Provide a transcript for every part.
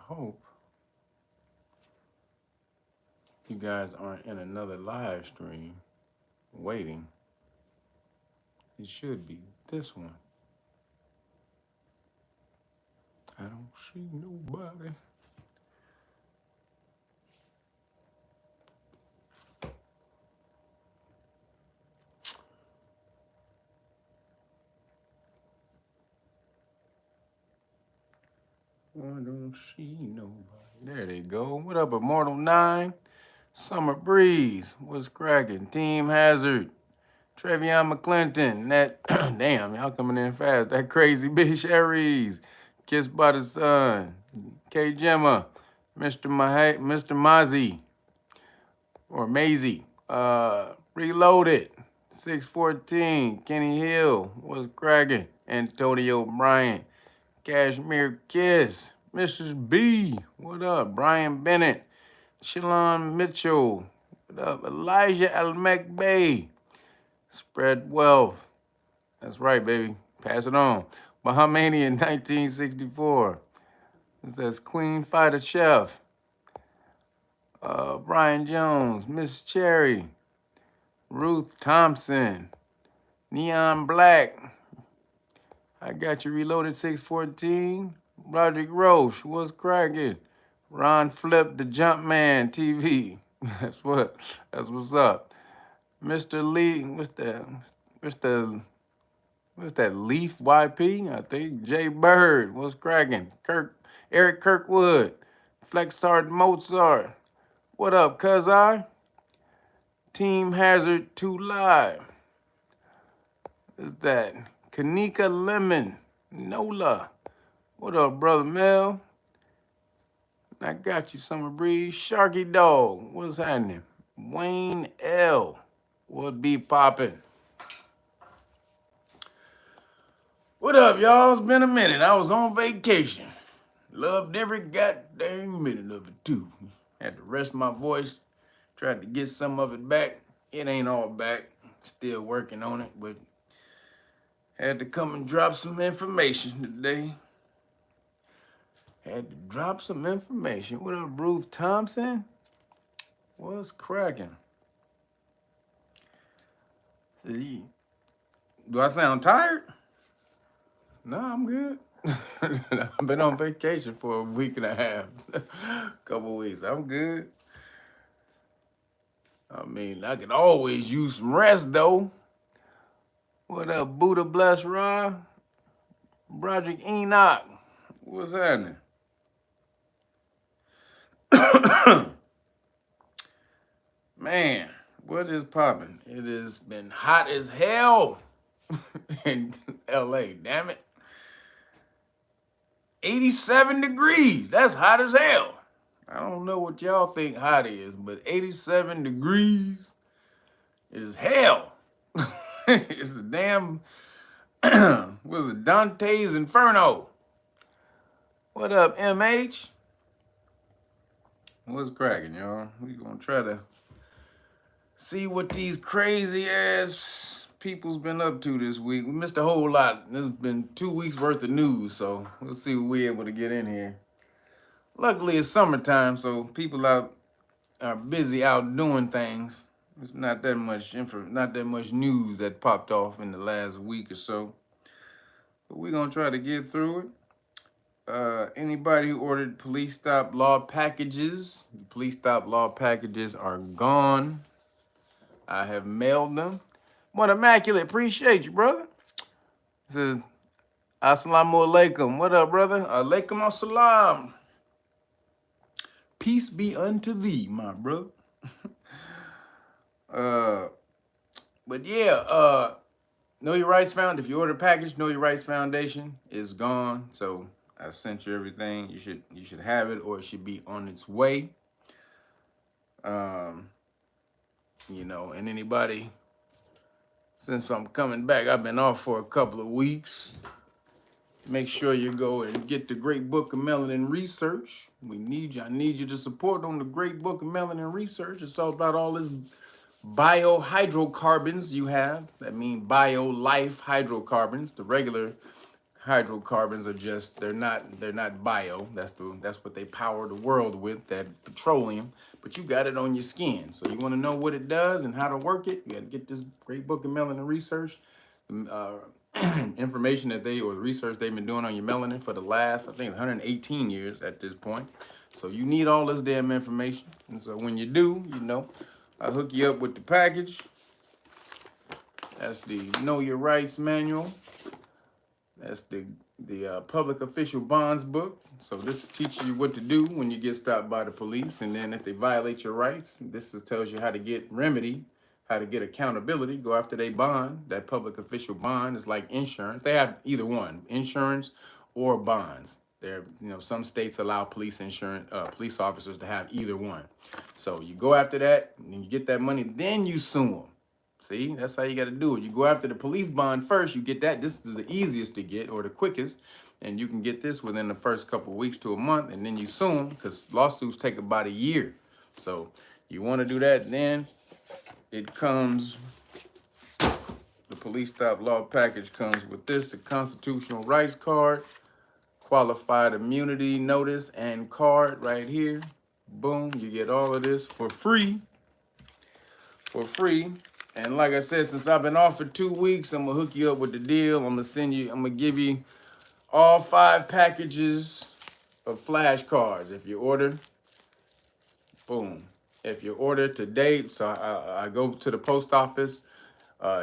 hope you guys aren't in another live stream waiting. It should be this one. I don't see nobody. I don't see nobody. There they go. What up, Immortal 9? Summer Breeze. What's cracking? Team Hazard. Travion McClinton. That damn, y'all coming in fast. That crazy bitch Aries. Kissed by the Sun. K Gemma. Mr. Mozzie. Or Maisie. Reloaded. 614. Kenny Hill. What's cracking? Antonio Bryant. Cashmere Kiss. Mrs. B. What up? Brian Bennett. Shalon Mitchell. What up? Elijah Almec Bay. Spread wealth. That's right, baby. Pass it on. Bahamian 1964. It says Queen Fighter Chef. Brian Jones. Miss Cherry. Ruth Thompson. Neon Black. I got you reloaded 614. Roderick Roche, what's cracking? Ron Flip the Jumpman TV. That's what's up. Mr. Lee, what's that Leaf YP? I think Jay Bird, what's cracking? Eric Kirkwood, Flexart Mozart. What up, cuz I? Team Hazard 2 Live. What's that? Kanika Lemon, Nola. What up, brother Mel? I got you, Summer Breeze. Sharky Dog, what's happening? Wayne L, what be poppin'? What up, y'all? It's been a minute. I was on vacation. Loved every goddamn minute of it, too. Had to rest my voice. Tried to get some of it back. It ain't all back. Still working on it, but had to come and drop some information today. Had to drop some information. What up, Ruth Thompson? What's cracking? See, do I sound tired? No, I'm good. I've been on vacation for a week and a half, couple weeks. I'm good. I mean, I could always use some rest, though. What up, Buddha Bless Ra? Broderick Enoch. What's happening? Man, what is popping? It has been hot as hell in LA, damn it. 87 degrees. That's hot as hell. I don't know what y'all think hot is, but 87 degrees is hell. It's a damn, what is it, Dante's Inferno. What up, MH? What's cracking, y'all? We gonna try to see what these crazy ass people's been up to this week. We missed a whole lot. There's been 2 weeks worth of news, so we'll see what we're able to get in here. Luckily, it's summertime, so people out are busy out doing things. It's not that much news that popped off in the last week or so. But we're gonna try to get through it. Anybody who ordered police stop law packages, the police stop law packages are gone. I have mailed them. What immaculate, appreciate you, brother. It says, Assalamu alaikum. What up, brother? Alaikum assalam. Peace be unto thee, my brother. But yeah, Know Your Rights Foundation. If you order a package, Know Your Rights Foundation is gone. So I sent you everything. You should have it, or it should be on its way. You know, and anybody, since I'm coming back, I've been off for a couple of weeks. Make sure you go and get the Great Book of Melanin Research. We need you. I need you to support on the Great Book of Melanin Research. It's all about all this biohydrocarbons you have. That mean bio-life hydrocarbons. The regular hydrocarbons are just they're not bio. That's what they power the world with, that petroleum. But you got it on your skin, so you want to know what it does and how to work it. You got to get this great book of Melanin Research, information that the research they've been doing on your melanin for the last, I think, 118 years at this point. So you need all this damn information, and so when you do, I hook you up with the package. That's the Know Your Rights manual. That's the public official bonds book. So this teaches you what to do when you get stopped by the police, and then if they violate your rights, tells you how to get remedy, how to get accountability, go after their bond. That public official bond is like insurance. They have either one, insurance or bonds. There, some states allow police officers to have either one. So you go after that, and you get that money, then you sue them. See, that's how you got to do it. You go after the police bond first. You get that. This is the easiest to get, or the quickest, and you can get this within the first couple of weeks to a month, and then you sue them, because lawsuits take about a year. So you want to do that. Then it comes, the police stop law package comes with this, the constitutional rights card, qualified immunity notice and card right here. Boom, you get all of this for free. And like I said, since I've been off for 2 weeks, I'm gonna hook you up with the deal. I'm gonna give you all 5 packages of flashcards if you order. Boom. If you order today, so I go to the post office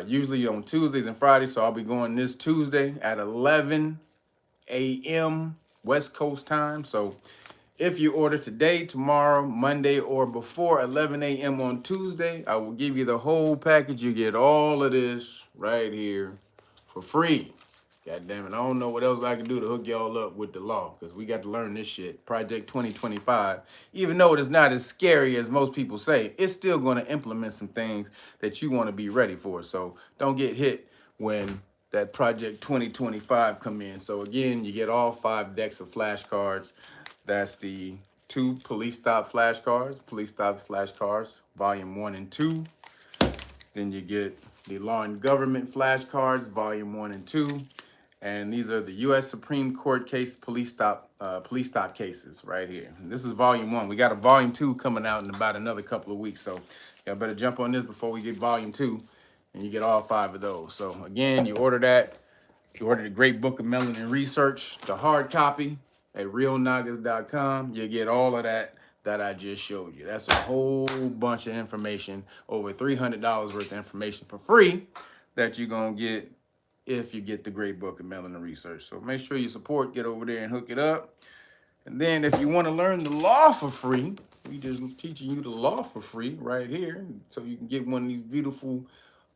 usually on Tuesdays and Fridays, so I'll be going this Tuesday at 11 a.m. West Coast time. So if you order today, tomorrow, Monday, or before 11 a.m. on Tuesday, I will give you the whole package. You get all of this right here for free. God damn it, I don't know what else I can do to hook y'all up with the law, because we got to learn this shit. Project 2025, even though it is not as scary as most people say, it's still going to implement some things that you want to be ready for. So don't get hit when that Project 2025 come in. So again, you get all 5 decks of flashcards. That's the 2 police stop flashcards, volume 1 and 2. Then you get the law and government flashcards, volume 1 and 2. And these are the U.S. Supreme Court case police stop cases right here. And this is volume 1. We got a volume 2 coming out in about another couple of weeks. So y'all better jump on this before we get volume 2. And you get all 5 of those. So again, you order that. You order the Great Book of Melanin Research, the hard copy, at realnagas.com. You get all of that I just showed you. That's a whole bunch of information, over $300 worth of information for free that you're going to get if you get the Great Book of Melanin Research. So make sure you support, get over there and hook it up. And then if you want to learn the law for free, we just teaching you the law for free right here. So you can get one of these beautiful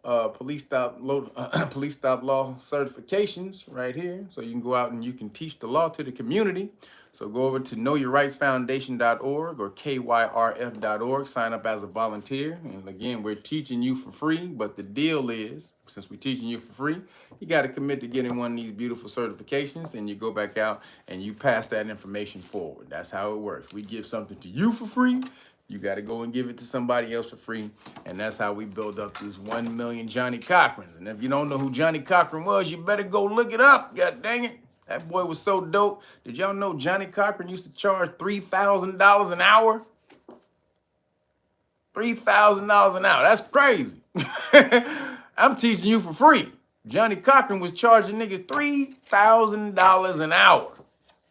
police stop law certifications right here. So you can go out and you can teach the law to the community. So go over to knowyourrightsfoundation.org or KYRF.org, sign up as a volunteer. And again, we're teaching you for free, but the deal is, since we're teaching you for free, you got to commit to getting one of these beautiful certifications, and you go back out and you pass that information forward. That's how it works. We give something to you for free. You got to go and give it to somebody else for free. And that's how we build up these 1 million Johnny Cochrans. And if you don't know who Johnny Cochran was, you better go look it up. God dang it. That boy was so dope. Did y'all know Johnny Cochran used to charge $3,000 an hour? $3,000 an hour. That's crazy. I'm teaching you for free. Johnny Cochran was charging niggas $3,000 an hour.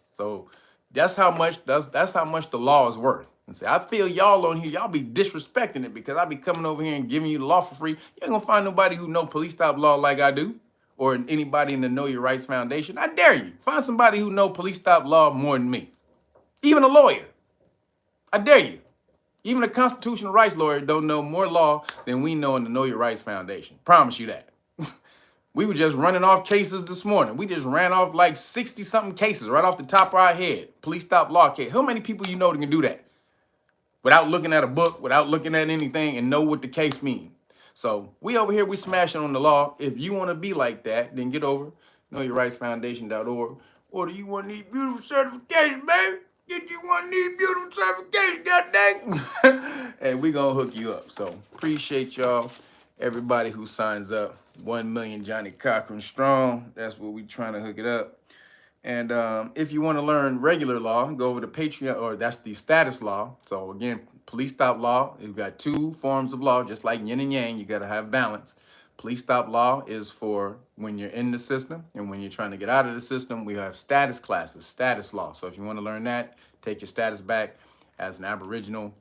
So that's how much the law is worth. And say, I feel y'all on here, y'all be disrespecting it because I be coming over here and giving you the law for free. You ain't gonna find nobody who know police stop law like I do, or anybody in the Know Your Rights Foundation. I dare you. Find somebody who know police stop law more than me. Even a lawyer. I dare you. Even a constitutional rights lawyer don't know more law than we know in the Know Your Rights Foundation. Promise you that. We were just running off cases this morning. We just ran off like 60-something cases right off the top of our head. Police stop law case. How many people you know that can do that? Without looking at a book, without looking at anything, and know what the case means. So we over here, we smashing on the law. If you want to be like that, then get over knowyourrightsfoundation.org. Or do you want these beautiful certifications, baby? Get you one of these beautiful certifications, goddamn. And we gonna hook you up. So appreciate y'all, everybody who signs up. 1 million Johnny Cochran strong. That's what we trying to hook it up. And if you want to learn regular law, go over to Patreon, or that's the status law. So again, police stop law, you've got two forms of law, just like yin and yang, you got to have balance. Police stop law is for when you're in the system, and when you're trying to get out of the system, we have status classes, status law. So if you want to learn that, take your status back as an Aboriginal,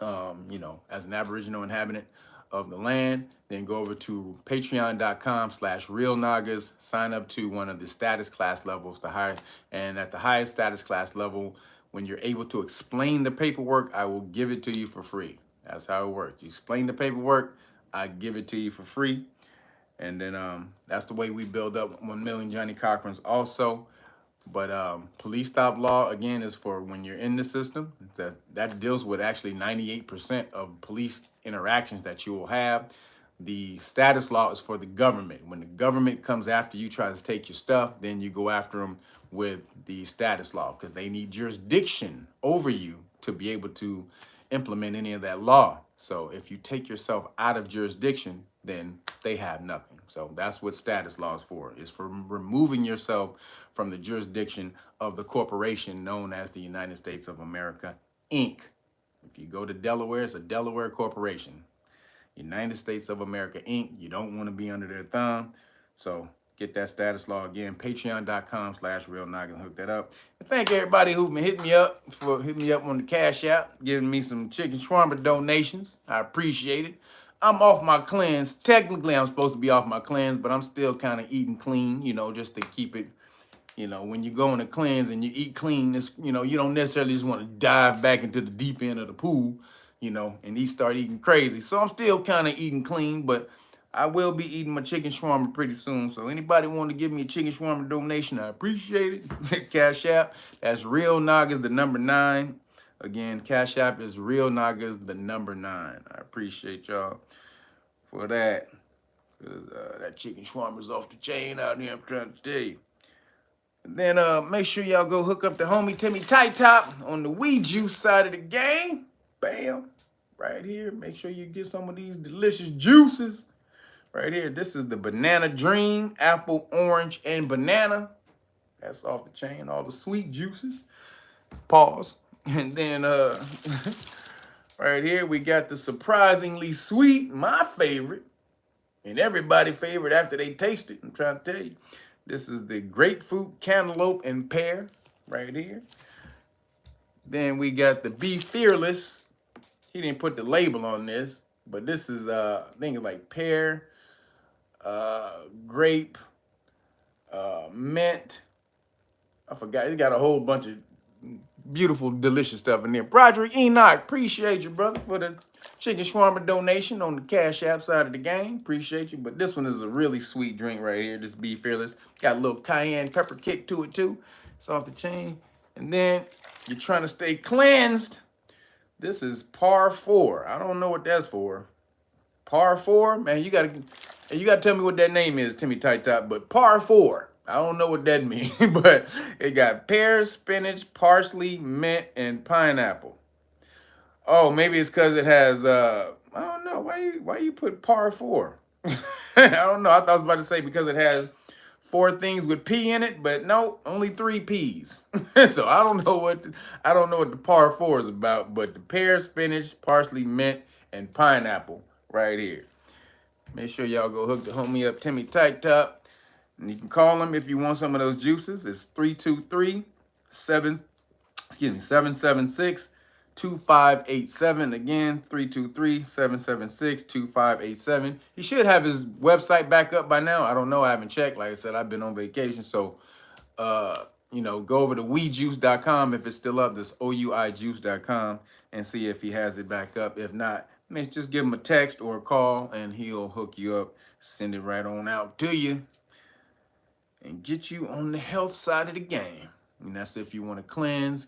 as an Aboriginal inhabitant of the land, then go over to patreon.com/real Nagas, sign up to one of the status class levels, the highest, and at the highest status class level, when you're able to explain the paperwork, I will give it to you for free. That's how it works. You explain the paperwork, I give it to you for free. And then that's the way we build up 1 million Johnny Cochrans also. But police stop law, again, is for when you're in the system. That deals with actually 98% of police interactions that you will have. The status law is for the government. When the government comes after you, tries to take your stuff, then you go after them with the status law, because they need jurisdiction over you to be able to implement any of that law. So if you take yourself out of jurisdiction, then they have nothing. So that's what status law is for. It's for removing yourself from the jurisdiction of the corporation known as the United States of America, Inc. If you go to Delaware, it's a Delaware corporation. United States of America, Inc. You don't want to be under their thumb. So get that status law again, patreon.com/real Nagas, hook that up. And thank everybody who's been hitting me up on the Cash App, giving me some chicken shawarma donations. I appreciate it. I'm off my cleanse. Technically, I'm supposed to be off my cleanse, but I'm still kind of eating clean, just to keep it, when you go on a cleanse and you eat clean, it's, you don't necessarily just want to dive back into the deep end of the pool, and start eating crazy. So I'm still kind of eating clean, but I will be eating my chicken shawarma pretty soon. So anybody want to give me a chicken shawarma donation, I appreciate it. Cash App, that's Real Nagas, the number 9. Again, Cash App is Real Nagas, the number 9. I appreciate y'all for that. That chicken shawarma is off the chain out here, I'm trying to tell you. And then make sure y'all go hook up the homie Timmy Tight Top on the weed juice side of the game. Bam. Right here. Make sure you get some of these delicious juices. Right here. This is the Banana Dream, apple, orange, and banana. That's off the chain. All the sweet juices. Pause. And then right here we got the surprisingly sweet, my favorite, and everybody's favorite after they taste it. I'm trying to tell you. This is the grapefruit, cantaloupe, and pear right here. Then we got the Be Fearless. He didn't put the label on this, but this is, I think it's like pear, grape, mint. I forgot. It's got a whole bunch of beautiful, delicious stuff in there. Broderick Enoch, appreciate you, brother, for the chicken shawarma donation on the Cash App side of the game. Appreciate you. But this one is a really sweet drink right here. This Be Fearless. Got a little cayenne pepper kick to it, too. It's off the chain. And then you're trying to stay cleansed. This is Par 4. I don't know what that's for. Par 4? Man, you gotta tell me what that name is, Timmy Tight Top. But Par 4. I don't know what that means, but it got pears, spinach, parsley, mint, and pineapple. Oh, maybe it's because it has, I don't know. Why you put Par 4? I don't know. I thought I was about to say because it has 4 things with P in it, but no, only 3 P's. So I don't know what the Par 4 is about, but the pear, spinach, parsley, mint, and pineapple right here. Make sure y'all go hook the homie up, Timmy Tight Top. And you can call him if you want some of those juices. It's 323-776-2587. Again, 323-776-2587. He should have his website back up by now. I don't know. I haven't checked. Like I said, I've been on vacation. So, go over to wejuice.com if it's still up. This OUIjuice.com and see if he has it back up. If not, just give him a text or a call and he'll hook you up. Send it right on out to you. And get you on the health side of the game. And that's if you want to cleanse,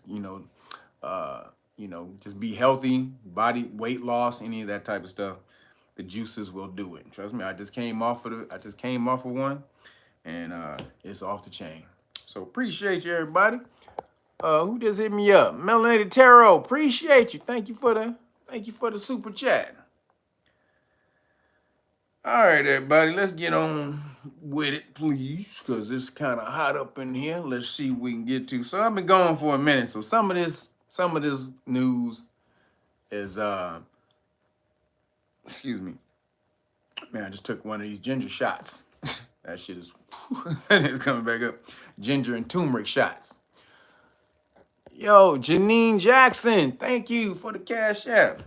just be healthy, body weight loss, any of that type of stuff. The juices will do it. Trust me, I just came off of one, and it's off the chain. So appreciate you, everybody. Who just hit me up? Melanated Tarot, appreciate you. Thank you for the super chat. All right, everybody, let's get on with it, please, because it's kind of hot up in here. Let's see what we can get to. So I've been going for a minute. So some of this news is excuse me. Man, I just took one of these ginger shots. That shit is it's coming back up. Ginger and turmeric shots. Yo, Janine Jackson, thank you for the cash app.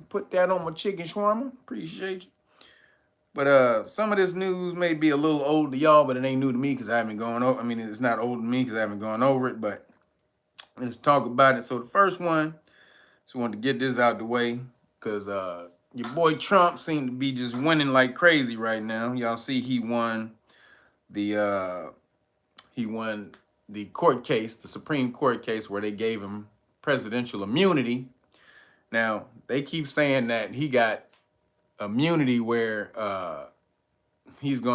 Put that on my chicken shawarma. Appreciate you. But some of this news may be a little old to y'all, but it ain't new to me because I haven't gone over. I mean, it's not old to me because I haven't gone over it. But let's talk about it. So the first one, just wanted to get this out the way because your boy Trump seemed to be just winning like crazy right now. Y'all see he won the court case, the Supreme Court case where they gave him presidential immunity. Now they keep saying that he got immunity where he's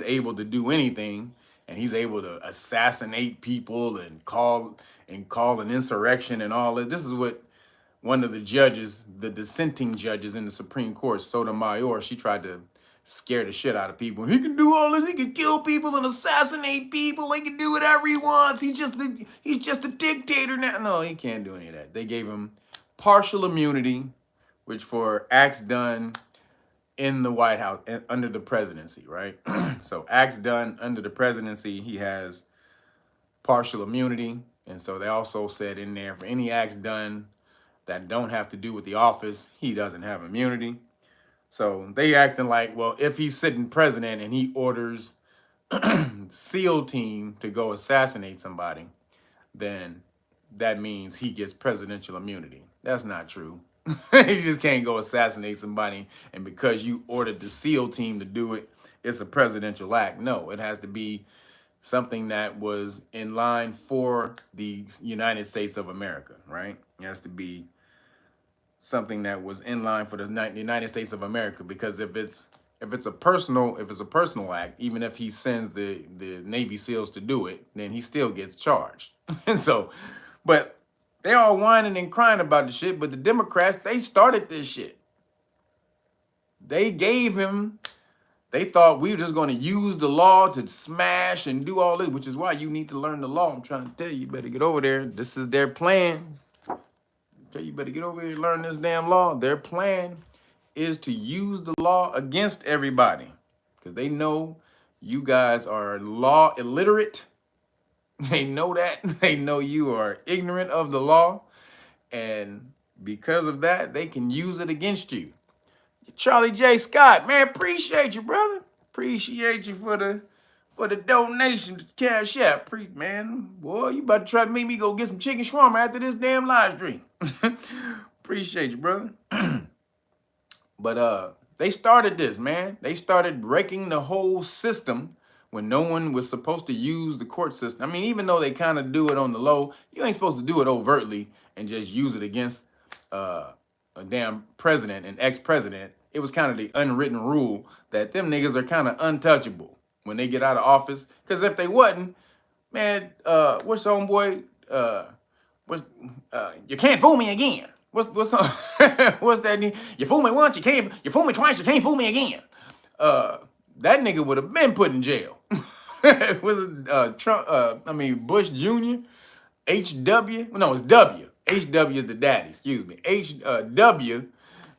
able to do anything, and he's able to assassinate people and call an insurrection and all that. This is what one of the judges, the dissenting judges in the Supreme Court, Sotomayor, she tried to scare the shit out of people. He can do all this. He can kill people and assassinate people. He can do whatever he wants. He's just a dictator now. No, he can't do any of that. They gave him partial immunity, which for acts done in the White House under the presidency, right? So acts done under the presidency, he has partial immunity. And so they also said in there, for any acts done that don't have to do with the office, he doesn't have immunity. So they acting like, well, if he's sitting president and he orders SEAL team to go assassinate somebody, then that means he gets presidential immunity. That's not true. You just can't go assassinate somebody, and because you ordered the SEAL team to do it, it's a presidential act. No, it has to be something that was in line for the United States of America, right? It has to be something that was in line for the United States of America, because if it's a personal act, even if he sends the Navy SEALs to do it, then he still gets charged. And so, but they all whining and crying about the shit, but the Democrats, they started this shit. They thought we were just going to use the law to smash and do all this, which is why you need to learn the law. I'm trying to tell you, you better get over there. This is their plan. So you better get over here and learn this damn law. Their plan is to use the law against everybody because they know you guys are law illiterate. They know that. They know you are ignorant of the law. And because of that, they can use it against you. Charlie J. Scott, man, appreciate you, brother. Appreciate you for the donation to CashApp. Man, boy, you about to try to make me go get some chicken shawarma after this damn live stream. Appreciate you, brother. But they started this, man. They started wrecking the whole system when no one was supposed to use the court system. I mean, even though they kind of do it on the low, you ain't supposed to do it overtly and just use it against a damn president, an ex-president. It was kind of the unwritten rule that them niggas are kind of untouchable when they get out of office. Because if they wasn't, man, what's the homeboy? You can't fool me again. What's what's that? You fool me once, you fool me twice, you can't fool me again. That nigga would have been put in jail. Was it Trump? Bush Jr. HW? No, it's W. HW is the daddy. Excuse me. HW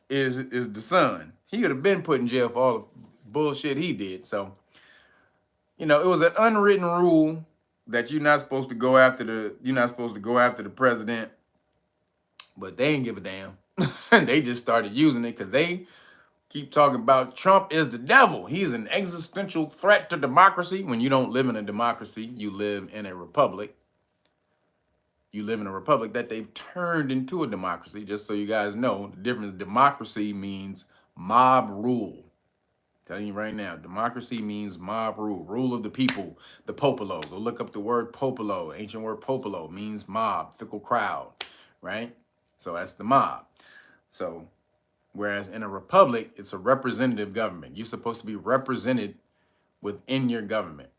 is the son. He would have been put in jail for all the bullshit he did. So, it was an unwritten rule that you're not supposed to go after the president. But they ain't give a damn. They just started using it because they keep talking about Trump is the devil. He's an existential threat to democracy. When you don't live in a democracy, you live in a republic. You live in a republic that they've turned into a democracy. Just so you guys know, the difference. Democracy means mob rule. I'm telling you right now, democracy means mob rule. Rule of the people, the popolo. Go look up the word popolo. Ancient word popolo means mob, fickle crowd, right? So that's the mob. So whereas in a republic, it's a representative government. You're supposed to be represented within your government.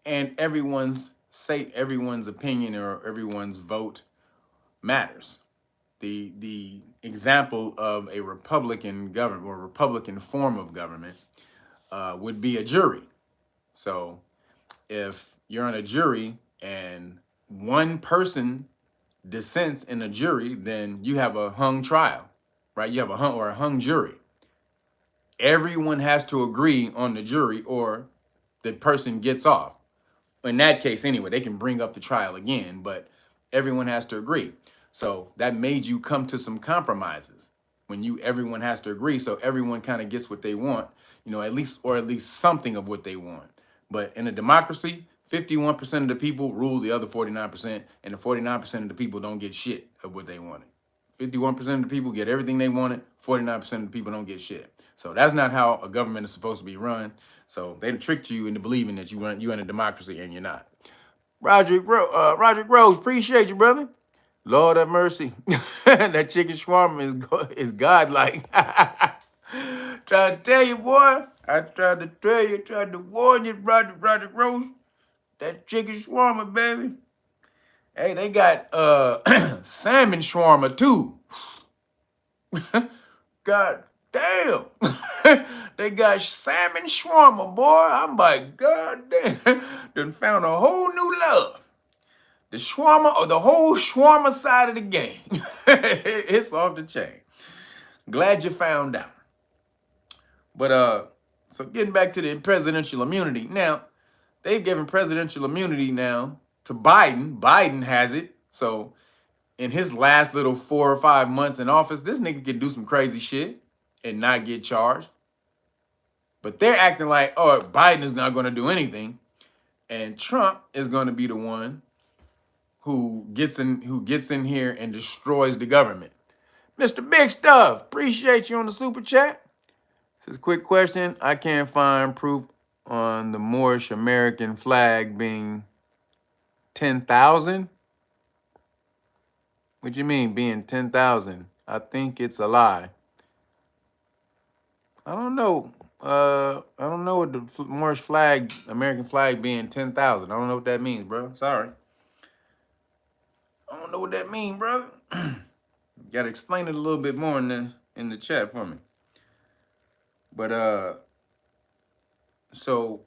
And everyone's opinion or everyone's vote matters. The example of a Republican government or Republican form of government would be a jury. So if you're on a jury and one person dissents in a jury, then you have a hung trial, right? You have a hung jury. Everyone has to agree on the jury or the person gets off. In that case, anyway, they can bring up the trial again, but everyone has to agree. So that made you come to some compromises when everyone has to agree. So everyone kind of gets what they want, at least something of what they want. But in a democracy, 51% of the people rule the other 49%, and the 49% of the people don't get shit of what they wanted. 51% of the people get everything they wanted, 49% of the people don't get shit. So that's not how a government is supposed to be run. So they tricked you into believing that you're in a democracy, and you're not. Roderick Rose, appreciate you, brother. Lord have mercy. That chicken shawarma is godlike. Trying to tell you, boy. I tried to tell you, tried to warn you, Roderick Rose. That chicken shawarma, baby. Hey, they got salmon shawarma too. God damn. They got salmon shawarma, boy. I'm like, God damn. Done found a whole new love. The shawarma, or the whole shawarma side of the game. It's off the chain. Glad you found out. But so getting back to the presidential immunity. Now, they've given presidential immunity now to Biden. Biden has it. So in his last little 4 or 5 months in office, this nigga can do some crazy shit and not get charged. But they're acting like, oh, Biden is not going to do anything, and Trump is going to be the one who gets in here and destroys the government. Mr. Big Stuff, appreciate you on the super chat. This is a quick question. I can't find proof on the Moorish American flag being 10,000. What do you mean being 10,000? I think it's a lie. I don't know. I don't know what the Moorish flag, American flag being 10,000. I don't know what that means, bro. Sorry. I don't know what that means, brother. You gotta explain it a little bit more in the chat for me. But so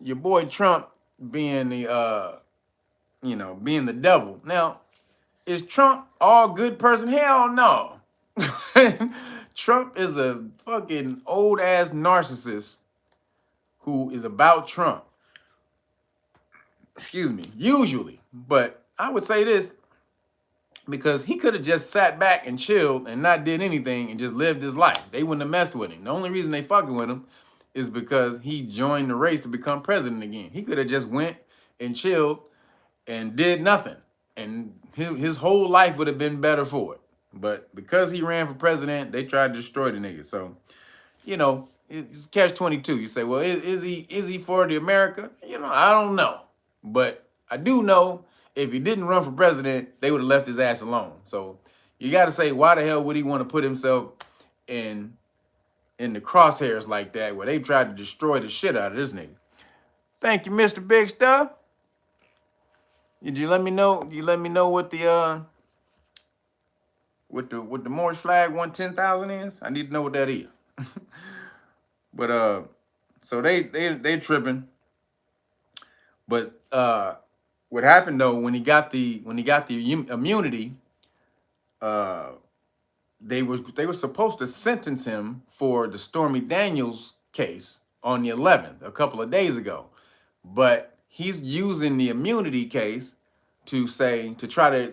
your boy Trump being the being the devil. Now, is Trump all good person? Hell no. Trump is a fucking old ass narcissist who is about Trump. Excuse me, usually. But I would say this, because he could have just sat back and chilled and not did anything and just lived his life. They wouldn't have messed with him. The only reason they fucking with him is because he joined the race to become president again. He could have just went and chilled and did nothing, and his whole life would have been better for it. But because he ran for president, they tried to destroy the nigga. So, it's catch-22. You say, well, is he for the America? I don't know. But I do know if he didn't run for president, they would have left his ass alone. So you got to say, why the hell would he want to put himself in the crosshairs like that, where they tried to destroy the shit out of this nigga? Thank you, Mr. Big Stuff. Did you let me know? You let me know what the Morish Flag 10,000 is? I need to know what that is. But so they tripping. But what happened though, when he got the immunity, they were supposed to sentence him for the Stormy Daniels case on the 11th, a couple of days ago. But he's using the immunity case to try to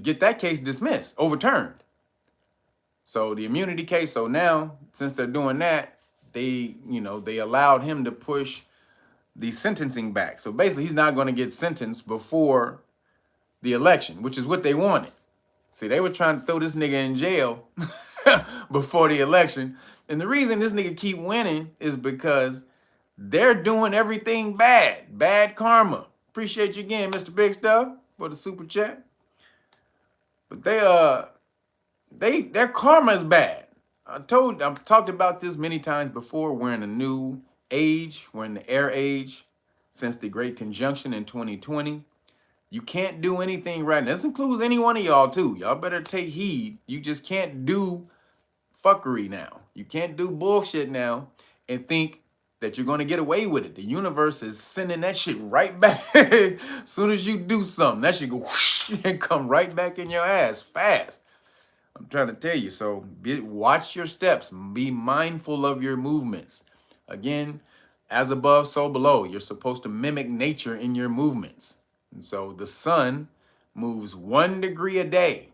get that case dismissed, overturned. So the immunity case. So now, since they're doing that, they allowed him to push the sentencing back. So basically, he's not going to get sentenced before the election, which is what they wanted. See, they were trying to throw this nigga in jail before the election. And the reason this nigga keep winning is because they're doing everything bad. Bad karma. Appreciate you again, Mr. Big Stuff, for the super chat. But their karma is bad. I've talked about this many times before. We're in a new age. We're in the air age since the Great Conjunction in 2020. You can't do anything right now. This includes any one of y'all too. Y'all better take heed. You just can't do fuckery now. You can't do bullshit now and think that you're going to get away with it. The universe is sending that shit right back. As soon as you do something, that shit go whoosh and come right back in your ass fast. I'm trying to tell you. So watch your steps. Be mindful of your movements. Again, as above, so below. You're supposed to mimic nature in your movements. And so the sun moves 1 degree a day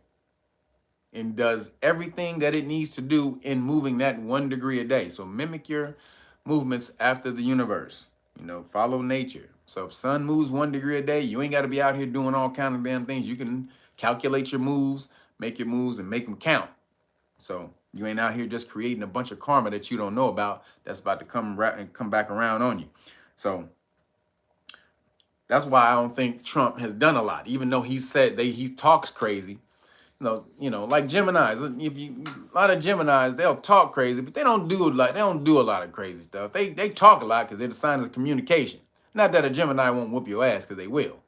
and does everything that it needs to do in moving that 1 degree a day. So mimic your movements after the universe. You know, follow nature. So if sun moves 1 degree a day, you ain't got to be out here doing all kind of damn things. You can calculate your moves, make your moves, and make them count. So you ain't out here just creating a bunch of karma that you don't know about that's about to come back around on you. So that's why I don't think Trump has done a lot, even though he said he talks crazy. You know, like Geminis. A lot of Geminis, they'll talk crazy, but they don't do a lot of crazy stuff. They talk a lot because they're the sign of communication. Not that a Gemini won't whoop your ass, because they will.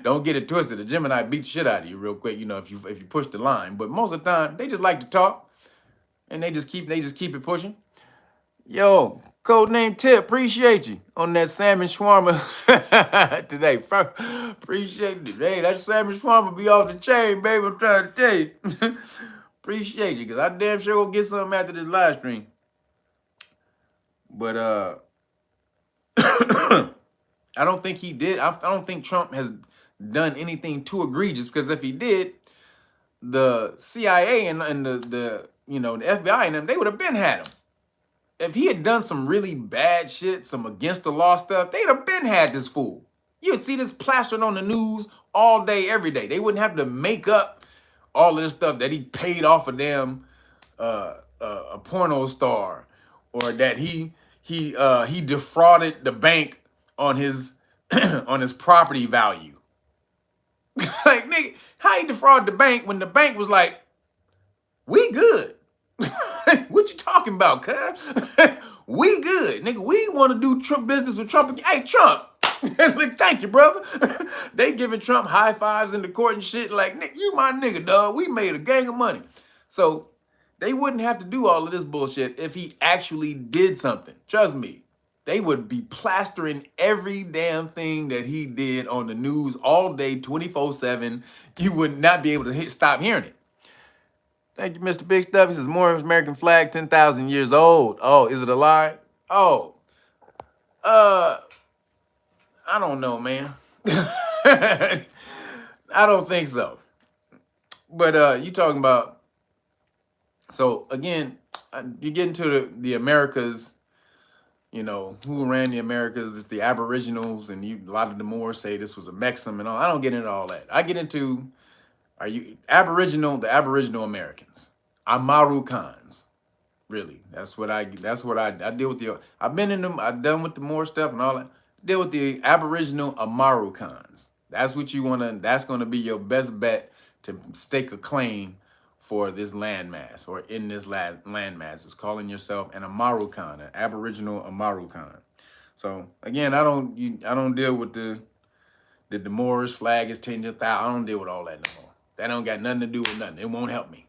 Don't get it twisted. A Gemini beat the shit out of you real quick, you know, if you push the line. But most of the time, they just like to talk, and they just keep it pushing. Yo, codename Tip, appreciate you on that salmon shawarma today. Appreciate it. Hey, that salmon shawarma be off the chain, baby. I'm trying to tell you. Appreciate you, because I damn sure will get something after this live stream. But I don't think he did. I don't think Trump has done anything too egregious, because if he did, the CIA and the you know, the FBI and them, they would have been had him. If he had done some really bad shit, some against the law stuff, they'd have been had this fool. You'd see this plastered on the news all day, every day. They wouldn't have to make up all of this stuff that he paid off a damn a porno star, or that he defrauded the bank on his on his property value. Like, nigga, how he defrauded the bank when the bank was like, we good. What you talking about, cuz? We good, nigga. We want to do Trump business with Trump. Hey, Trump. Like, thank you, brother. They giving Trump high fives in the court and shit. Like, nigga, you my nigga, dog. We made a gang of money. So they wouldn't have to do all of this bullshit if he actually did something. Trust me. They would be plastering every damn thing that he did on the news all day, 24/7. You would not be able to stop hearing it. Thank you, Mr. Big Stuff. He says, Morish American flag, 10,000 years old. Oh, is it a lie? Oh, I don't know, man. I don't think so. But you talking about, so again, you get into the Americas, you know, who ran the Americas? It's the Aboriginals, and a lot of the MOOR say this was a Mexim and all. I don't get into all that. I get into, the Aboriginal Americans, Amarukans, really. That's what I deal with. I've been in them. I've done with the MOOR stuff and all that. Deal with the Aboriginal Amarukans. That's what you want to. That's going to be your best bet to stake a claim for this landmass, or in this landmass. Is calling yourself an Amarukan, an Aboriginal Amarukan. So again, I don't deal with the Morish Flag is 10,000. I don't deal with all that no more. That don't got nothing to do with nothing. It won't help me.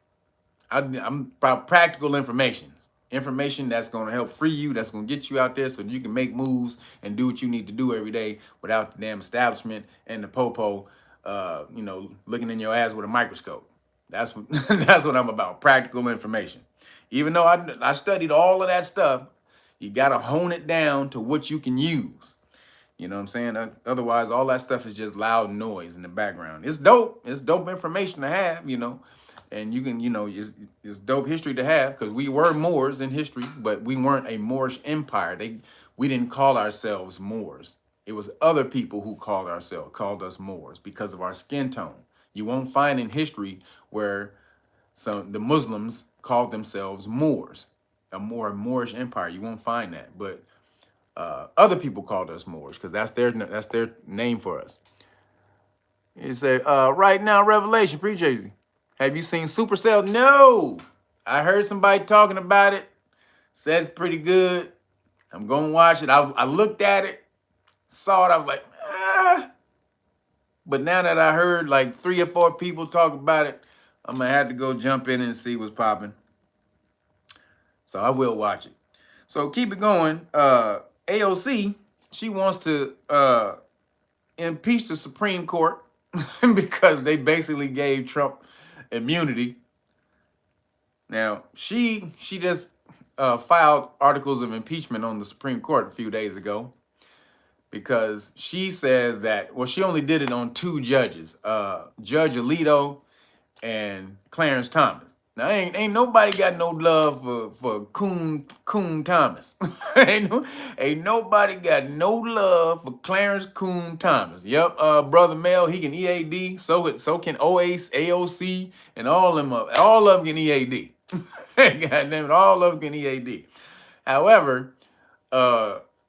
I'm about practical information that's going to help free you, that's going to get you out there so you can make moves and do what you need to do every day without the damn establishment and the popo, you know, looking in your ass with a microscope. That's what that's what I'm about, practical information. Even though I studied all of that stuff, you got to hone it down to what you can use. You know what I'm saying? Otherwise, all that stuff is just loud noise in the background. It's dope. It's dope information to have, you know. And you can, you know, it's dope history to have, because we were Moors in history, but we weren't a Moorish empire. We didn't call ourselves Moors. It was other people who called us Moors because of our skin tone. You won't find in history where the Muslims called themselves Moors, a Moorish empire. You won't find that. But other people called us Moors because that's their name for us. You say, right now, Revelation, appreciate you. Have you seen Supercell? No. I heard somebody talking about it. Says it's pretty good. I'm going to watch it. I looked at it, saw it. I was like, ah. But now that I heard like 3 or 4 people talk about it, I'm going to have to go jump in and see what's popping. So I will watch it. So keep it going. AOC, she wants to impeach the Supreme Court because they basically gave Trump immunity. Now, she just filed articles of impeachment on the Supreme Court a few days ago because she says that, well, she only did it on two judges, Judge Alito and Clarence Thomas. Now, ain't nobody got no love for Coon Thomas. ain't nobody got no love for Clarence Coon Thomas. Yep, Brother Mel, he can EAD. So can AOC and all of them can EAD. God damn it, all of them can EAD. However,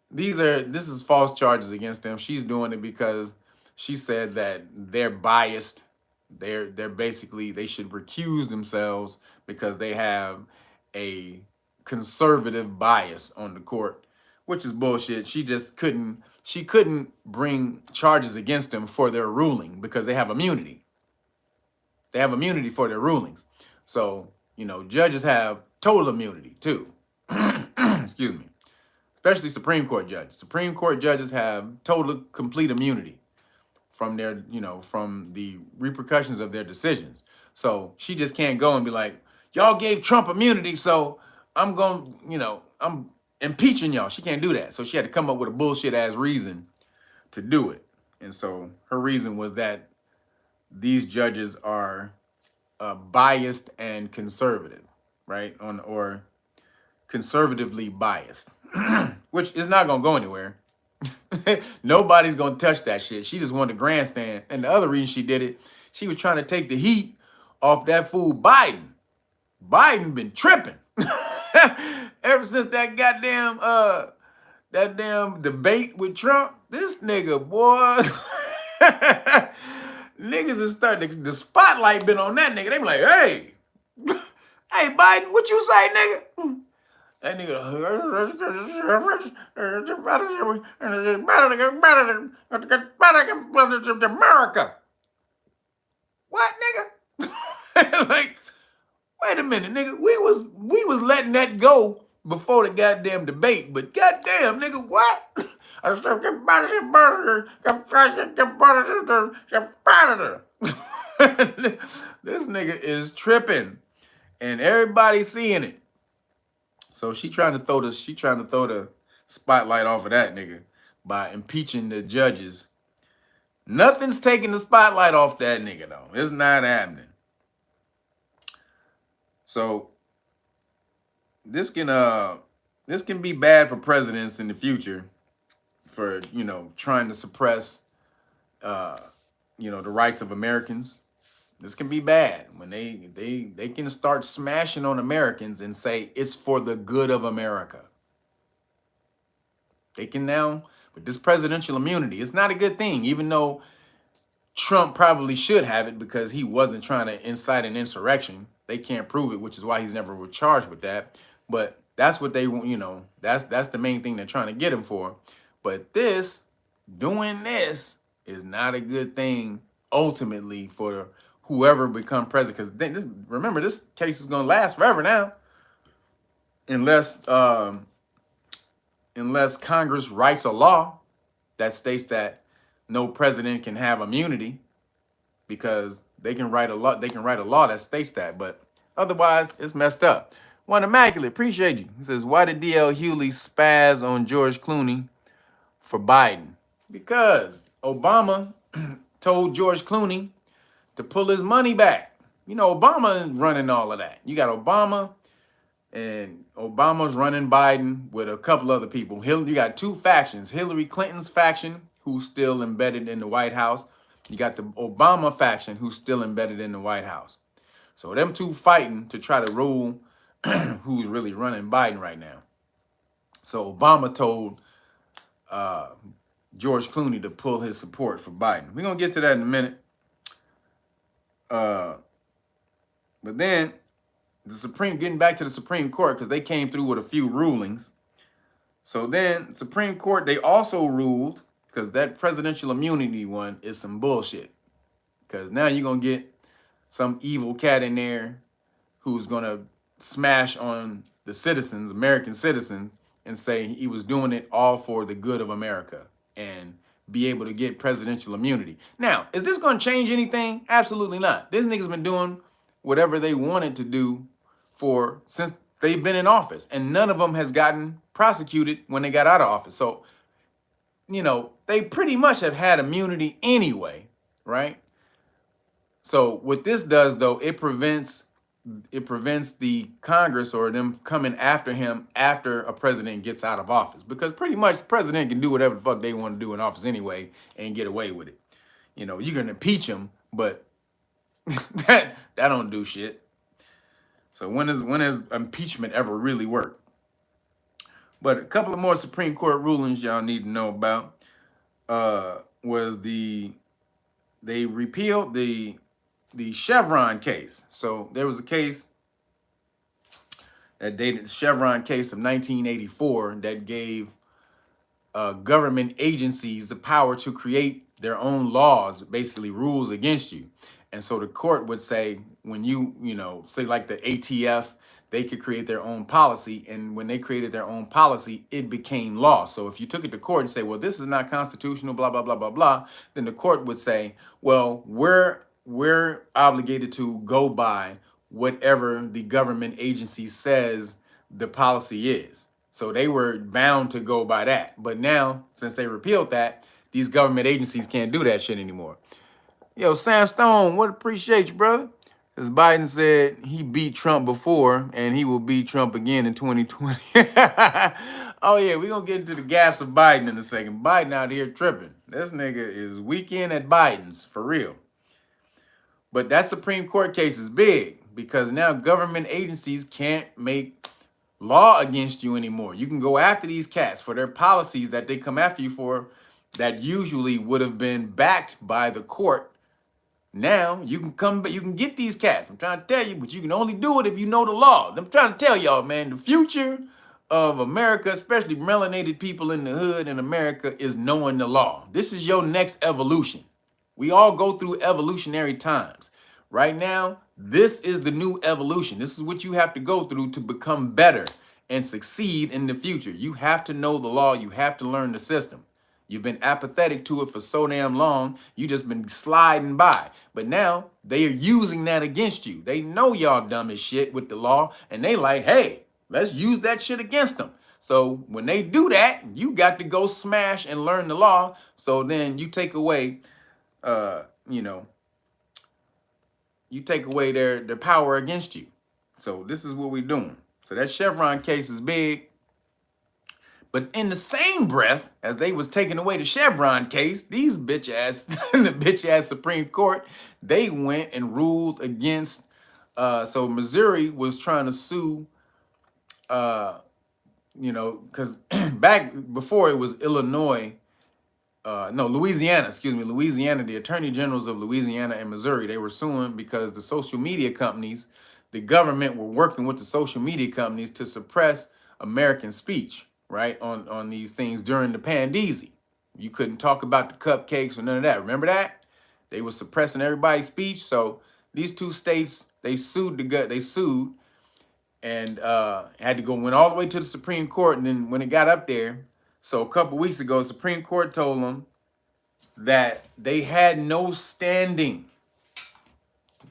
this is false charges against them. She's doing it because she said that they're biased. They're basically, they should recuse themselves because they have a conservative bias on the court, which is bullshit. She couldn't bring charges against them for their ruling because they have immunity. They have immunity for their rulings. So, judges have total immunity too. Excuse me. Especially Supreme Court judges. Supreme Court judges have total, complete immunity from their, from the repercussions of their decisions. So she just can't go and be like, y'all gave Trump immunity, so I'm going, I'm impeaching y'all. She can't do that. So she had to come up with a bullshit ass reason to do it. And so her reason was that these judges are biased and conservative, right? Or conservatively biased, which is not going to go anywhere. Nobody's gonna touch that shit. She just wanted to grandstand. And the other reason she did it, she was trying to take the heat off that fool Biden. Biden been tripping. Ever since that damn debate with Trump, this nigga, boy. Niggas is starting the spotlight been on that nigga. They be like, hey, hey Biden, what you say, nigga? That nigga, America. What, nigga? Like, wait a minute, nigga. We was letting that go before the goddamn debate, but goddamn, nigga, what? This nigga is tripping, and everybody's seeing it. So she trying to throw the spotlight off of that nigga by impeaching the judges. Nothing's taking the spotlight off that nigga though. It's not happening. So this can be bad for presidents in the future for, trying to suppress the rights of Americans. This can be bad when they can start smashing on Americans and say it's for the good of America. They can now, with this presidential immunity, it's not a good thing, even though Trump probably should have it because he wasn't trying to incite an insurrection. They can't prove it, which is why he's never charged with that. But that's what they, that's the main thing they're trying to get him for. But doing this is not a good thing ultimately for whoever become president, because remember, this case is going to last forever now, unless Congress writes a law that states that no president can have immunity, because they can write a law that states that, but otherwise it's messed up. One Immaculate, appreciate you. He says, why did DL Hughley spaz on George Clooney for Biden? Because Obama told George Clooney to pull his money back. Obama is running all of that. You got Obama, and Obama's running Biden with a couple other people. You got two factions. Hillary Clinton's faction, who's still embedded in the White House. You got the Obama faction, who's still embedded in the White House. So them two fighting to try to rule who's really running Biden right now. So Obama told George Clooney to pull his support for Biden. We're going to get to that in a minute. But then getting back to the Supreme Court, because they came through with a few rulings. So then Supreme Court, they also ruled, because that presidential immunity one is some bullshit. Because now you're going to get some evil cat in there who's going to smash on the citizens, American citizens, and say he was doing it all for the good of America and be able to get presidential immunity. Now, is this going to change anything? Absolutely not. This nigga's been doing whatever they wanted to do for since they've been in office, and none of them has gotten prosecuted when they got out of office. So, you know, they pretty much have had immunity anyway, right? So what this does, though, it prevents the Congress or them coming after him after a president gets out of office, because pretty much the president can do whatever the fuck they want to do in office anyway and get away with it. You know, you can impeach him, but that don't do shit. So when has impeachment ever really worked? But a couple of more Supreme Court rulings y'all need to know about was they repealed the Chevron case. So there was a case that dated the Chevron case of 1984 that gave government agencies the power to create their own laws, basically rules against you. And so the court would say, when you know, say like the ATF, they could create their own policy. And when they created their own policy, it became law. So if you took it to court and say, well, this is not constitutional, blah, blah, blah, blah, blah, then the court would say, well, we're obligated to go by whatever the government agency says the policy is. So they were bound to go by that. But now, since they repealed that, these government agencies can't do that shit anymore. Yo, Sam Stone, what appreciate you, brother? Because Biden said he beat Trump before and he will beat Trump again in 2020. Oh, yeah, we're going to get into the gaps of Biden in a second. Biden out here tripping. This nigga is weekend at Biden's, for real. But that Supreme Court case is big because now government agencies can't make law against you anymore. You can go after these cats for their policies that they come after you for that usually would have been backed by the court. Now you can come, but you can get these cats. I'm trying to tell you, but you can only do it if you know the law. I'm trying to tell y'all, man, the future of America, especially melanated people in the hood in America, is knowing the law. This is your next evolution. We all go through evolutionary times. Right now, this is the new evolution. This is what you have to go through to become better and succeed in the future. You have to know the law. You have to learn the system. You've been apathetic to it for so damn long. You just been sliding by. But now they are using that against you. They know y'all dumb as shit with the law. And they like, hey, let's use that shit against them. So when they do that, you got to go smash and learn the law. So then you take away, you take away their power against you. So this is what we're doing. So that Chevron case is big. But in the same breath, as they was taking away the Chevron case, these bitch ass, the bitch ass Supreme Court, they went and ruled against, so Missouri was trying to sue, because back before it was Louisiana, Louisiana, the attorney generals of Louisiana and Missouri, they were suing because the social media companies, the government were working with the social media companies to suppress American speech. Right, on these things during the pandeezy. You couldn't talk about the cupcakes or none of that. Remember that? They were suppressing everybody's speech. So these two states, they sued and went all the way to the Supreme Court. And then when it got up there, so a couple weeks ago, the Supreme Court told them that they had no standing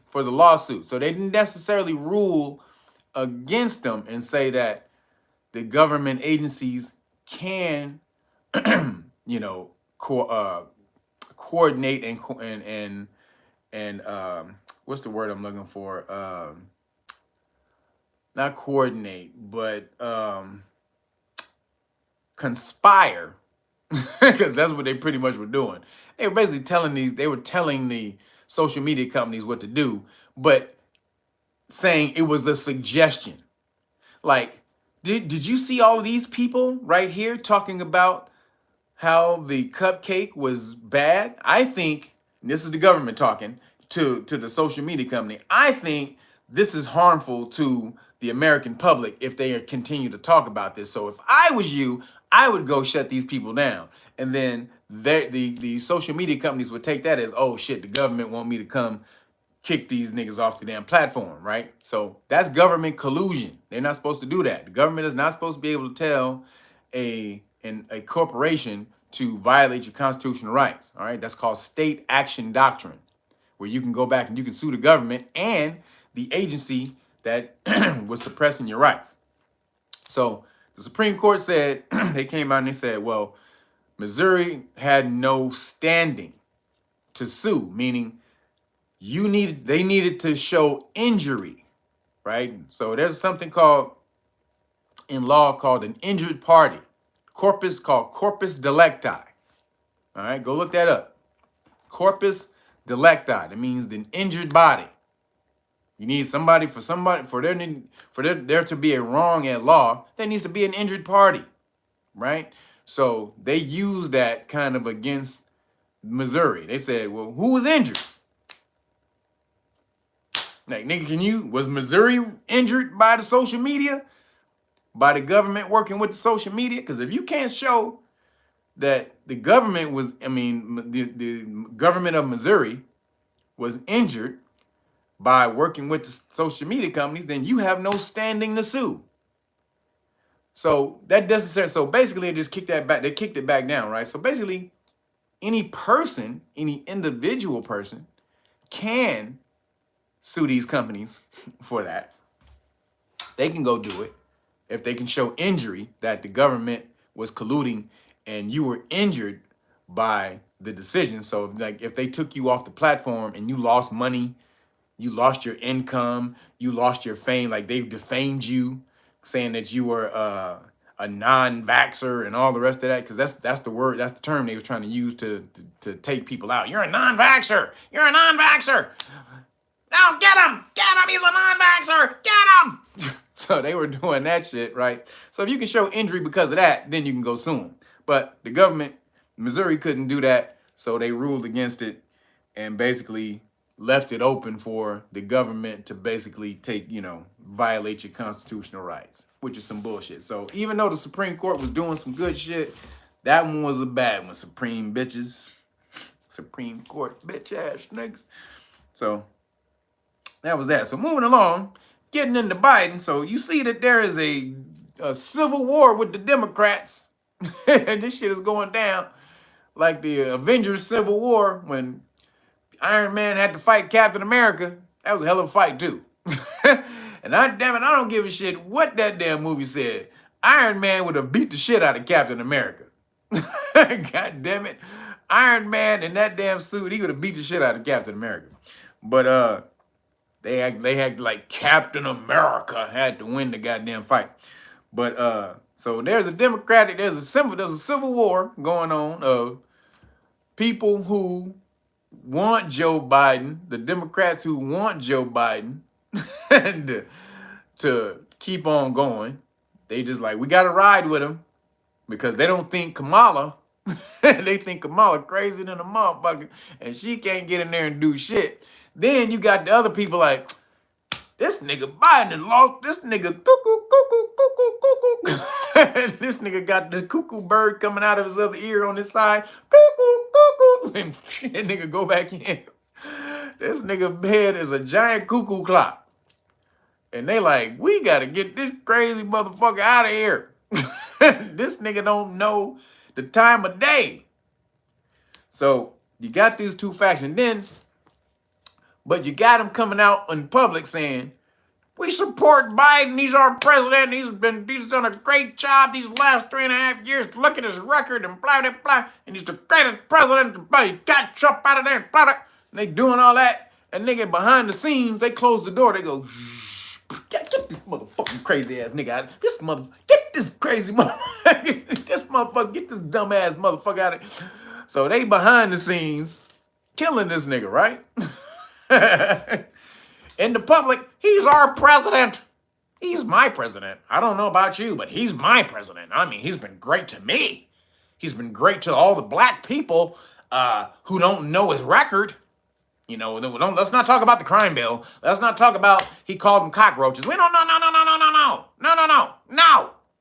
for the lawsuit. So they didn't necessarily rule against them and say that the government agencies can, coordinate and what's the word I'm looking for? Not coordinate, but conspire, because that's what they pretty much were doing. They were basically telling the social media companies what to do, but saying it was a suggestion. Like, Did you see all of these people right here talking about how the cupcake was bad? I think, and this is the government talking to the social media company, I think this is harmful to the American public if they continue to talk about this. So if I was you, I would go shut these people down. And then the social media companies would take that as, oh shit, the government want me to come kick these niggas off the damn platform, right? So that's government collusion. They're not supposed to do that. The government is not supposed to be able to tell a corporation to violate your constitutional rights. All right, that's called state action doctrine, where you can go back and you can sue the government and the agency that was suppressing your rights. So the Supreme Court said, they came out and they said, well, Missouri had no standing to sue, meaning they needed to show injury, right? So there's something called in law called an injured party, corpus delicti. All right, go look that up. Corpus delicti. That means the injured body. You need for there to be a wrong at law, there needs to be an injured party, right? So they used that kind of against Missouri. They said, well, who was injured? Like, nigga, was Missouri injured by the social media? By the government working with the social media? Because if you can't show that the government the government of Missouri was injured by working with the social media companies, then you have no standing to sue. So that doesn't say, so basically they just kicked that back. They kicked it back down, right? So basically any individual person can sue these companies for that. They can go do it if they can show injury, that the government was colluding and you were injured by the decision. So like if they took you off the platform and you lost money, you lost your income, you lost your fame, like they defamed you, saying that you were a non-vaxxer and all the rest of that, because that's the term they was trying to use to take people out. You're a non-vaxxer. You're a non-vaxxer. No, get him. Get him. He's a non-vaxxer. Get him. So they were doing that shit, right? So if you can show injury because of that, then you can go sue them. But the government, Missouri, couldn't do that, so they ruled against it and basically left it open for the government to basically violate your constitutional rights, which is some bullshit. So even though the Supreme Court was doing some good shit, that one was a bad one. Supreme bitches. Supreme Court bitch ass niggas. So that was that. So moving along, getting into Biden. So you see that there is a civil war with the Democrats. And this shit is going down like the Avengers Civil War when Iron Man had to fight Captain America. That was a hell of a fight too. And I don't give a shit what that damn movie said. Iron Man would have beat the shit out of Captain America. God damn it. Iron Man in that damn suit, he would have beat the shit out of Captain America. But they had like Captain America had to win the goddamn fight. But so there's a civil war going on of people who want Joe Biden, the Democrats who want Joe Biden and to keep on going. They just like, we got to ride with him because they don't think Kamala, they think Kamala crazy than a motherfucker and she can't get in there and do shit. Then you got the other people like, this nigga Biden has lost, this nigga cuckoo. This nigga got the cuckoo bird coming out of his other ear on his side. Cuckoo. And that nigga go back in. This nigga head is a giant cuckoo clock. And they like, we got to get this crazy motherfucker out of here. This nigga don't know the time of day. So you got these two factions. But you got him coming out in public saying, we support Biden. He's our president. He's done a great job these last 3.5 years. Look at his record and blah, blah, blah. And he's the greatest president. He got Trump out of there. And blah, blah. And they doing all that. And nigga, behind the scenes, they close the door. They go, shh, get this motherfucking crazy ass nigga out. Get this crazy motherfucker. Get this dumb ass motherfucker out of here. So they behind the scenes killing this nigga, right? In the public, he's our president. He's my president. I don't know about you, but he's my president. I mean, he's been great to me. He's been great to all the black people who don't know his record. Let's not talk about the crime bill. Let's not talk about he called them cockroaches. No.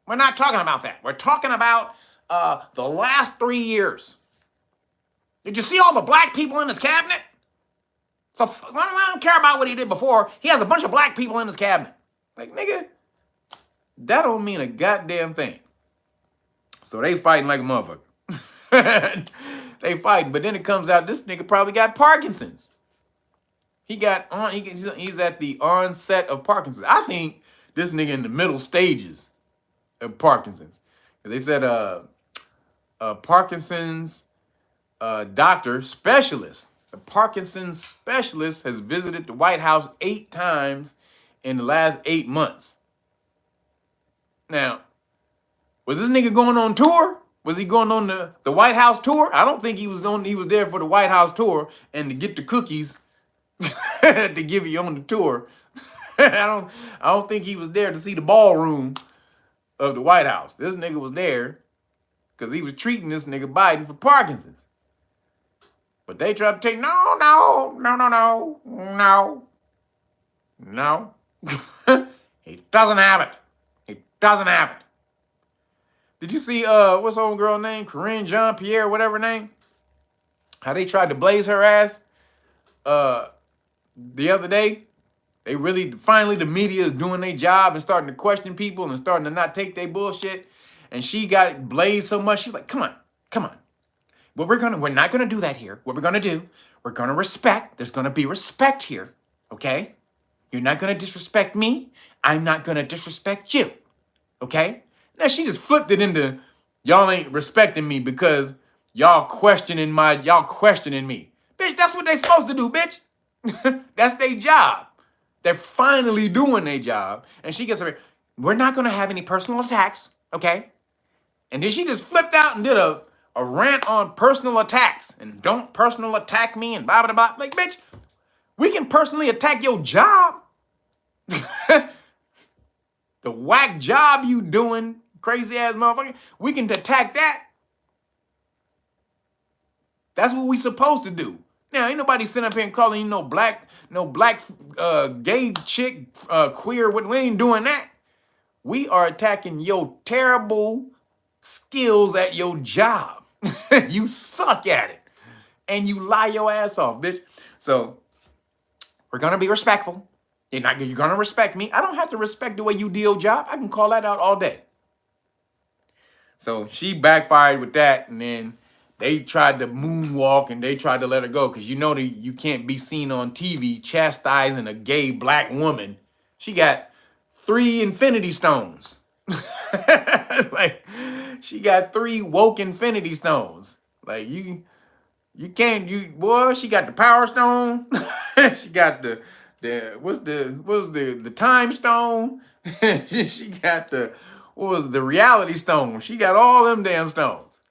We're not talking about that. We're talking about the last 3 years. Did you see all the black people in his cabinet? So I don't care about what he did before. He has a bunch of black people in his cabinet. Like, nigga, that don't mean a goddamn thing. So they fighting like a motherfucker. They fighting, but then it comes out this nigga probably got Parkinson's. He's at the onset of Parkinson's. I think this nigga in the middle stages of Parkinson's. They said Parkinson's doctor specialist. The Parkinson's specialist has visited the White House 8 times in the last 8 months. Now, was this nigga going on tour? Was he going on the White House tour? I don't think he was there for the White House tour and to get the cookies to give you on the tour. I don't think he was there to see the ballroom of the White House. This nigga was there because he was treating this nigga Biden for Parkinson's. But they tried to take, no. He doesn't have it. He doesn't have it. Did you see, what's old girl name? Corinne Jean-Pierre, whatever her name? How they tried to blaze her ass the other day? They really, finally the media is doing their job and starting to question people and starting to not take their bullshit. And she got blazed so much, she's like, come on. Well, we're not gonna do that here. What we're gonna do, we're gonna respect. There's gonna be respect here, okay? You're not gonna disrespect me. I'm not gonna disrespect you, okay? Now she just flipped it into y'all ain't respecting me because y'all questioning me. Bitch, that's what they supposed to do, bitch. That's their job. They're finally doing their job. And she gets her, we're not gonna have any personal attacks, okay? And then she just flipped out and did a rant on personal attacks and don't personal attack me and blah, blah, blah. Like, bitch, we can personally attack your job. The whack job you doing, crazy ass motherfucker. We can attack that. That's what we supposed to do. Now, ain't nobody sitting up here and calling you no black gay chick, queer. We ain't doing that. We are attacking your terrible skills at your job. You suck at it. And you lie your ass off, bitch. So we're gonna be respectful. You're gonna respect me. I don't have to respect the way you do your job. I can call that out all day. So she backfired with that, and then they tried to moonwalk and they tried to let her go because you know that you can't be seen on TV chastising a gay black woman. She got 3 infinity stones. Like, she got 3 woke infinity stones. Like, she got the power stone. She got the time stone. She got the reality stone. She got all them damn stones.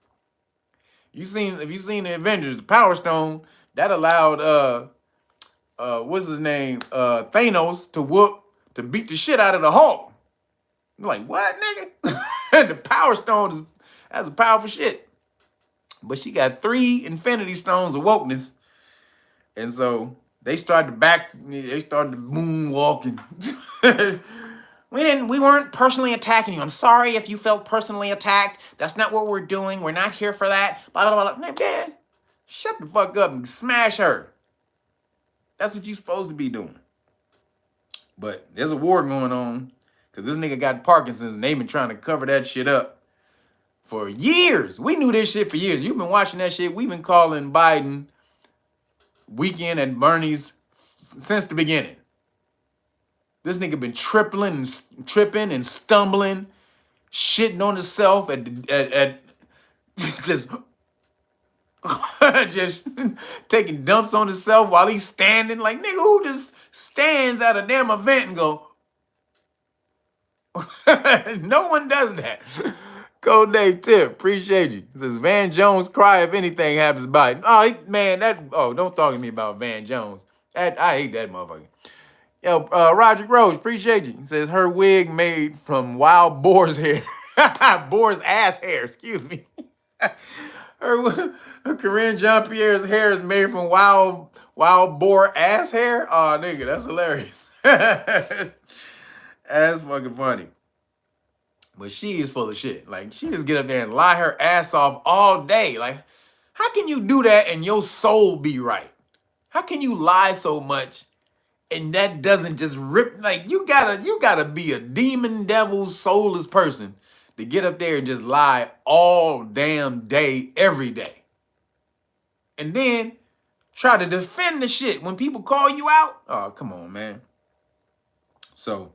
If you seen the Avengers, the power stone, that allowed what's his name? Thanos to beat the shit out of the Hulk. You're like, what, nigga? The power stone that's a powerful shit. But she got 3 infinity stones of wokeness. And so they started moonwalking. We weren't personally attacking you. I'm sorry if you felt personally attacked. That's not what we're doing. We're not here for that. Blah, blah, blah. Man, shut the fuck up and smash her. That's what you're supposed to be doing. But there's a war going on because this nigga got Parkinson's and they've been trying to cover that shit up for years. We knew this shit for years. You've been watching that shit. We've been calling Biden Weekend at Bernie's since the beginning. This nigga been tripping and stumbling, shitting on himself at just just taking dumps on himself while he's standing. Like, nigga, who just stands at a damn event and go? No one does that. Code Dave Tip, appreciate you. It says Van Jones cry if anything happens to Biden. Oh, man, don't talk to me about Van Jones. I hate that motherfucker. Yo, Roger Rose, appreciate you. He says her wig made from wild boar's hair. Boar's ass hair, excuse me. her Corinne Jean-Pierre's hair is made from wild boar ass hair. Oh, nigga, that's hilarious. That's fucking funny. But she is full of shit. Like, she just get up there and lie her ass off all day. Like, how can you do that and your soul be right? How can you lie so much and that doesn't just rip? Like, you gotta be a demon, devil, soulless person to get up there and just lie all damn day, every day. And then try to defend the shit when people call you out. Oh, come on, man. So,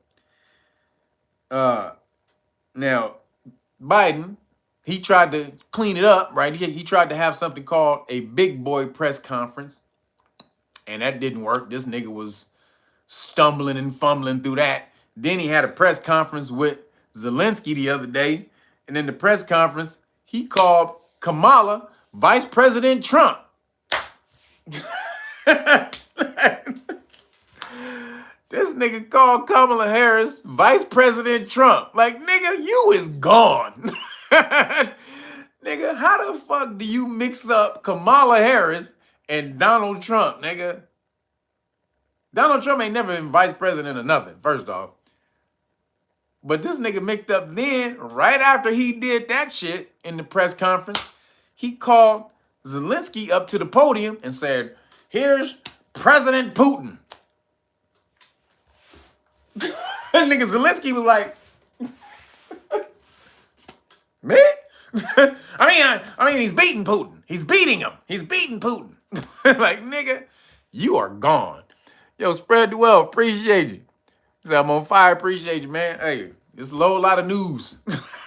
now, Biden, he tried to clean it up, right? He tried to have something called a big boy press conference, and that didn't work. This nigga was stumbling and fumbling through that. Then he had a press conference with Zelensky the other day, and in the press conference, he called Kamala Vice President Trump. This nigga called Kamala Harris Vice President Trump. Like, nigga, you is gone. Nigga, how the fuck do you mix up Kamala Harris and Donald Trump, nigga? Donald Trump ain't never been vice president or nothing, first off. But this nigga mixed up then, right after he did that shit in the press conference, he called Zelensky up to the podium and said, here's President Putin. Nigga Zelensky was like, me? I mean, he's beating Putin. He's beating him. He's beating Putin. Like, nigga, you are gone. Yo, spread the wealth. Appreciate you. Say, I'm on fire. Appreciate you, man. Hey, it's a whole lot of news.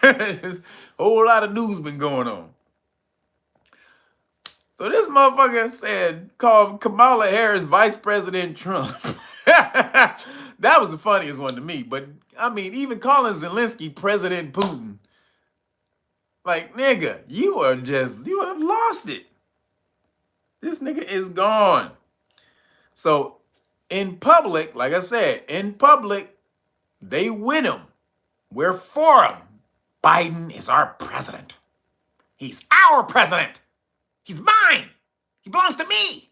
A whole lot of news been going on. So this motherfucker said, called Kamala Harris Vice President Trump. That was the funniest one to me. But, I mean, even calling Zelensky President Putin, like, nigga, you have lost it. This nigga is gone. So, in public, like I said, in public, they win him. We're for him. Biden is our president. He's our president. He's mine. He belongs to me.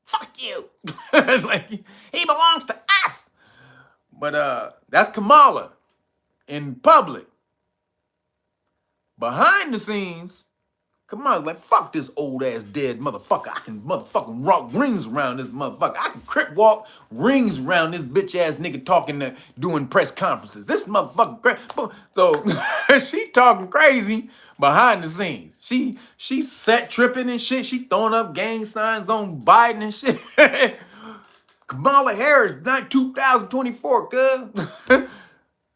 Fuck you. Like, he belongs to us. But that's Kamala in public. Behind the scenes, Kamala's like, fuck this old ass dead motherfucker. I can motherfucking rock rings around this motherfucker. I can crip walk rings around this bitch ass nigga talking, doing press conferences. This motherfucker. So she talking crazy behind the scenes. She set tripping and shit. She throwing up gang signs on Biden and shit. Kamala Harris, not 2024, cuz.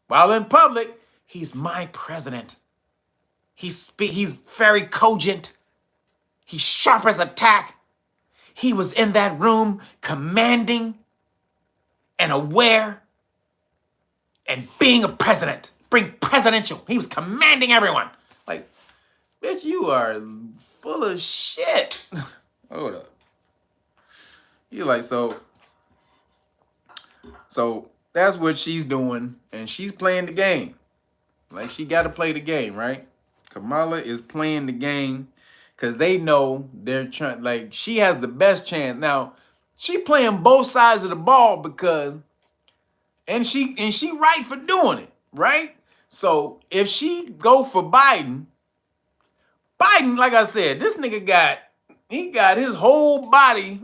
While in public, he's my president. He's very cogent. He's sharp as a tack. He was in that room commanding and aware and being a president, being presidential. He was commanding everyone. Like, bitch, you are full of shit. Hold up. You like, so that's what she's doing, and she's playing the game. Like, she got to play the game, right? Kamala is playing the game because they know they're trying, like, she has the best chance. Now, she playing both sides of the ball because, and she right for doing it, right? So if she go for Biden, like I said, this nigga got his whole body,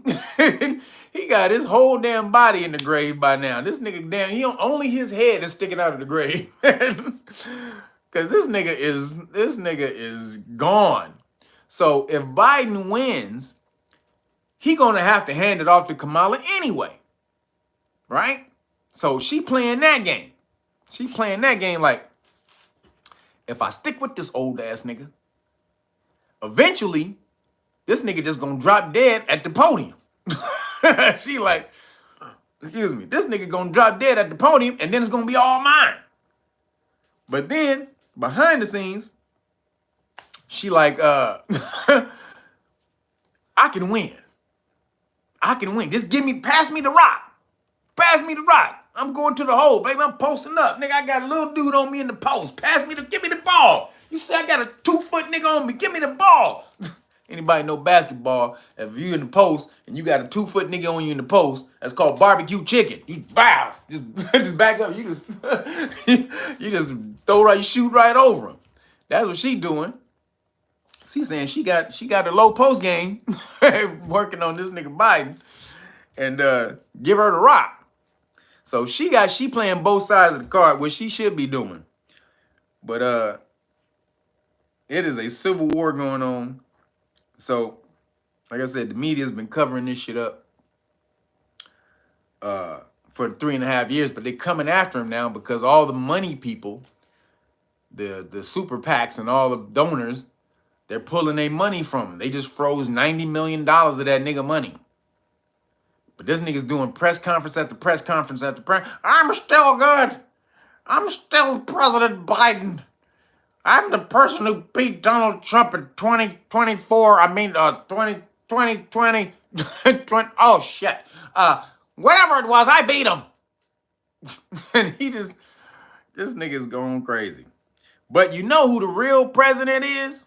he got his whole damn body in the grave by now. This nigga only his head is sticking out of the grave. Because this nigga is gone. So if Biden wins, he gonna have to hand it off to Kamala anyway, right? So she playing that game. She playing that game like, if I stick with this old ass nigga, eventually, this nigga just gonna drop dead at the podium. She like, excuse me, this nigga gonna drop dead at the podium and then it's gonna be all mine. But then, behind the scenes, she like, I can win. I can win. Just pass me the rock. Pass me the rock. I'm going to the hole, baby. I'm posting up. Nigga, I got a little dude on me in the post. Give me the ball. You say I got a 2-foot nigga on me. Give me the ball. Anybody know basketball? If you in the post and you got a 2-foot nigga on you in the post, that's called barbecue chicken. You bow, just back up. You just you just you shoot right over him. That's what she doing. She's saying she got a low post game working on this nigga Biden and give her the rock. So she playing both sides of the card, which she should be doing. But It is a civil war going on. So, like I said, the media's been covering this shit up for 3.5 years, but they're coming after him now because all the money people, the super PACs and all the donors, they're pulling their money from him. They just froze $90 million of that nigga money. But this nigga's doing press conference after press conference after press. I'm still good. I'm still President Biden. I'm the person who beat Donald Trump in 2024. I mean, 2020. Oh, shit. Whatever it was, I beat him. And this nigga's going crazy. But you know who the real president is?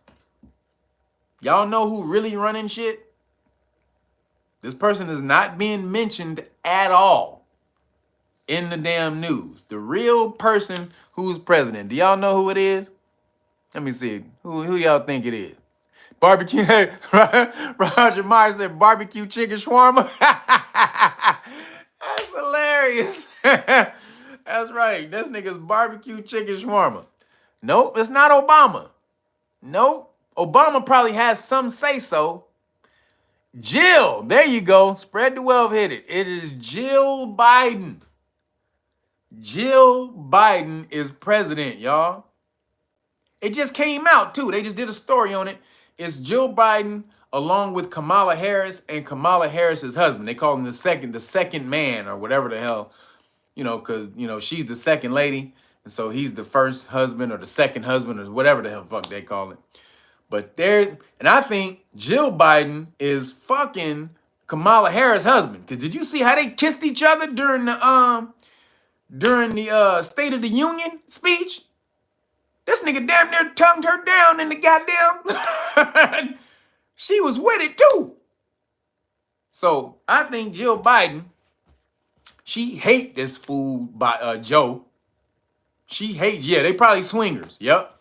Y'all know who really running shit? This person is not being mentioned at all in the damn news. The real person who's president. Do y'all know who it is? Let me see. Who y'all think it is? Barbecue. Roger Myers said barbecue chicken shawarma. That's hilarious. That's right. This nigga's barbecue chicken shawarma. Nope, it's not Obama. Nope. Obama probably has some say-so. Jill, there you go. Spread the wealth, hit it. It is Jill Biden. Jill Biden is president, y'all. It just came out, too. They just did a story on it. It's Jill Biden along with Kamala Harris and Kamala Harris's husband. They call him the second man or whatever the hell, because, she's the second lady. And so he's the first husband or the second husband or whatever the hell fuck they call it. But I think Jill Biden is fucking Kamala Harris' husband. Because did you see how they kissed each other during the State of the Union speech? This nigga damn near tongued her down in the goddamn. She was with it too. So I think Jill Biden, she hate this fool by Joe. She hates, they probably swingers. Yep.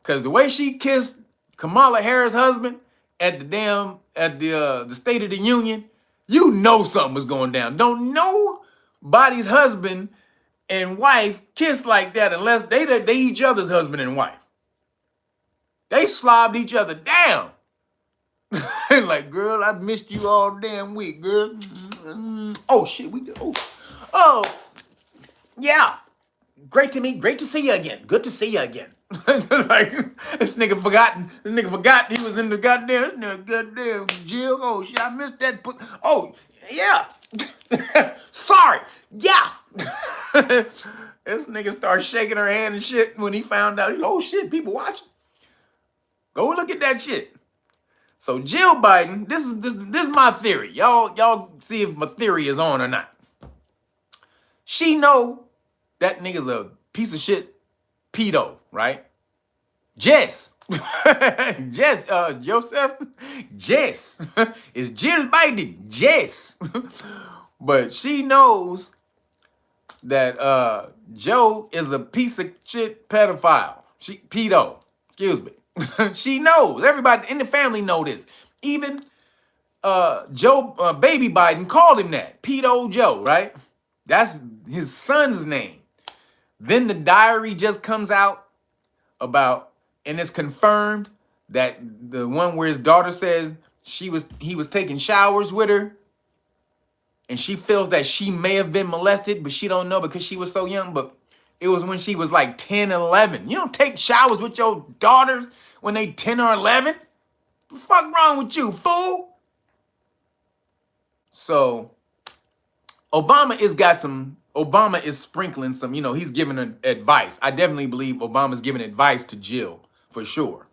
Because the way she kissed Kamala Harris' husband at the State of the Union, something was going down. Don't nobody's husband and wife kiss like that unless they each other's husband and wife. They slobbed each other down. Like, girl, I missed you all damn week, girl. Oh shit, we did. Oh, yeah. Great to see you again. Good to see you again. Like, this nigga forgot he was in the goddamn Jill. Oh shit, I missed that. Oh yeah. Sorry. Yeah. This nigga started shaking her hand and shit when he found out. Oh shit, people watching. Go look at that shit. So Jill Biden, this is my theory. Y'all see if my theory is on or not. She know that nigga's a piece of shit pedo, right? Jess. Joseph. Jess. It's Jill Biden. Jess. But she knows that Joe is a piece of shit pedophile. Pedo. Excuse me. She knows. Everybody in the family know this. Even baby Biden called him that. Pedo Joe, right? That's his son's name. Then the diary just comes out and it's confirmed that the one where his daughter says he was taking showers with her, and she feels that she may have been molested, but she don't know because she was so young. But it was when she was like 10 and 11. You don't take showers with your daughters when they 10 or 11. What the fuck wrong with you, fool? So Obama is sprinkling some, he's giving advice. I definitely believe Obama's giving advice to Jill, for sure.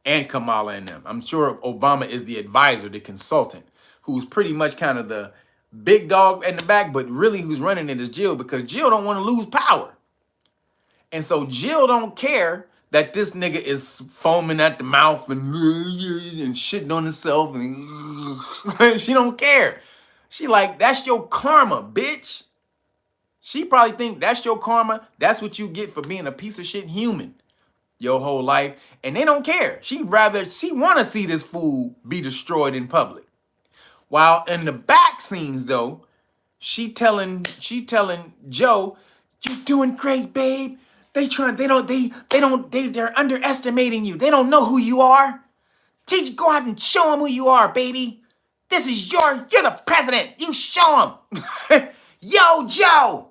And Kamala and them. I'm sure Obama is the advisor, the consultant, who's pretty much kind of the big dog in the back, but really who's running it is Jill, because Jill don't want to lose power. And so Jill don't care that this nigga is foaming at the mouth and shitting on himself. And she don't care. She like, that's your karma, bitch. She probably think that's your karma. That's what you get for being a piece of shit human your whole life. And they don't care. She want to see this fool be destroyed in public. While in the back scenes, though, she telling Joe, you doing great, babe. They're underestimating you. They don't know who you are. Teach, go out and show them who you are, baby. You're the president. You show them. Yo, Joe.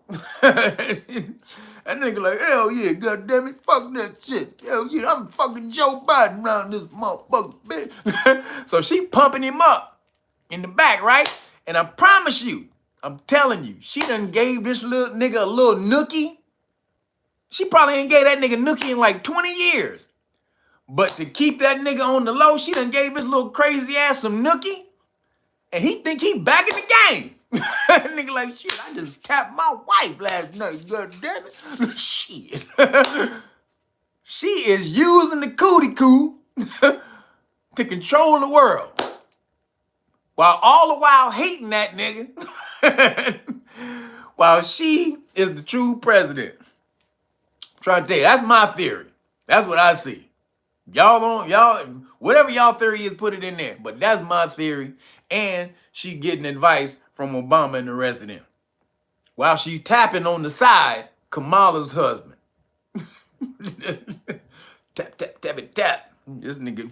That nigga like, hell yeah, goddamn it, fuck that shit. Hell yeah, I'm fucking Joe Biden around this motherfucker, bitch. So she pumping him up in the back, right? And I promise you, I'm telling you, she done gave this little nigga a little nookie. She probably ain't gave that nigga nookie in like 20 years. But to keep that nigga on the low, she done gave his little crazy ass some nookie. And he think he back in the game. Nigga like, shit, I just tapped my wife last night, god damn it. Shit. She is using the cootie coo to control the world. While all the while hating that nigga. While she is the true president. I'm trying to tell you, that's my theory. That's what I see. Whatever y'all theory is, put it in there. But that's my theory. And she getting advice from Obama and the rest of them. While she tapping on the side, Kamala's husband. Tap, tap, tap it, tap. This nigga.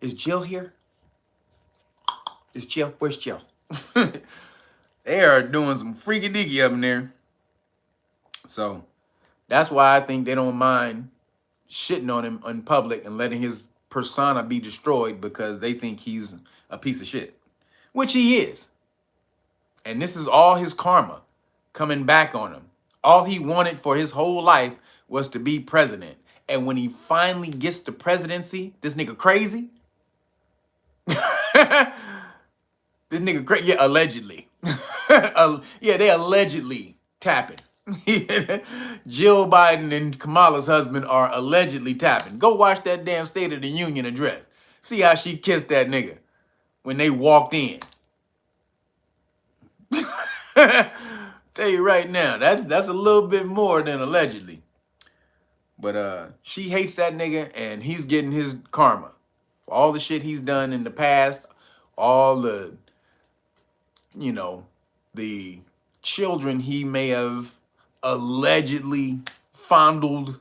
Is Jill here? Is Jill? Where's Jill? They are doing some freaky deaky up in there. So that's why I think they don't mind shitting on him in public and letting his persona be destroyed, because they think he's a piece of shit, which he is. And this is all his karma coming back on him. All he wanted for his whole life was to be president. And when he finally gets the presidency, this nigga crazy. This nigga crazy. Yeah, allegedly. Yeah, they allegedly tapping. Jill Biden and Kamala's husband are allegedly tapping. Go watch that damn State of the Union address. See how she kissed that nigga when they walked in. Tell you right now, that's a little bit more than allegedly. But she hates that nigga, and he's getting his karma for all the shit he's done in the past, all the, the children he may have allegedly fondled.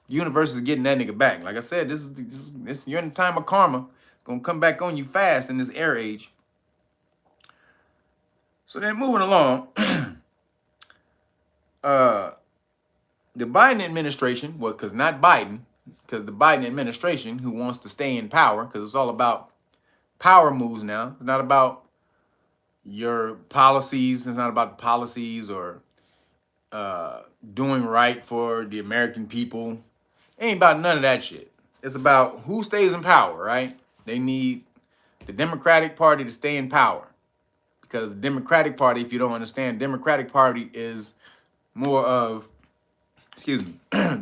Universe is getting that nigga back. Like I said, this you're in the time of karma. It's gonna come back on you fast in this air age. So then moving along, the Biden administration, well, because not Biden, because the Biden administration, who wants to stay in power, because it's all about power moves now. It's not about your policies. It's not about policies or doing right for the American people. It ain't about none of that shit. It's about who stays in power, right? They need the Democratic Party to stay in power. Because the Democratic Party, if you don't understand, Democratic Party is more of,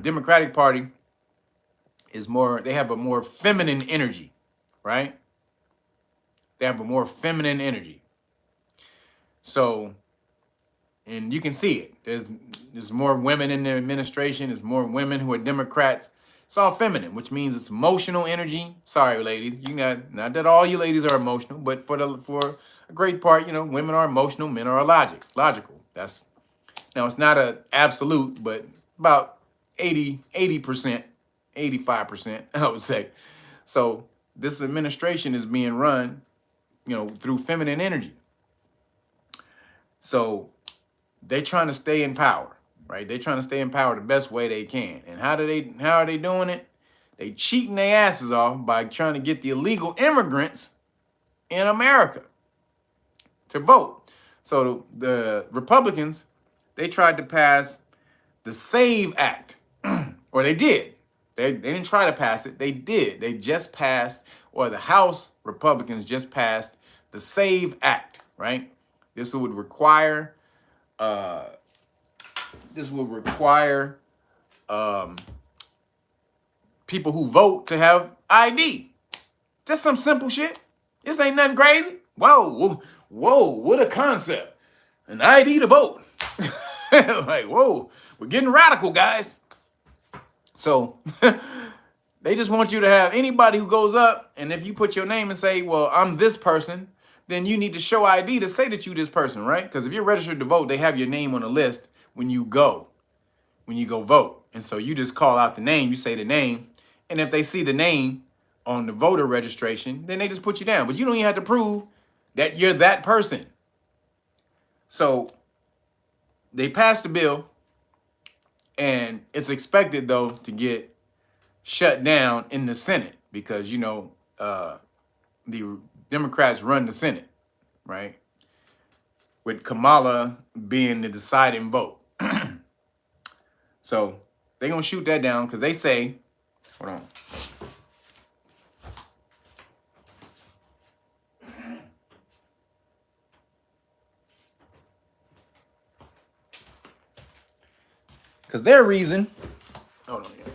Democratic Party is more, they have a more feminine energy, right? They have a more feminine energy. So, and you can see it. There's more women in the administration. There's more women who are Democrats. It's all feminine, which means it's emotional energy. Sorry, ladies. Not that all you ladies are emotional, but for a great part, women are emotional, men are logical. Now it's not an absolute, but about 80%, 85%, I would say. So this administration is being run, through feminine energy. So they're trying to stay in power, right? They're trying to stay in power the best way they can. And how are they doing it? They cheating their asses off by trying to get the illegal immigrants in America to vote. So the Republicans, they tried to pass the SAVE Act, or they did. They didn't try to pass it. They did. They just passed, or the House Republicans just passed the SAVE Act, right? This would require people who vote to have ID. Just some simple shit. This ain't nothing crazy. Whoa, what a concept. An ID to vote. Like, whoa, we're getting radical, guys. So they just want you to have anybody who goes up, and if you put your name and say, well, I'm this person, then you need to show ID to say that you this person, right? Because if you're registered to vote, they have your name on a list when you go vote. And so you just call out the name, you say the name, and if they see the name on the voter registration, then they just put you down. But you don't even have to prove that you're that person. So they passed the bill, and it's expected, though, to get shut down in the Senate because, you know, the Democrats run the Senate, right? With Kamala being the deciding vote. So they're going to shoot that down because they say, hold on. Because their reason, hold on here.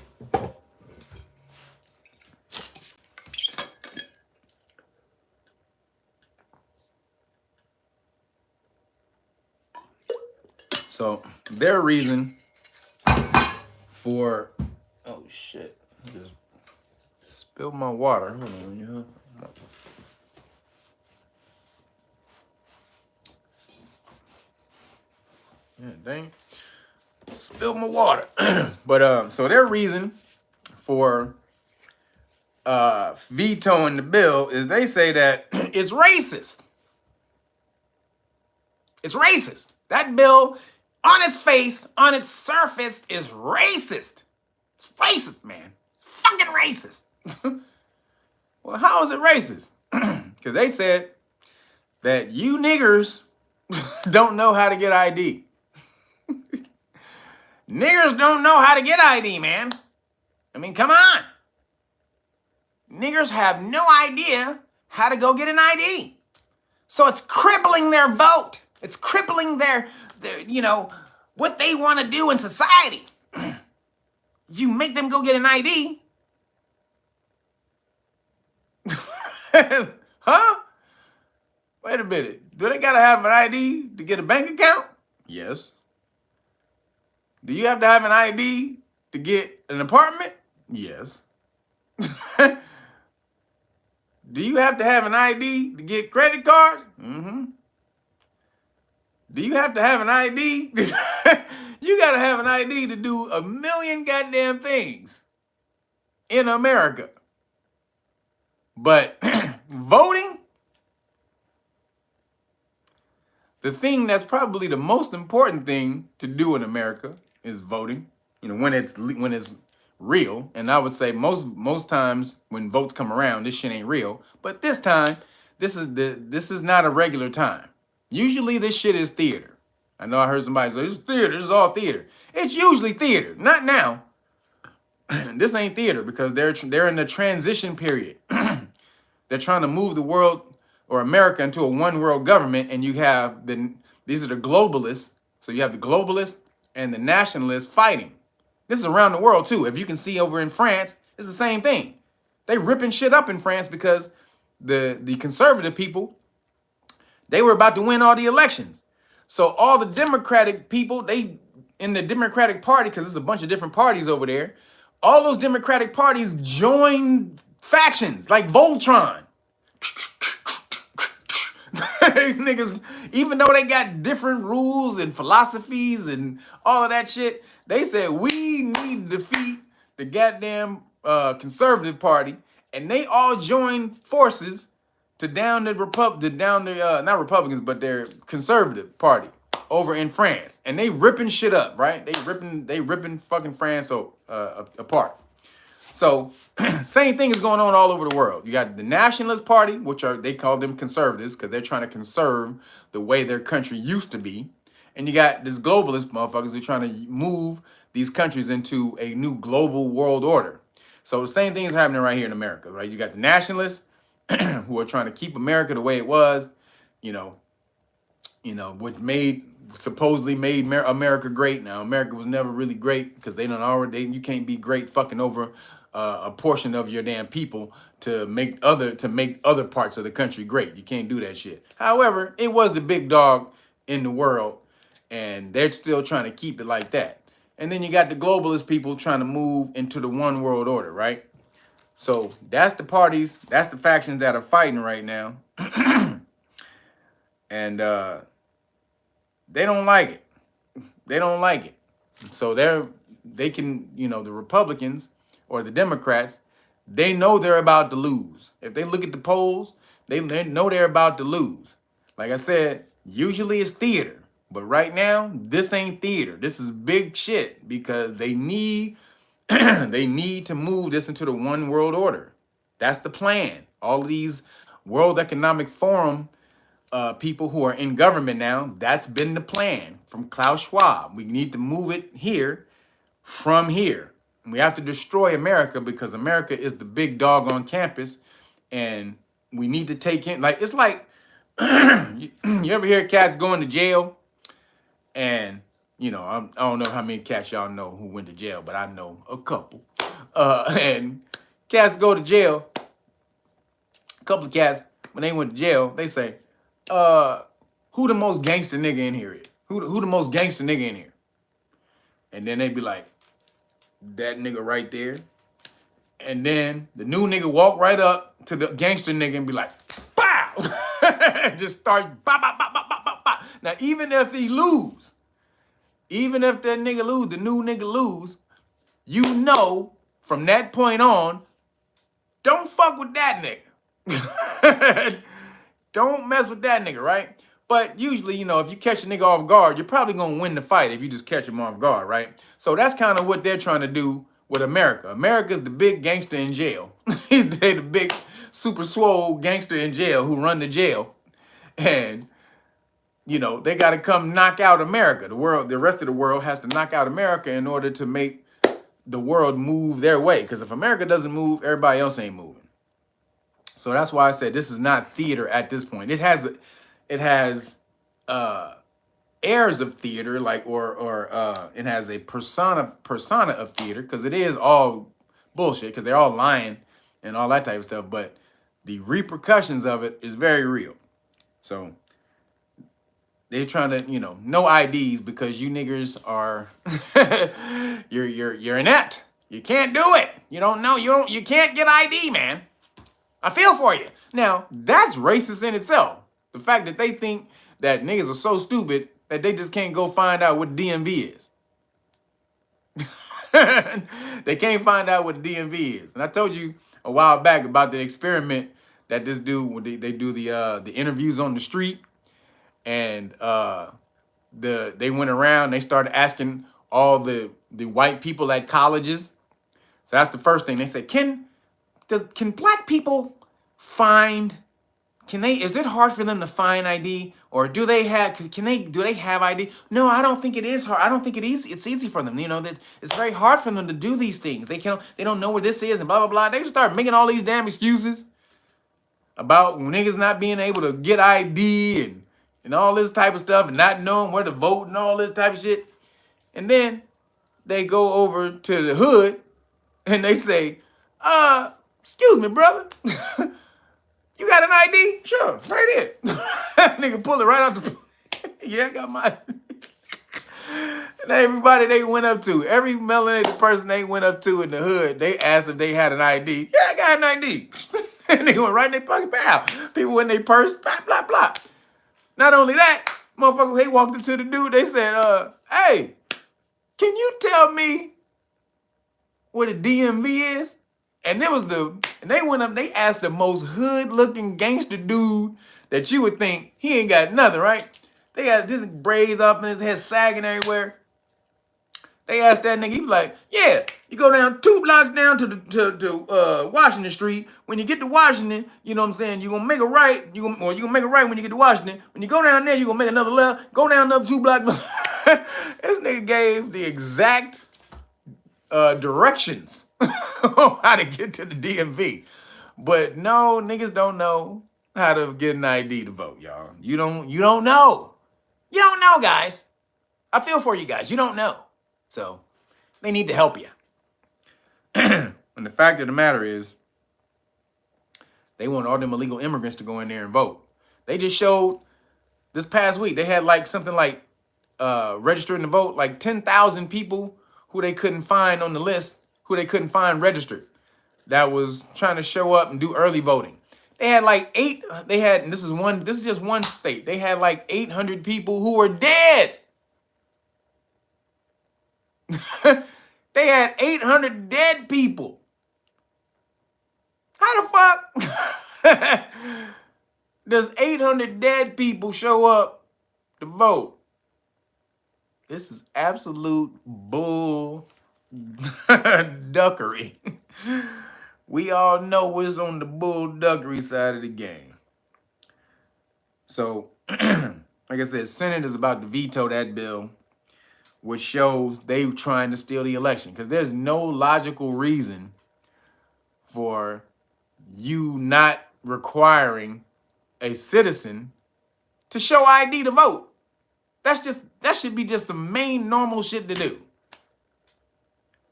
So their reason for, oh shit, I just spilled my water. Hold on, yeah. Yeah, dang. Spilled my water. But so their reason for vetoing the bill is they say that it's racist. It's racist. That bill, on its face, on its surface, is racist. It's racist, man. It's fucking racist. Well, how is it racist? Because they said that you niggers don't know how to get ID. Niggers don't know how to get ID, man. I mean, come on. Niggers have no idea how to go get an ID. So it's crippling their vote. It's crippling their you know, what they want to do in society. You make them go get an ID. Huh? Wait a minute. Do they got to have an ID to get a bank account? Yes. Do you have to have an ID to get an apartment? Yes. Do you have to have an ID to get credit cards? Mm-hmm. Do you have to have an ID? You got to have an ID to do a million goddamn things in America. But voting, the thing that's probably the most important thing to do in America is voting. You know, when it's real. And I would say most times when votes come around, this shit ain't real. But this time, this is not a regular time. Usually this shit is theater. I know I heard somebody say, it's theater, this is all theater. It's usually theater, not now. This ain't theater because they're in the transition period. They're trying to move the world or America into a one world government, and you have these are the globalists. So you have the globalists and the nationalists fighting. This is around the world too. If you can see over in France, it's the same thing. They ripping shit up in France because the conservative people, they were about to win all the elections. So all the Democratic people, they in the Democratic Party, because there's a bunch of different parties over there, all those Democratic parties joined factions like Voltron. These niggas, even though they got different rules and philosophies and all of that shit, they said we need to defeat the goddamn conservative party, and they all joined forces to down the not Republicans, but their conservative party over in France, and they ripping shit up, right? They ripping fucking France apart. So same thing is going on all over the world. You got the Nationalist Party, which they call them conservatives because they're trying to conserve the way their country used to be. And you got this globalist motherfuckers who are trying to move these countries into a new global world order. So the same thing is happening right here in America, right? You got the nationalists who are trying to keep America the way it was, which supposedly made America great. Now, America was never really great because you can't be great fucking over a portion of your damn people to make other parts of the country great. You can't do that shit. However, it was the big dog in the world, and they're still trying to keep it like that. And then you got the globalist people trying to move into the one world order, right? So that's the parties, that's the factions that are fighting right now. And they don't like it. They don't like it. So they can, you know, the Republicans or the Democrats, they know they're about to lose. If they look at the polls, they know they're about to lose. Like I said, usually it's theater. But right now, this ain't theater. This is big shit because they need they need to move this into the one world order. That's the plan. All of these World Economic Forum people who are in government now, that's been the plan from Klaus Schwab. We need to move it here from here. And we have to destroy America because America is the big dog on campus. And we need to take in, like, it's like, you ever hear cats going to jail? And, you know, I don't know how many cats y'all know who went to jail, but I know a couple. And cats go to jail. A couple of cats, when they went to jail, they say, who the most gangster nigga in here is? Who the most gangster nigga in here? And then they be like, that nigga right there. And then the new nigga walk right up to the gangster nigga and be like, pow! Just start, bah, bah, bah, bah, bah, bah, bah. Now, even if he lose, even if that nigga lose, the new nigga lose, you know from that point on, don't fuck with that nigga. Don't mess with that nigga, right? But usually, you know, if you catch a nigga off guard, you're probably going to win the fight if you just catch him off guard, right? So that's kind of what they're trying to do with America. America's the big gangster in jail. They're the big super swole gangster in jail who run the jail. And, you know, they got to come knock out America. The rest of the world has to knock out America in order to make the world move their way. Because if America doesn't move, everybody else ain't moving. So that's why I said this is not theater at this point. It has airs of theater, like or it has a persona of theater because it is all bullshit because they're all lying and all that type of stuff. But the repercussions of it is very real. So they're trying to, you know, no IDs because you niggers are you're inept. You can't do it. You don't know. You can't get ID, man. I feel for you. Now, that's racist in itself. The fact that they think that niggas are so stupid that they just can't go find out what DMV is. They can't find out what DMV is. And I told you a while back about the experiment that this dude, they do the interviews on the street. And they went around, they started asking all the white people at colleges. So that's the first thing. They said, can black people is it hard for them to find ID? Or do they have ID? No, I don't think it is hard. I don't think it's easy for them. You know, that it's very hard for them to do these things. They don't know where this is and blah, blah, blah. They just start making all these damn excuses about niggas not being able to get ID and all this type of stuff and not knowing where to vote and all this type of shit. And then they go over to the hood and they say, excuse me, brother. You got an ID? Sure, right here. Nigga pull it right out the... Yeah, I got my... And everybody they went up to, every melanated person they went up to in the hood, they asked if they had an ID. Yeah, I got an ID. And they went right in their pocket, pow. People in their purse, blah, blah, blah. Not only that, motherfucker, they walked up to the dude, they said, hey, can you tell me where the DMV is? And they went up, they asked the most hood-looking gangster dude that you would think he ain't got nothing, right? They got this braids up and his head sagging everywhere. They asked that nigga, he was like, yeah, you go down 2 blocks down to Washington Street. When you get to Washington, you know what I'm saying, you're gonna make a right, you're gonna make a right when you get to Washington. When you go down there, you're gonna make another left, go down another 2 blocks. This nigga gave the exact directions on how to get to the DMV. But no, niggas don't know how to get an ID to vote, y'all. You don't know. You don't know, guys. I feel for you guys. You don't know. So they need to help you. And the fact of the matter is, they want all them illegal immigrants to go in there and vote. They just showed this past week, they had like something like registering to vote, like 10,000 people who they couldn't find on the list, who they couldn't find registered, that was trying to show up and do early voting. They had like and this is just one state. They had like 800 people who were dead. They had 800 dead people. How the fuck does 800 dead people show up to vote? This is absolute bull duckery. We all know what's on the bull duckery side of the game. So, like I said, Senate is about to veto that bill, which shows they trying to steal the election, because there's no logical reason for you not requiring a citizen to show ID to vote. That should be just the main normal shit to do.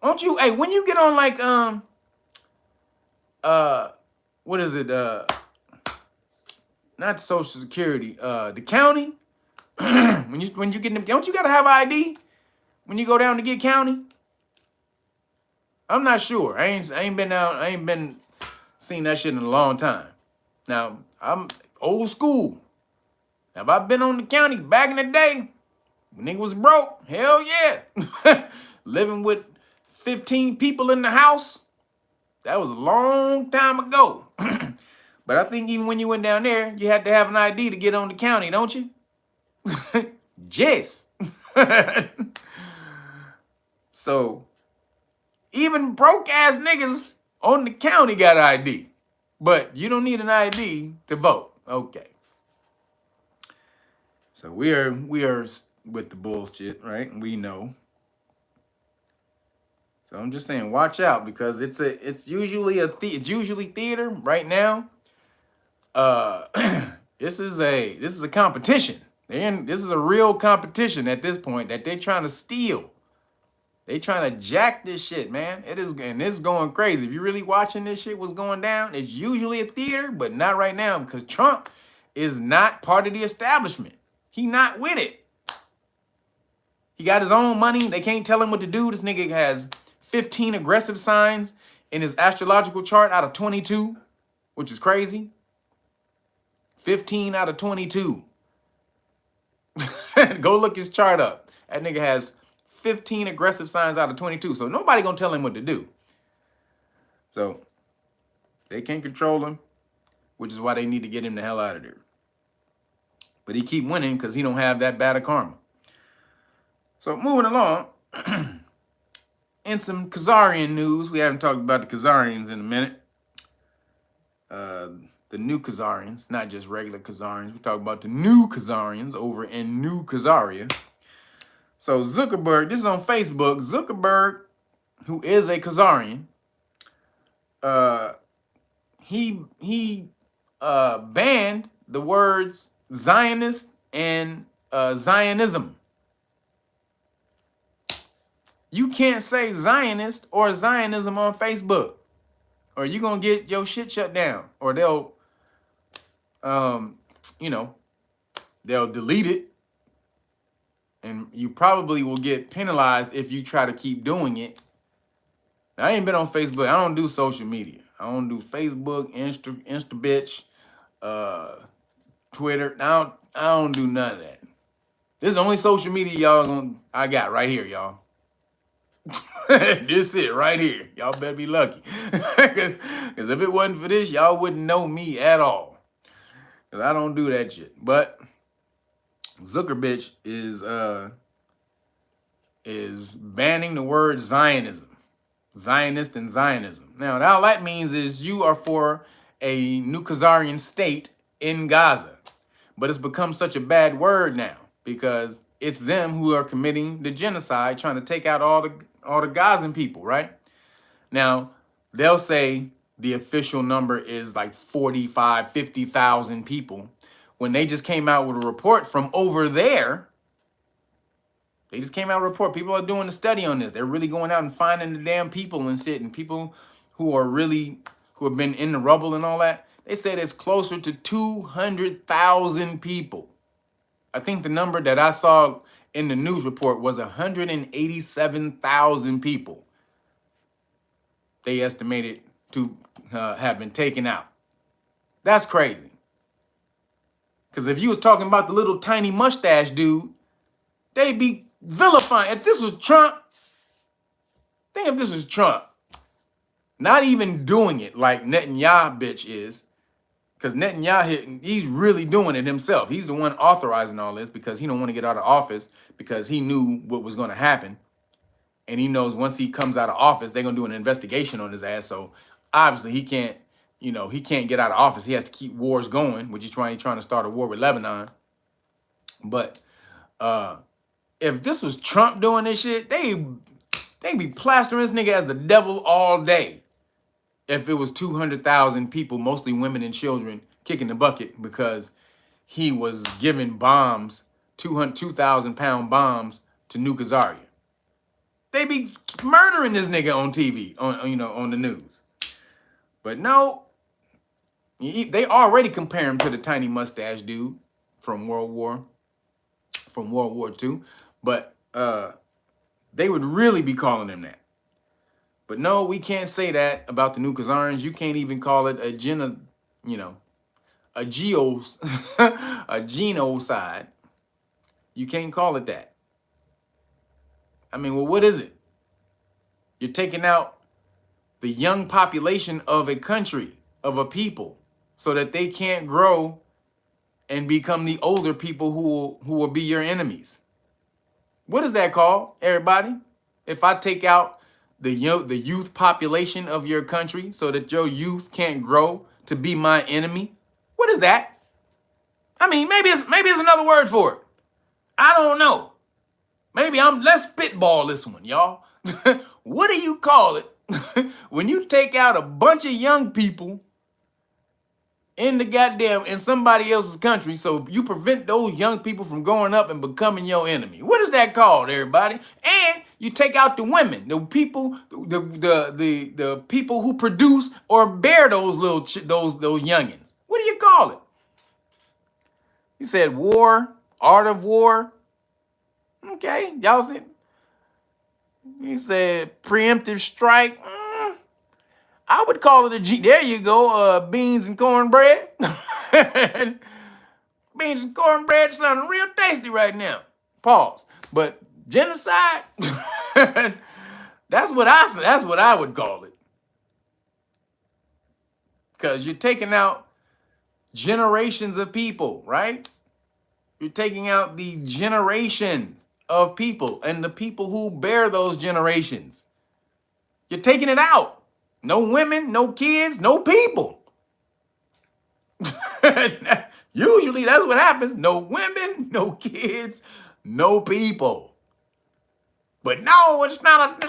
Won't you, hey, when you get on like what is it? Not Social Security, the county. when you get them, don't you gotta have ID when you go down to get county? I'm not sure. I ain't been seen that shit in a long time. Now, I'm old school. Have I been on the county back in the day when nigga was broke? Hell yeah. Living with 15 people in the house. That was a long time ago. But I think even when you went down there, you had to have an ID to get on the county, don't you? Jess. So, even broke ass niggas on the county got ID. But you don't need an ID to vote. Okay. So we are with the bullshit, right? We know. So I'm just saying, watch out, because it's usually theater right now. This is a competition. This is a real competition at this point that they're trying to steal. They trying to jack this shit, man. It's going crazy. If you're really watching this shit, what's going down, it's usually a theater, but not right now, because Trump is not part of the establishment. He not with it. He got his own money. They can't tell him what to do. This nigga has 15 aggressive signs in his astrological chart out of 22, which is crazy. 15 out of 22. Go look his chart up. That nigga has 15 aggressive signs out of 22. So nobody gonna tell him what to do. So they can't control him, which is why they need to get him the hell out of there. But he keep winning because he don't have that bad of karma. So moving along, in some Khazarian news, we haven't talked about the Khazarians in a minute. The new Khazarians, not just regular Khazarians. We talk about the new Khazarians over in New Khazaria. So Zuckerberg, this is on Facebook. Zuckerberg, who is a Khazarian, he banned the words Zionist and Zionism. You can't say Zionist or Zionism on Facebook, or you're gonna get your shit shut down, or they'll delete it, and you probably will get penalized if you try to keep doing it. Now, I ain't been on Facebook. I don't do social media. I don't do Facebook, Insta bitch, Twitter. I don't do none of that. This is the only social media I got right here, y'all. This it right here. Y'all better be lucky. Because if it wasn't for this, y'all wouldn't know me at all. Because I don't do that shit. But Zuckerberg is banning the word Zionism. Zionist and Zionism. Now all that means is you are for a New Khazarian state in Gaza. But it's become such a bad word now because it's them who are committing the genocide, trying to take out all the Gazan people, right? Now, they'll say the official number is like 45, 50,000 people. When they just came out with a report from over there, they just came out with a report. People are doing a study on this. They're really going out and finding the damn people and shit, and people who have been in the rubble and all that. They said it's closer to 200,000 people. I think the number that I saw in the news report was 187,000 people they estimated to have been taken out. That's crazy. Because if you was talking about the little tiny mustache dude, they'd be vilifying. If this was Trump, Think if this was Trump, not even doing it like Netanyahu bitch is, because Netanyahu, he's really doing it himself. He's the one authorizing all this because he don't want to get out of office because he knew what was going to happen. And he knows once he comes out of office, they're going to do an investigation on his ass. So obviously he can't, he can't get out of office. He has to keep wars going, which he's trying to start a war with Lebanon. But if this was Trump doing this shit, they be plastering this nigga as the devil all day. If it was 200,000 people, mostly women and children, kicking the bucket because he was giving bombs, 2,000-pound bombs to New Khazaria. They be murdering this nigga on TV, on the news. But no, they already compare him to the tiny mustache dude from World War II. But they would really be calling him that. But no, we can't say that about the New Khazarians. You can't even call it a genocide. You can't call it that. I mean, well, what is it? You're taking out the young population of a country, of a people, so that they can't grow and become the older people who will be your enemies. What is that called, everybody? If I take out the youth population of your country so that your youth can't grow to be my enemy, what is that? I mean, maybe it's another word for it. I don't know. Let's spitball this one, y'all. What do you call it when you take out a bunch of young people in somebody else's country, so you prevent those young people from growing up and becoming your enemy? What is that called, everybody? And you take out the women, the people, the people who produce or bear those those youngins. What do you call it? He said war, art of war. Okay, y'all see? He said preemptive strike. I would call it there you go, beans and cornbread. Beans and cornbread sounding real tasty right now. Pause. But genocide, that's what I would call it. Because you're taking out generations of people, right? You're taking out the generations of people and the people who bear those generations. You're taking it out. No women, no kids, no people. Usually that's what happens. No women, no kids, no people. But no, it's not,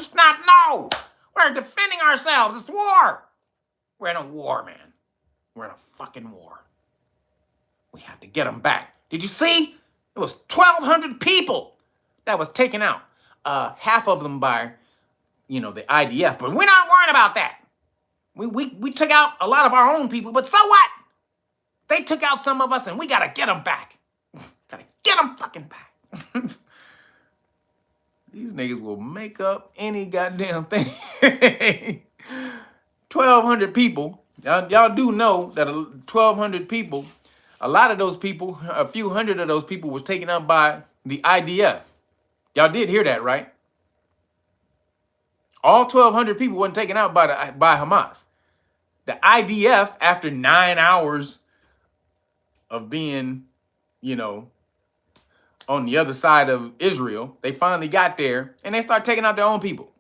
no. We're defending ourselves. It's war. We're in a war, man. We're in a fucking war. We have to get them back. Did you see? It was 1,200 people that was taken out. Half of them by, the IDF. But we're not worrying about that. We took out a lot of our own people, but so what? They took out some of us and we gotta get them back. Gotta get them fucking back. These niggas will make up any goddamn thing. 1,200 people. Y'all do know that 1,200 people, a lot of those people, a few hundred of those people was taken out by the IDF. Y'all did hear that, right? All 1,200 people wasn't taken out by Hamas. The IDF, after 9 hours of being, on the other side of Israel, they finally got there and they start taking out their own people.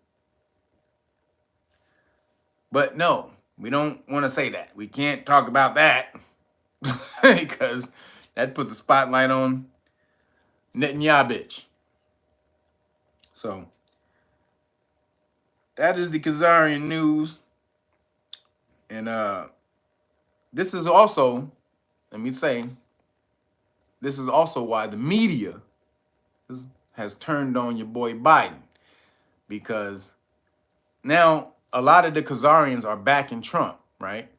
But no, we don't want to say that. We can't talk about that because that puts a spotlight on Netanyahu bitch. So that is the Khazarian news. And this is also, let me say, this is also why the media has turned on your boy Biden. Because now a lot of the Khazarians are backing Trump, right?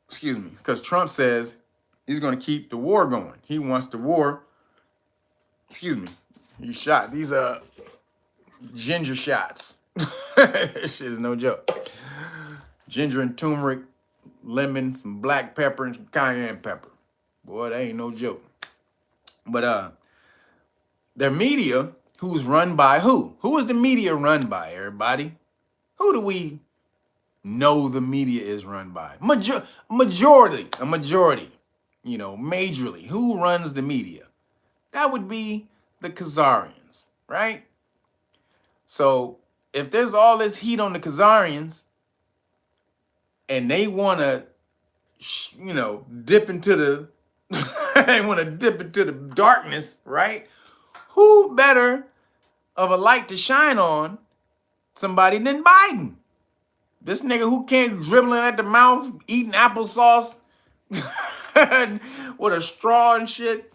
Excuse me. Because Trump says he's going to keep the war going. He wants the war. Excuse me. You shot. These are ginger shots. This shit is no joke. Ginger and turmeric, lemon, some black pepper, and some cayenne pepper. Boy, that ain't no joke. But their media who's run by who? Who is the media run by, everybody? Who do we know the media is run by? Majority, you know, majorly. Who runs the media? That would be the Khazarians, right? So if there's all this heat on the Khazarians and they want to, you know, dip into the, they want to dip into the darkness, right? Who better of a light to shine on somebody than Biden? This nigga who can't dribbling at the mouth, eating applesauce with a straw and shit.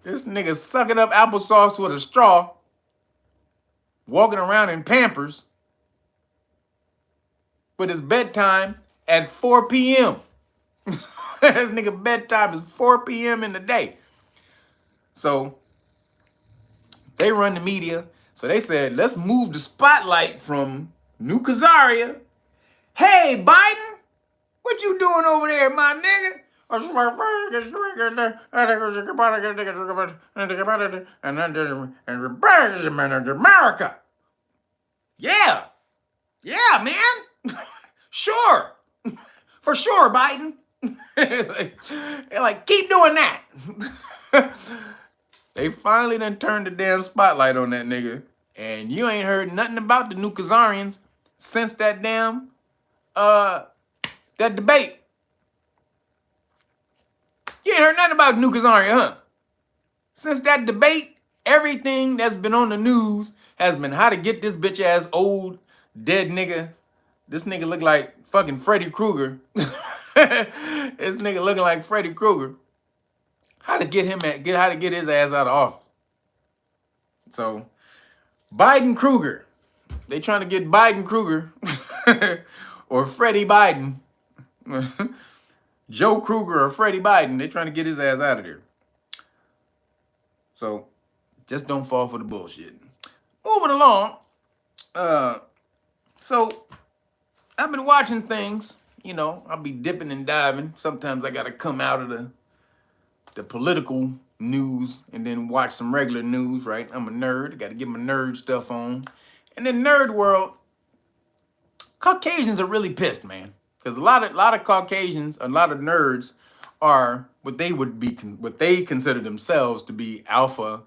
This nigga sucking up applesauce with a straw, walking around in Pampers, but his bedtime at 4 p.m. This nigga bedtime is 4 p.m. in the day. So they run the media. So they said, let's move the spotlight from New Khazaria. Hey, Biden, what you doing over there, my nigga? America. Yeah. Yeah, man. Sure. For sure, Biden. They're like, keep doing that. They finally done turned the damn spotlight on that nigga. And you ain't heard nothing about the New Khazarians since that damn, that debate. You ain't heard nothing about New Khazaria, huh? Since that debate, everything that's been on the news has been how to get this bitch ass old dead nigga. This nigga look like fucking Freddy Krueger. This nigga looking like Freddy Krueger. How to get his ass out of office. So Biden Krueger. They trying to get Biden Krueger or Freddie Biden. Joe Kruger or Freddie Biden, they trying to get his ass out of there. So just don't fall for the bullshit. Moving along. So I've been watching things, you know, I'll be dipping and diving. Sometimes I gotta come out of the political news and then watch some regular news, right? I'm a nerd, gotta get my nerd stuff on. And then nerd world, Caucasians are really pissed, man. Because a lot of Caucasians, a lot of nerds are what they consider themselves to be alpha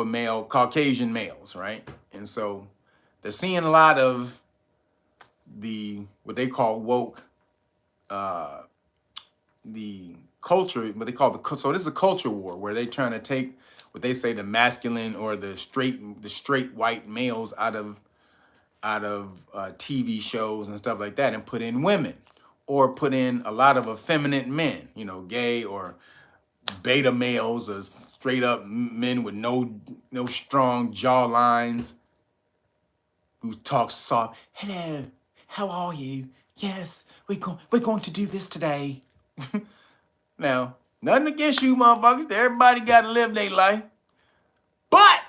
male, Caucasian males, right? And so they're seeing a lot of what they call woke, the culture, what they call so this is a culture war where they're trying to take what they say the masculine or the straight white males out of TV shows and stuff like that and put in women or put in a lot of effeminate men, you know, gay or beta males or straight up men with no strong jaw lines who talk soft. Hello, how are you? Yes, we're going to do this today. Now, nothing against you motherfuckers. Everybody got to live their life. But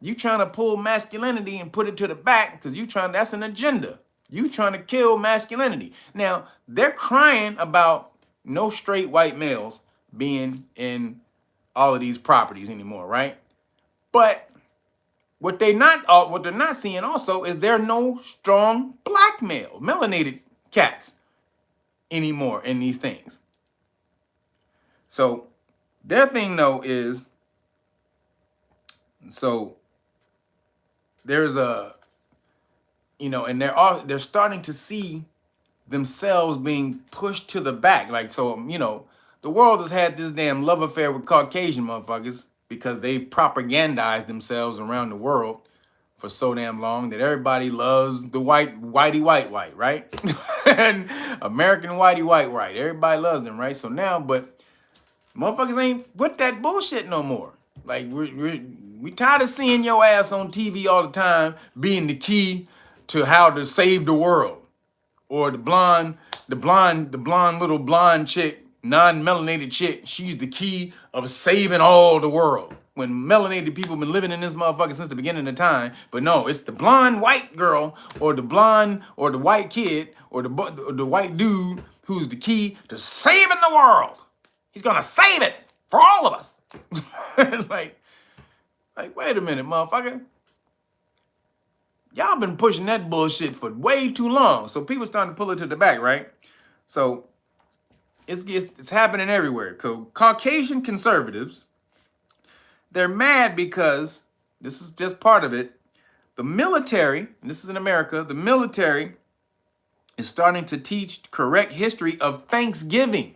you trying to pull masculinity and put it to the back because that's an agenda. You trying to kill masculinity. Now, they're crying about no straight white males being in all of these properties anymore, right? But what they're not seeing also is there are no strong black male, melanated cats anymore in these things. So their thing though is, so there's a, you know, and they're starting to see themselves being pushed to the back. Like, so, you know, the world has had this damn love affair with Caucasian motherfuckers because they propagandized themselves around the world for so damn long that everybody loves the whitey white, right? And American whitey white. Everybody loves them, right? So now, but motherfuckers ain't with that bullshit no more. Like, we tired of seeing your ass on TV all the time being the key to how to save the world. Or the blonde little blonde chick, non-melanated chick, she's the key of saving all the world. When melanated people been living in this motherfucker since the beginning of time. But no, it's the blonde white girl or the blonde or the white kid or the white dude who's the key to saving the world. He's gonna save it For all of us. like, wait a minute, motherfucker. Y'all been pushing that bullshit for way too long. So people starting to pull it to the back, right? So it's happening everywhere. Caucasian conservatives, they're mad because, this is just part of it, the military, and this is in America, the military is starting to teach correct history of Thanksgiving.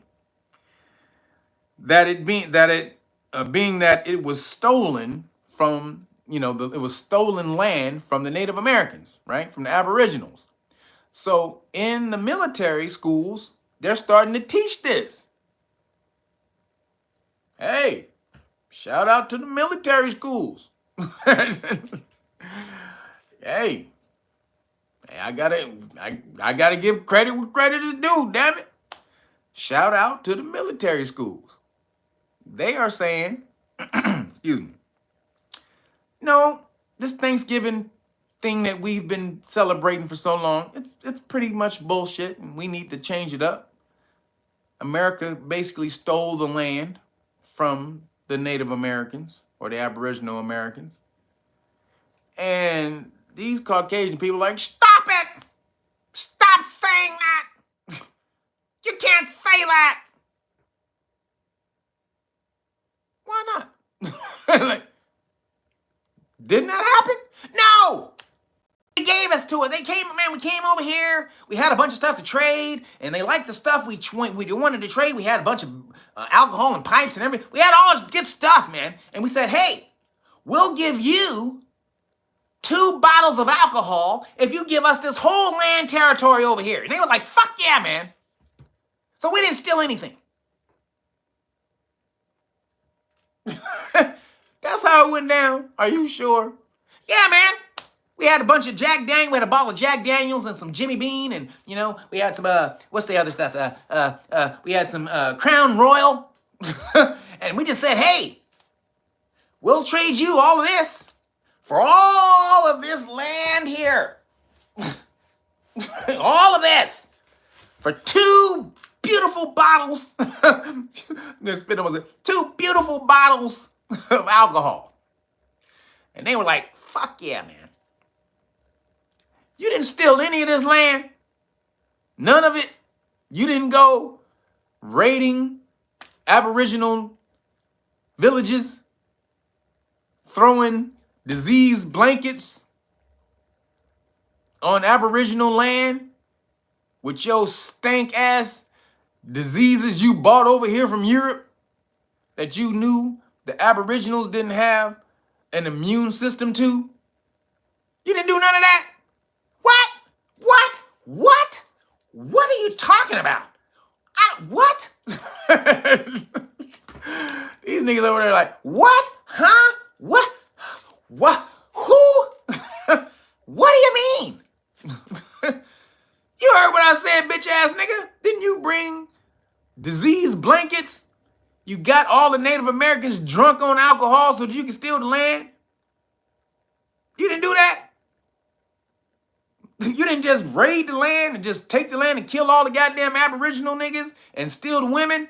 That it was stolen from, it was stolen land from the Native Americans, right? From the Aboriginals. So in the military schools, they're starting to teach this. Hey, shout out to the military schools. Hey, I gotta give credit where credit is due, damn it. Shout out to the military schools. They are saying, excuse me, no, this Thanksgiving thing that we've been celebrating for so long, it's pretty much bullshit, and we need to change it up. America basically stole the land from the Native Americans or the Aboriginal Americans. And these Caucasian people are like, stop it! Stop saying that! You can't say that! Why not? Like, didn't that happen? No! They gave us to it. We came over here. We had a bunch of stuff to trade, and they liked the stuff we wanted to trade. We had a bunch of alcohol and pipes and everything. We had all this good stuff, man. And we said, hey, we'll give you 2 bottles of alcohol if you give us this whole land territory over here. And they were like, fuck yeah, man. So we didn't steal anything. That's how it went down. Are you sure? Yeah, man. We had a bunch of Jack Daniels. We had a bottle of Jack Daniels and some Jimmy Bean, and we had some what's the other stuff? We had some Crown Royal, and we just said, hey, we'll trade you all of this for all of this land here, all of this for 2 beautiful bottles. Two beautiful bottles of alcohol. And they were like, fuck yeah, man. You didn't steal any of this land. None of it. You didn't go raiding Aboriginal villages, throwing disease blankets on Aboriginal land with your stank ass diseases you bought over here from Europe that you knew the Aboriginals didn't have an immune system to. You didn't do none of that. What are you talking about? What? These niggas over there like, what? Huh? What? Who? What do you mean? You heard what I said, bitch ass nigga? Didn't you bring disease blankets? You got all the Native Americans drunk on alcohol so that you can steal the land? You didn't do that? You didn't just raid the land and just take the land and kill all the goddamn Aboriginal niggas and steal the women?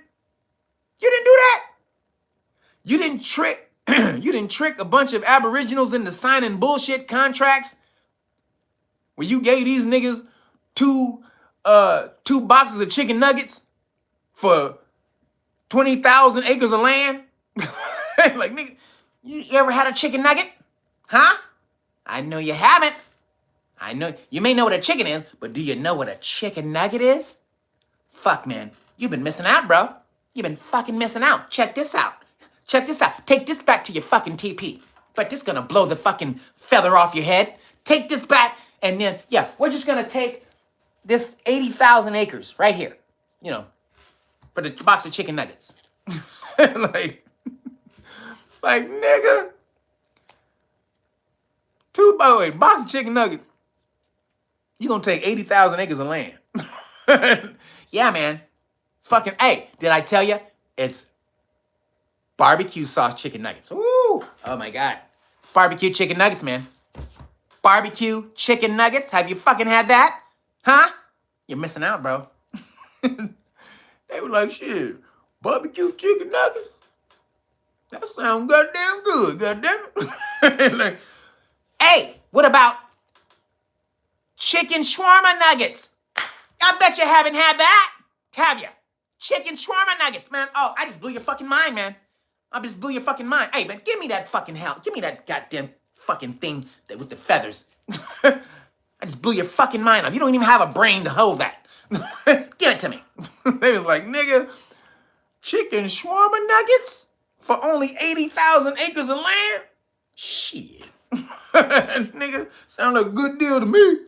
You didn't do that? You didn't trick you didn't trick a bunch of Aboriginals into signing bullshit contracts where you gave these niggas two boxes of chicken nuggets for 20,000 acres of land? Like, nigga, you ever had a chicken nugget? Huh? I know you haven't. I know, you may know what a chicken is, but do you know what a chicken nugget is? Fuck, man. You've been missing out, bro. You've been fucking missing out. Check this out. Check this out. Take this back to your fucking TP. But this gonna blow the fucking feather off your head. Take this back, and then, yeah, we're just gonna take this 80,000 acres right here, for the box of chicken nuggets. like, nigga. Box of chicken nuggets. You gonna take 80,000 acres of land. Yeah, man. It's fucking, hey, did I tell you? It's barbecue sauce chicken nuggets. Ooh, oh my God. It's barbecue chicken nuggets, man. Barbecue chicken nuggets. Have you fucking had that? Huh? You're missing out, bro. They were like, shit, barbecue chicken nuggets? That sounds goddamn good, goddamn it. Like, hey, what about chicken shawarma nuggets? I bet you haven't had that, have you? Chicken shawarma nuggets, man. Oh, I just blew your fucking mind, man. I just blew your fucking mind. Hey, man, give me that fucking hell. Give me that goddamn fucking thing with the feathers. I just blew your fucking mind off. You don't even have a brain to hold that. Give it to me. They was like, nigga, chicken shawarma nuggets for only 80,000 acres of land? Shit. Nigga, sound like a good deal to me.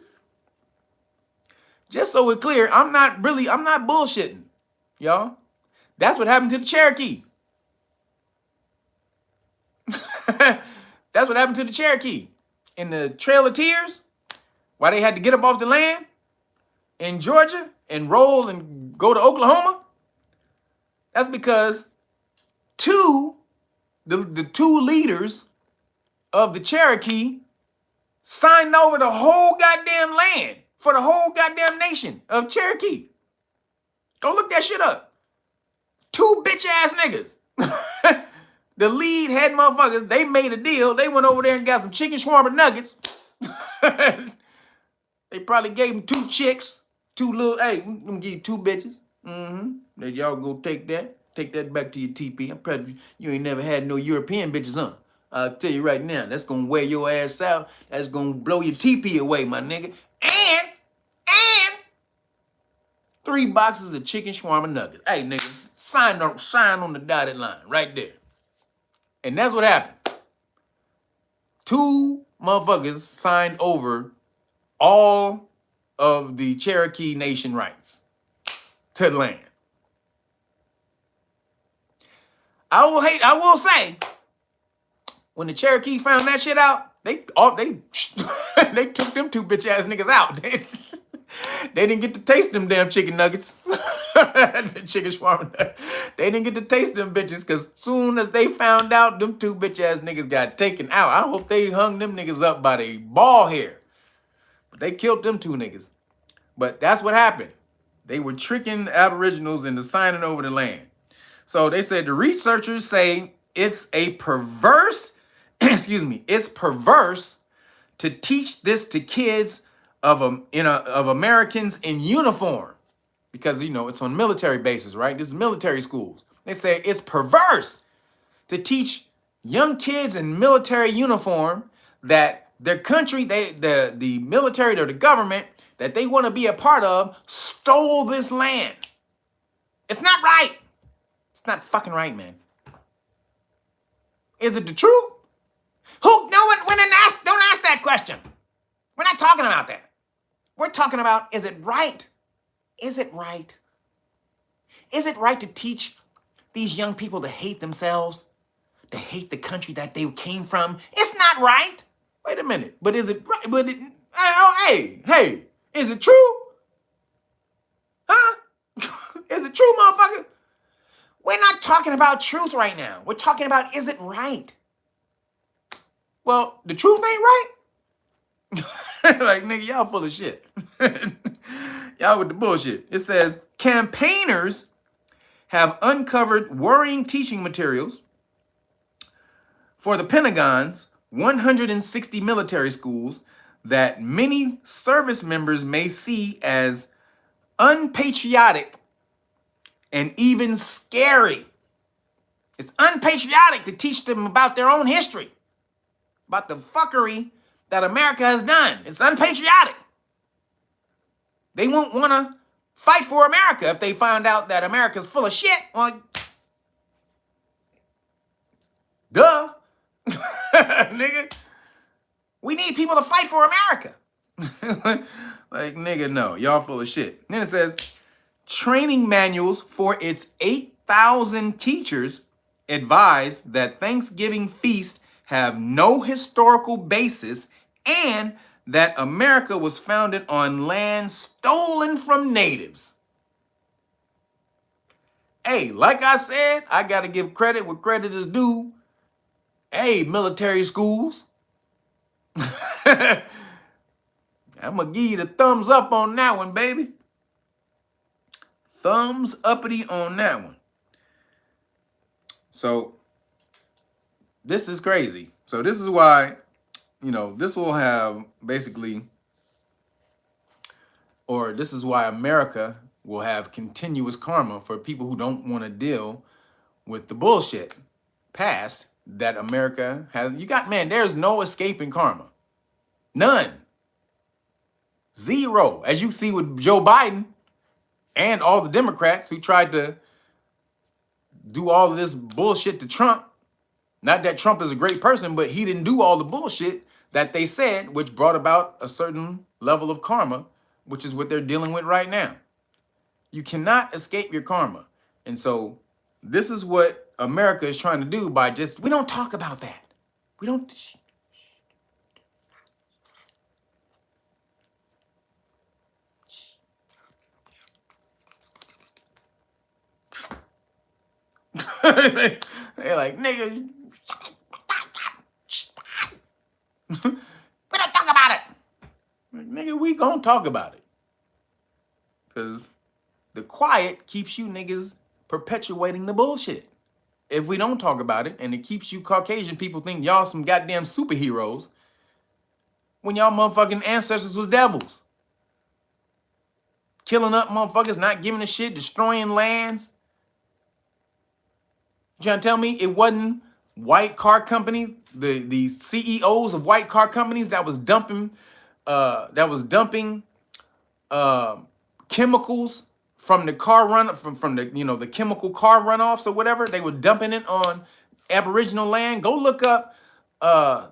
Just so we're clear, I'm not bullshitting, y'all. That's what happened to the Cherokee. That's what happened to the Cherokee. In the Trail of Tears, why they had to get up off the land in Georgia and roll and go to Oklahoma. That's because the two leaders of the Cherokee signed over the whole goddamn land for the whole goddamn nation of Cherokee. Go look that shit up. Two bitch ass niggas. The lead head motherfuckers, they made a deal. They went over there and got some chicken shawarma nuggets. They probably gave them two chicks, two little, hey, we're gonna give you two bitches. Then y'all go take that back to your TP. I'm proud of you. You ain't never had no European bitches, huh? I'll tell you right now, that's gonna wear your ass out. That's gonna blow your TP away, my nigga. And 3 boxes of chicken shawarma nuggets. Hey, nigga, sign on the dotted line right there. And that's what happened. 2 motherfuckers signed over all of the Cherokee Nation rights to the land. I will say, when the Cherokee found that shit out, they took them 2 bitch ass niggas out. They didn't get to taste them damn chicken nuggets. The chicken shawarma. They didn't get to taste them bitches because soon as they found out, them 2 bitch ass niggas got taken out. I hope they hung them niggas up by their ball hair. But they killed them 2 niggas. But that's what happened. They were tricking the Aboriginals into signing over the land. So they said the researchers say it's a perverse, it's perverse to teach this to kids of Americans in uniform. Because, it's on military bases, right? This is military schools. They say it's perverse to teach young kids in military uniform that their country, the military or the government that they want to be a part of stole this land. It's not right. It's not fucking right, man. Is it the truth? Don't ask that question. We're not talking about that. We're talking about, is it right? Is it right? Is it right to teach these young people to hate themselves, to hate the country that they came from? It's not right. Wait a minute. But is it right? But hey, is it true? Huh? Is it true, motherfucker? We're not talking about truth right now. We're talking about, is it right? Well, the truth ain't right. Like, nigga, y'all full of shit. Y'all with the bullshit. It says, campaigners have uncovered worrying teaching materials for the Pentagon's 160 military schools that many service members may see as unpatriotic and even scary. It's unpatriotic to teach them about their own history, about the fuckery that America has done. It's unpatriotic. They won't want to fight for America if they find out that America's full of shit. Well, duh. Nigga. We need people to fight for America. Like, nigga, no. Y'all full of shit. Then it says, training manuals for its 8,000 teachers advise that Thanksgiving feast have no historical basis and that America was founded on land stolen from natives. Hey, like I said, I got to give credit where credit is due. Hey, military schools. I'm going to give you the thumbs up on that one, baby. Thumbs uppity on that one. So, this is crazy. So this is why, you know, this will have basically, or this is why America will have continuous karma for people who don't want to deal with the bullshit past that America has. You got, man, there's no escaping karma. None. Zero. As you see with Joe Biden and all the Democrats who tried to do all of this bullshit to Trump. Not that Trump is a great person, but he didn't do all the bullshit that they said, which brought about a certain level of karma, which is what they're dealing with right now. You cannot escape your karma. And so this is what America is trying to do by just, we don't talk about that. We don't. They're like, nigga, we don't talk about it. Like, nigga, we gonna talk about it. Because the quiet keeps you niggas perpetuating the bullshit. If we don't talk about it, and it keeps you Caucasian people think y'all some goddamn superheroes when y'all motherfucking ancestors was devils. Killing up motherfuckers, not giving a shit, destroying lands. You trying to tell me it wasn't white car companies, the CEOs of white car companies that was dumping chemicals from the car run from the, you know, the chemical car runoffs or whatever. They were dumping it on Aboriginal land. Go look up a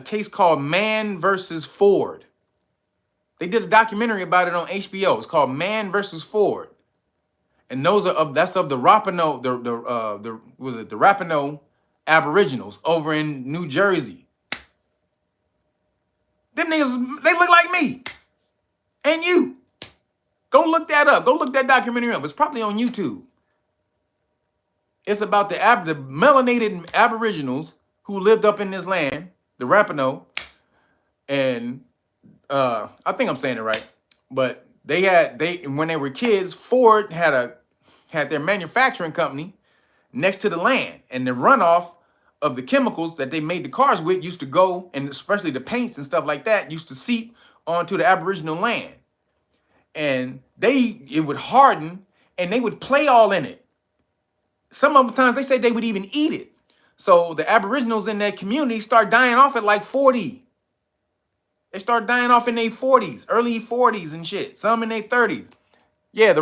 case called Man versus Ford. They did a documentary about it on HBO. It's called Man versus Ford. And those are that's of the Rapano, the Rapano Aboriginals over in New Jersey. Them niggas, they look like me and you. Go look that up. Go look that documentary up. It's probably on YouTube. It's about the melanated Aboriginals who lived up in this land, the Rapano, and I think I'm saying it right. But when they were kids, Ford had their manufacturing company next to the land, and the runoff of the chemicals that they made the cars with used to go, and especially the paints and stuff like that, used to seep onto the Aboriginal land. And it would harden, and they would play all in it. Some of the times they said they would even eat it. So the Aboriginals in that community start dying off at like 40. They start dying off in their 40s, early 40s and shit. Some in their 30s. Yeah,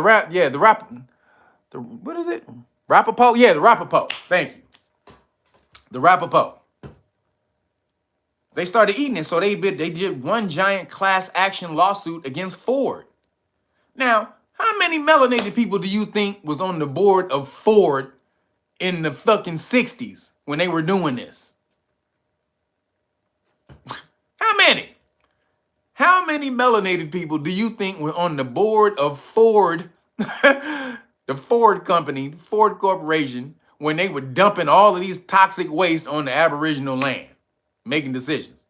what is it? Rapapo? Yeah, the Rapapo. Thank you. The Rapapo. They started eating it, so they did one giant class action lawsuit against Ford. Now, how many melanated people do you think was on the board of Ford in the fucking 60s when they were doing this? How many? How many melanated people do you think were on the board of Ford, the Ford company, Ford Corporation, when they were dumping all of these toxic waste on the Aboriginal land, making decisions?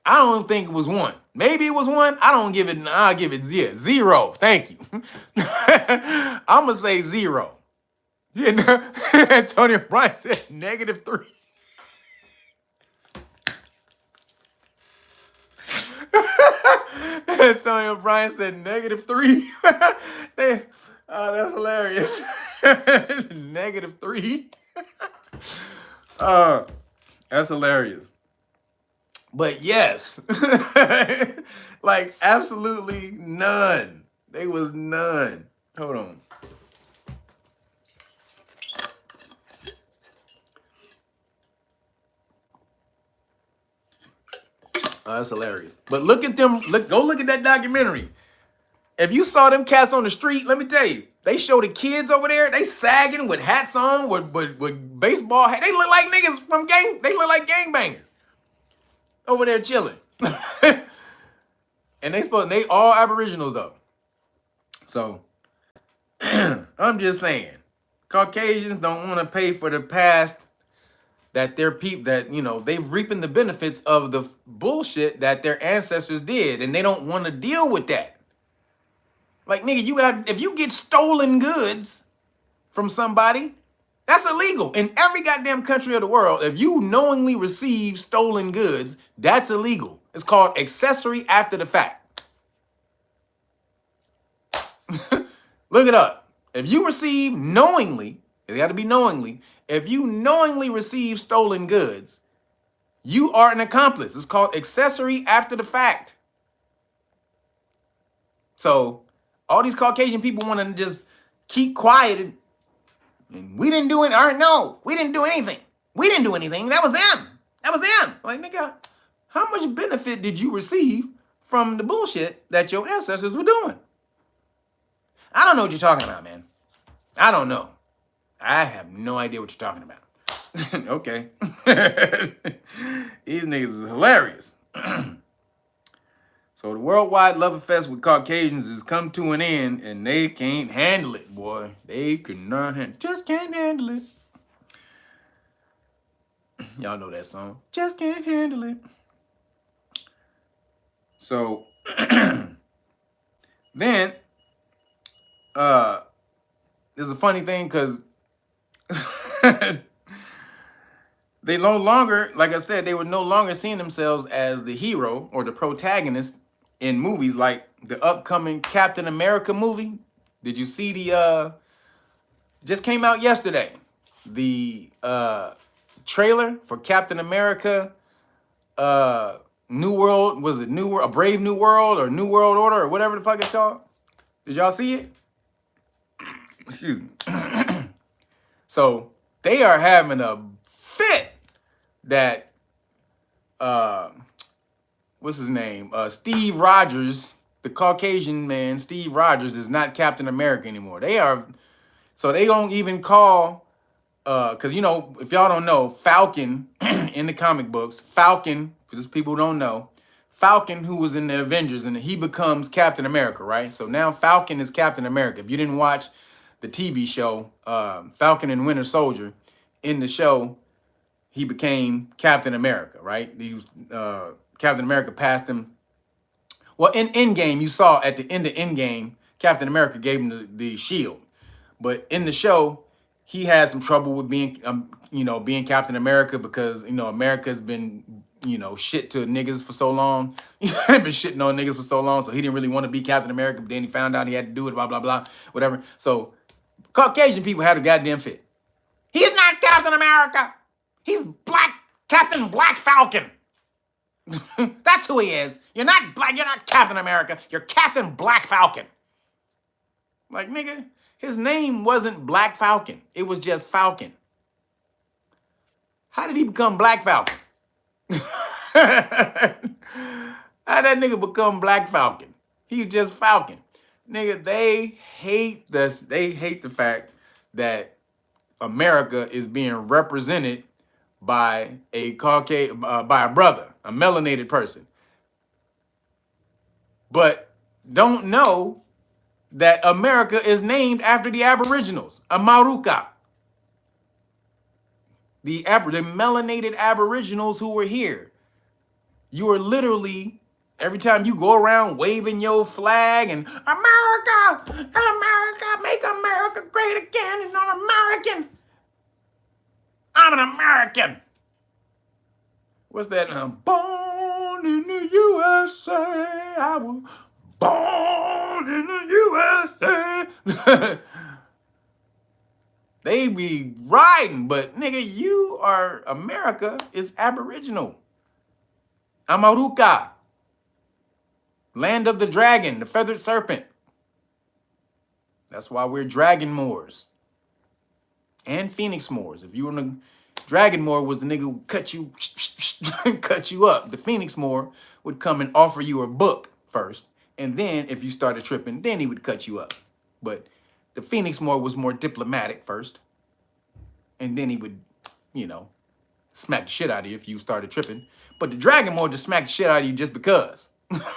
I don't think it was one. Maybe it was one. I'll give it zero. Thank you. I'm going to say zero. You know, Antonio Bryan said -3. Antonio Bryan said -3. That's hilarious. -3. That's hilarious. But yes, like absolutely none. There was none. Hold on. Oh, that's hilarious. But look at them. Go look at that documentary. If you saw them cats on the street, let me tell you, they show the kids over there. They sagging with hats on, with baseball hats. They look like niggas from gang. They look like gangbangers over there chilling. And they all Aboriginals though. So I'm just saying, Caucasians don't want to pay for the past that their people, that, you know, they've reaping the benefits of the bullshit that their ancestors did, and they don't want to deal with that. Like, nigga, if you get stolen goods from somebody, That's illegal. In every goddamn country of the world, if you knowingly receive stolen goods, that's illegal. It's called accessory after the fact. Look it up. If you receive knowingly, it got to be knowingly, if you knowingly receive stolen goods, you are an accomplice. It's called accessory after the fact. So all these Caucasian people want to just keep quiet and we didn't do it. Or no, we didn't do anything. We didn't do anything. That was them. That was them. Like, nigga, how much benefit did you receive from the bullshit that your ancestors were doing? I don't know what you're talking about, man. I don't know. I have no idea what you're talking about. Okay. These niggas is hilarious. So the worldwide love fest with Caucasians has come to an end, and they can't handle it, boy. They cannot handle it. Just can't handle it. Y'all know that song. Just can't handle it. So then there's a funny thing because they no longer, like I said, they were no longer seeing themselves as the hero or the protagonist in movies like the upcoming Captain America movie. Did you see the, just came out yesterday, the trailer for Captain America, New World, was it New World, A Brave New World or New World Order or whatever the fuck it's called? Did y'all see it? Excuse me. So they are having a fit that what's his name? Steve Rogers, the Caucasian man, Steve Rogers, is not Captain America anymore. They are, so they don't even call, because, you know, if y'all don't know, Falcon in the comic books, Falcon, for just people who don't know, Falcon, who was in the Avengers, and he becomes Captain America, right? So now Falcon is Captain America. If you didn't watch the TV show, Falcon and Winter Soldier, in the show, he became Captain America, right? He was, Captain America passed him. Well, in Endgame, you saw at the end of Endgame, Captain America gave him the shield. But in the show, he had some trouble with being, you know, being Captain America because, you know, America's been, you know, shit to niggas for so long. He had been shitting on niggas for so long, so he didn't really want to be Captain America, but then he found out he had to do it, blah, blah, blah, whatever. So Caucasian people had a goddamn fit. He's not Captain America. He's Captain Black Falcon. That's who he is. You're not Captain America. You're Captain Black Falcon. Like, nigga, his name wasn't Black Falcon. It was just Falcon. How did he become Black Falcon? How that nigga become Black Falcon? He was just Falcon. Nigga, they hate this. They hate the fact that America is being represented by a Caucasian, by a brother, a melanated person, but don't know that America is named after the Aboriginals, Amaruka, the melanated Aboriginals who were here. You are literally, every time you go around waving your flag and America, America, make America great again, and I'm American. I'm an American. What's that? Born in the USA. I was born in the USA. They be riding, but nigga, you are, America is Aboriginal. Amaruka. Land of the dragon, the feathered serpent. That's why we're dragon Moors. And Phoenix Moors. If you were the Dragon Moor was the nigga who cut you cut you up. The Phoenix Moor would come and offer you a book first, and then if you started tripping, then he would cut you up. But the Phoenix Moor was more diplomatic first, and then he would, you know, smack the shit out of you if you started tripping. But the Dragon Moor just smacked the shit out of you just because.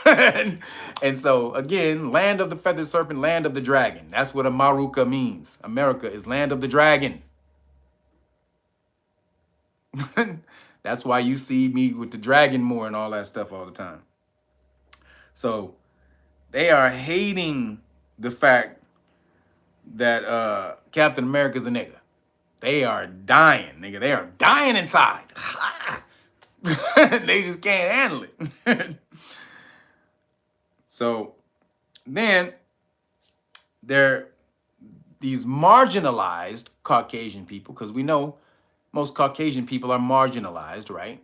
And so again, land of the feathered serpent, land of the dragon. That's what Amaruka means. America is land of the dragon. That's why you see me with the Dragon Moor and all that stuff all the time. So they are hating the fact that Captain America's a nigga. they are dying, nigga. They are dying inside. They just can't handle it. So then these marginalized Caucasian people, because we know most Caucasian people are marginalized, right?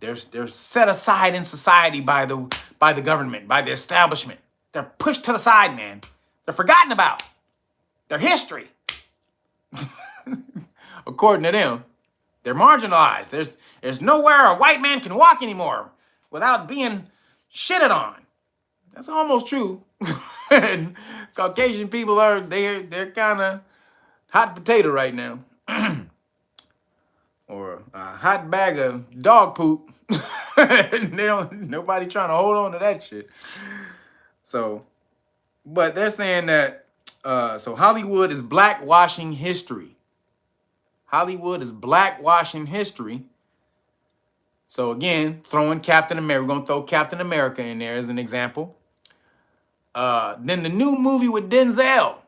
They're set aside in society by the government, by the establishment. They're pushed to the side, man. They're forgotten about. Their history. According to them, they're marginalized. There's nowhere a white man can walk anymore without being shitted on. That's almost true. And Caucasian people they're kind of hot potato right now. Or a hot bag of dog poop. Nobody trying to hold on to that shit. So, but they're saying that, so Hollywood is blackwashing history. Hollywood is blackwashing history. So again, throwing Captain America. We're going to throw Captain America in there as an example. Then the new movie with Denzel.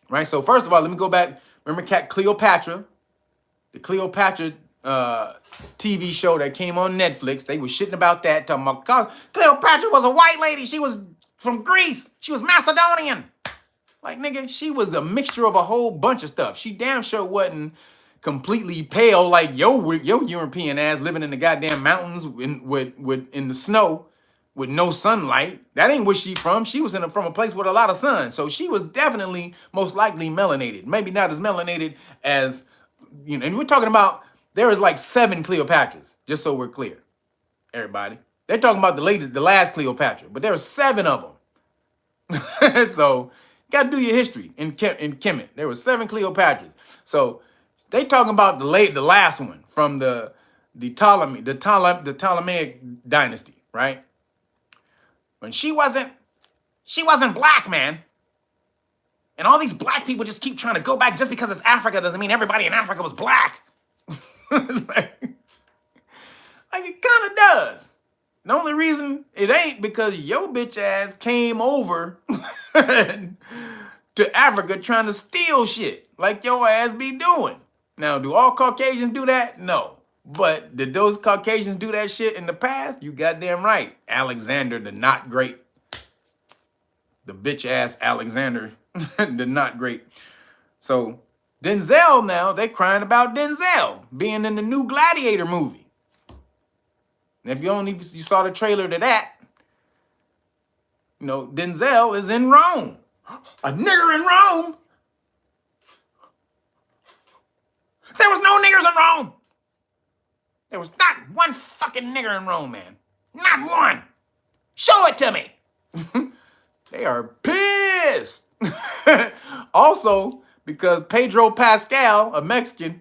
Right? So first of all, let me go back. Remember Cleopatra? The Cleopatra TV show that came on Netflix. They were shitting about that, talking about Cleopatra was a white lady. She was from Greece. She was Macedonian. Like, nigga, she was a mixture of a whole bunch of stuff. She damn sure wasn't completely pale like your European ass living in the goddamn mountains in the snow with no sunlight. That ain't where she from. She was from a place with a lot of sun. So she was definitely most likely melanated. Maybe not as melanated as, you know, and we're talking about, there is like 7 Cleopatras, just so we're clear, everybody. They're talking about the last Cleopatra, but there are 7 of them. So you got to do your history in Kemet. There were 7 Cleopatras. So they talking about the last one from the Ptolemaic dynasty, right? When she wasn't black, man. And all these black people just keep trying to go back. Just because it's Africa doesn't mean everybody in Africa was black. like it kind of does. The only reason it ain't because your bitch ass came over to Africa trying to steal shit like your ass be doing. Now, do all Caucasians do that? No. But did those Caucasians do that shit in the past? You goddamn right. Alexander the Not Great. The bitch ass Alexander the Not Great. So Denzel now, they crying about Denzel being in the new Gladiator movie. And if you saw the trailer to that, you know, Denzel is in Rome. A nigger in Rome? There was no niggers in Rome. There was not one fucking nigger in Rome, man. Not one. Show it to me. They are pissed. Also, because Pedro Pascal, a Mexican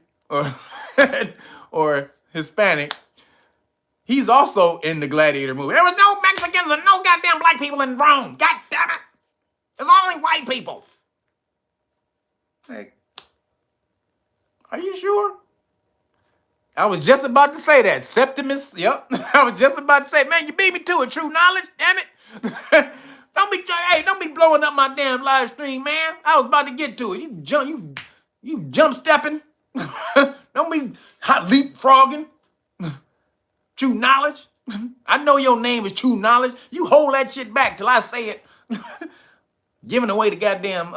or Hispanic, he's also in the Gladiator movie. There was no Mexicans and no goddamn black people in Rome. God damn it. There's only white people. Like, are you sure? I was just about to say that. Septimus, yep. I was just about to say, man, you beat me to it, True Knowledge, damn it. Don't be blowing up my damn live stream, man. I was about to get to it. You jump stepping. Don't be hot leapfrogging. True Knowledge. I know your name is True Knowledge. You hold that shit back till I say it. Giving away the goddamn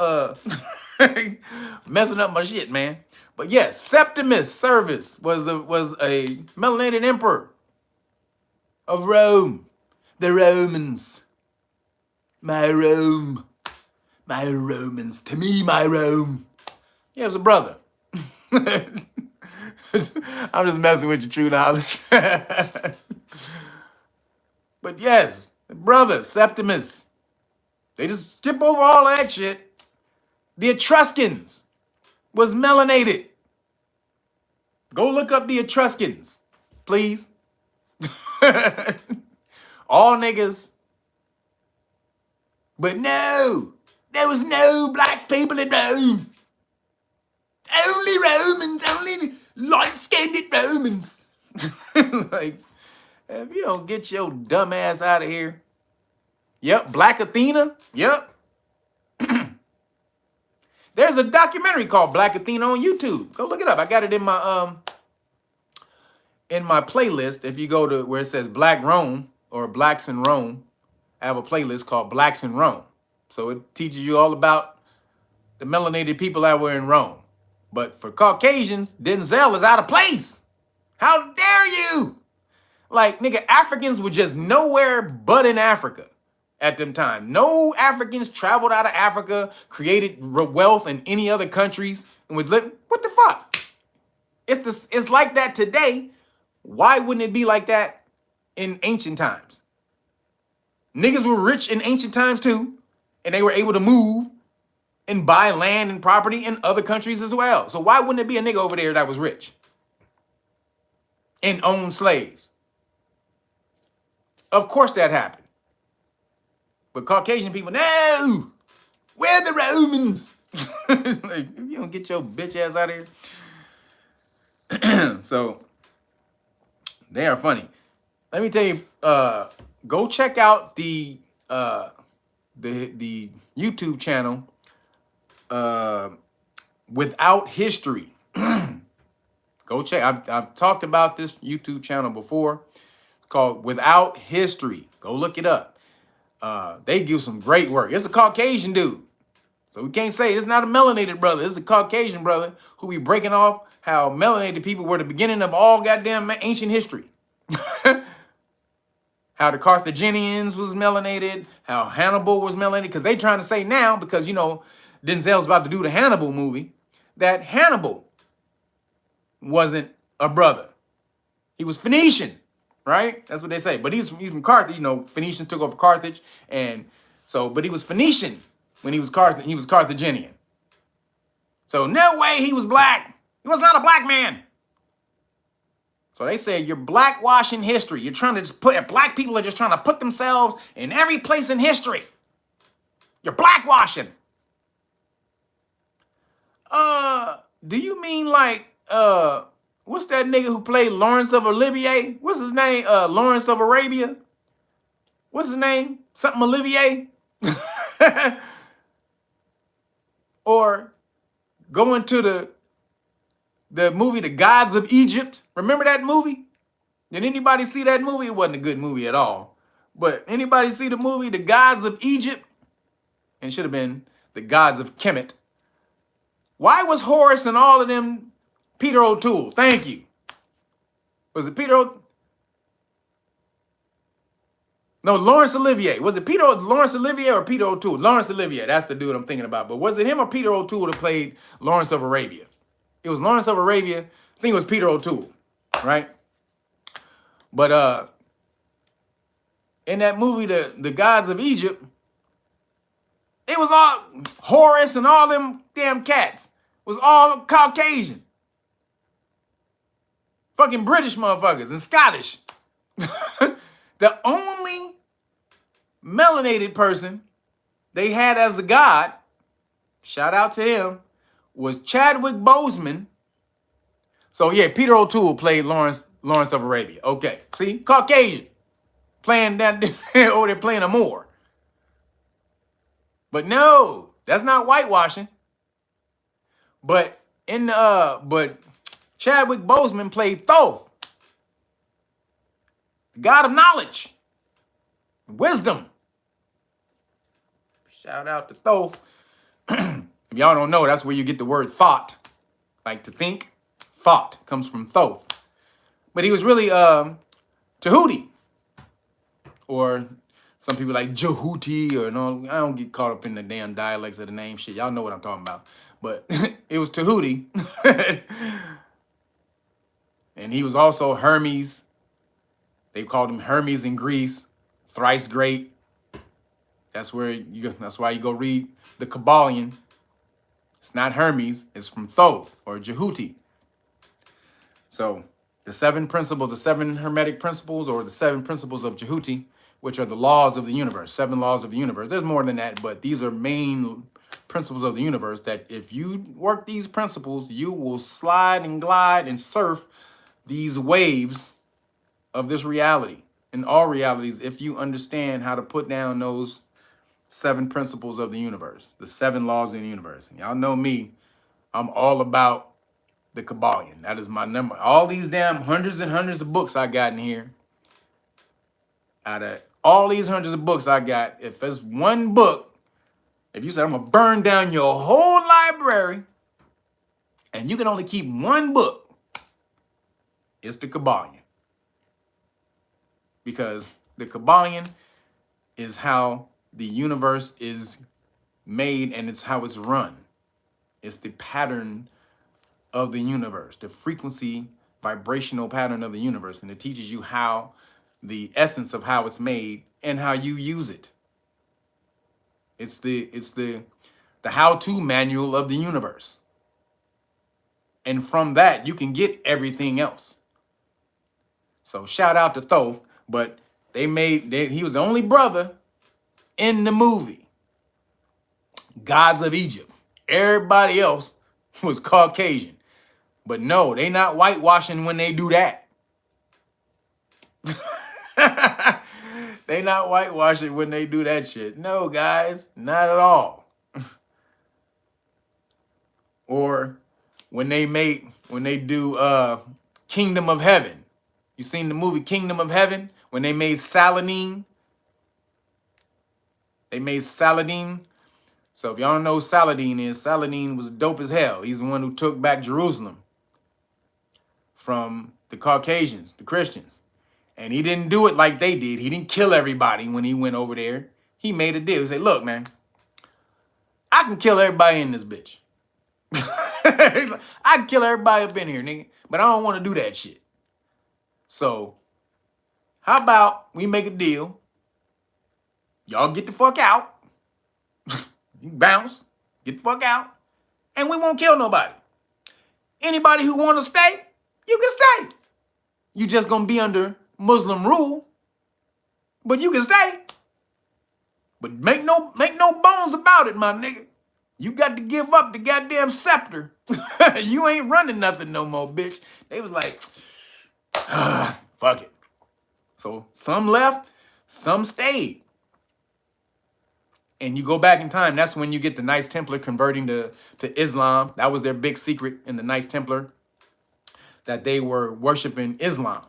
messing up my shit, man. But yes, Septimus Servus was a melanated emperor of Rome. The Romans. My Rome. My Romans. To me, my Rome. Yeah, it was a brother. I'm just messing with your True Knowledge. But yes, the brother, Septimus. They just skip over all that shit. The Etruscans was melanated. Go look up the Etruscans, please. All niggas. But no, there was no black people in Rome. Only Romans, only light-skinned Romans. Like, if you don't get your dumb ass out of here. Yep, Black Athena, yep. There's a documentary called Black Athena on YouTube. Go look it up. I got it in my playlist. If you go to where it says Black Rome or Blacks in Rome, I have a playlist called Blacks in Rome. So it teaches you all about the melanated people that were in Rome. But for Caucasians, Denzel is out of place. How dare you? Like, nigga, Africans were just nowhere but in Africa at them time. No Africans traveled out of Africa, created wealth in any other countries, and was living. What the fuck? It's like that today. Why wouldn't it be like that in ancient times? Niggas were rich in ancient times too, and they were able to move and buy land and property in other countries as well. So why wouldn't it be a nigga over there that was rich and owned slaves? Of course that happened. But Caucasian people, no, we're the Romans. Like, if you don't get your bitch ass out of here. So they are funny. Let me tell you, go check out the YouTube channel Without History. Go check. I've talked about this YouTube channel before. It's called Without History. Go look it up. They do some great work. It's a Caucasian dude. So we can't say it's not a melanated brother. It's a Caucasian brother who be breaking off how melanated people were the beginning of all goddamn ancient history. How the Carthaginians was melanated, how Hannibal was melanated, because they trying to say now, because, you know, Denzel's about to do the Hannibal movie, that Hannibal wasn't a brother. He was Phoenician, right? That's what they say. But he's from Carthage. You know, Phoenicians took over Carthage, and so, but he was Phoenician when he was Carthaginian. So no way he was black. He was not a black man. So they say you're blackwashing history. You're trying to just black people are just trying to put themselves in every place in history. You're blackwashing. Do you mean like, what's that nigga who played Lawrence of Olivier? What's his name? Lawrence of Arabia? What's his name? Something Olivier? Or going to the movie, The Gods of Egypt. Remember that movie? Did anybody see that movie? It wasn't a good movie at all. But anybody see the movie, The Gods of Egypt? And it should have been The Gods of Kemet. Why was Horace and all of them Peter O'Toole? Thank you. Was it Peter O'Toole? No, Laurence Olivier. Was it Laurence Olivier or Peter O'Toole? Laurence Olivier, that's the dude I'm thinking about. But was it him or Peter O'Toole that played Lawrence of Arabia? It was Lawrence of Arabia. I think it was Peter O'Toole, right? But in that movie, the Gods of Egypt, it was all Horace and all them damn cats. It was all Caucasian. Fucking British motherfuckers and Scottish. The only melanated person they had as a god, shout out to him, was Chadwick Boseman. So yeah, Peter O'Toole played Lawrence of Arabia. Okay, see, Caucasian playing that over there playing a MOOR. But no, that's not whitewashing. But but Chadwick Boseman played Thoth, the god of knowledge, wisdom. Shout out to Thoth. If y'all don't know, that's where you get the word thought. Like to think, thought comes from Thoth. But he was really Tahuti. Or some people like Jehuti or no, I don't get caught up in the damn dialects of the name shit. Y'all know what I'm talking about. But it was Tahuti. And he was also Hermes. They called him Hermes in Greece. Thrice great. That's why you go read the Kabbalion. It's not Hermes, it's from Thoth or Jehuti. So the seven principles, the seven hermetic principles, or the seven principles of Jehuti, which are the laws of the universe, 7 laws of the universe. There's more than that, but these are main principles of the universe that if you work these principles, you will slide and glide and surf these waves of this reality and all realities if you understand how to put down those 7 principles of the universe, the 7 laws of the universe. And y'all know me, I'm all about the Kabbalion. That is my number. All these damn hundreds and hundreds of books I got in here, out of all these hundreds of books I got, if there's one book, if you said I'm gonna burn down your whole library and you can only keep one book, it's the Kabbalion. Because the Kabbalion is how the universe is made and it's how it's run. It's the pattern of the universe, the frequency, vibrational pattern of the universe. And it teaches you how, the essence of how it's made and how you use it. It's the how-to manual of the universe. And from that, you can get everything else. So shout out to Thoth, but he was the only brother in the movie, Gods of Egypt. Everybody else was Caucasian. But no, they not whitewashing when they do that. They not whitewashing when they do that shit. No, guys, not at all. Or when they do Kingdom of Heaven. You seen the movie Kingdom of Heaven? When they made Saladin? They made Saladin. So if y'all don't know who Saladin is, Saladin was dope as hell. He's the one who took back Jerusalem from the Caucasians, the Christians. And he didn't do it like they did. He didn't kill everybody when he went over there. He made a deal. He said, look, man, I can kill everybody in this bitch. I can kill everybody up in here, nigga. But I don't want to do that shit. So how about we make a deal? Y'all get the fuck out. You bounce. Get the fuck out. And we won't kill nobody. Anybody who want to stay, you can stay. You just going to be under Muslim rule, but you can stay. But make no bones about it, my nigga. You got to give up the goddamn scepter. You ain't running nothing no more, bitch. They was like, fuck it. So some left, some stayed. And you go back in time, that's when you get the Knights Templar converting to Islam. That was their big secret in the Knights Templar, that they were worshiping Islam.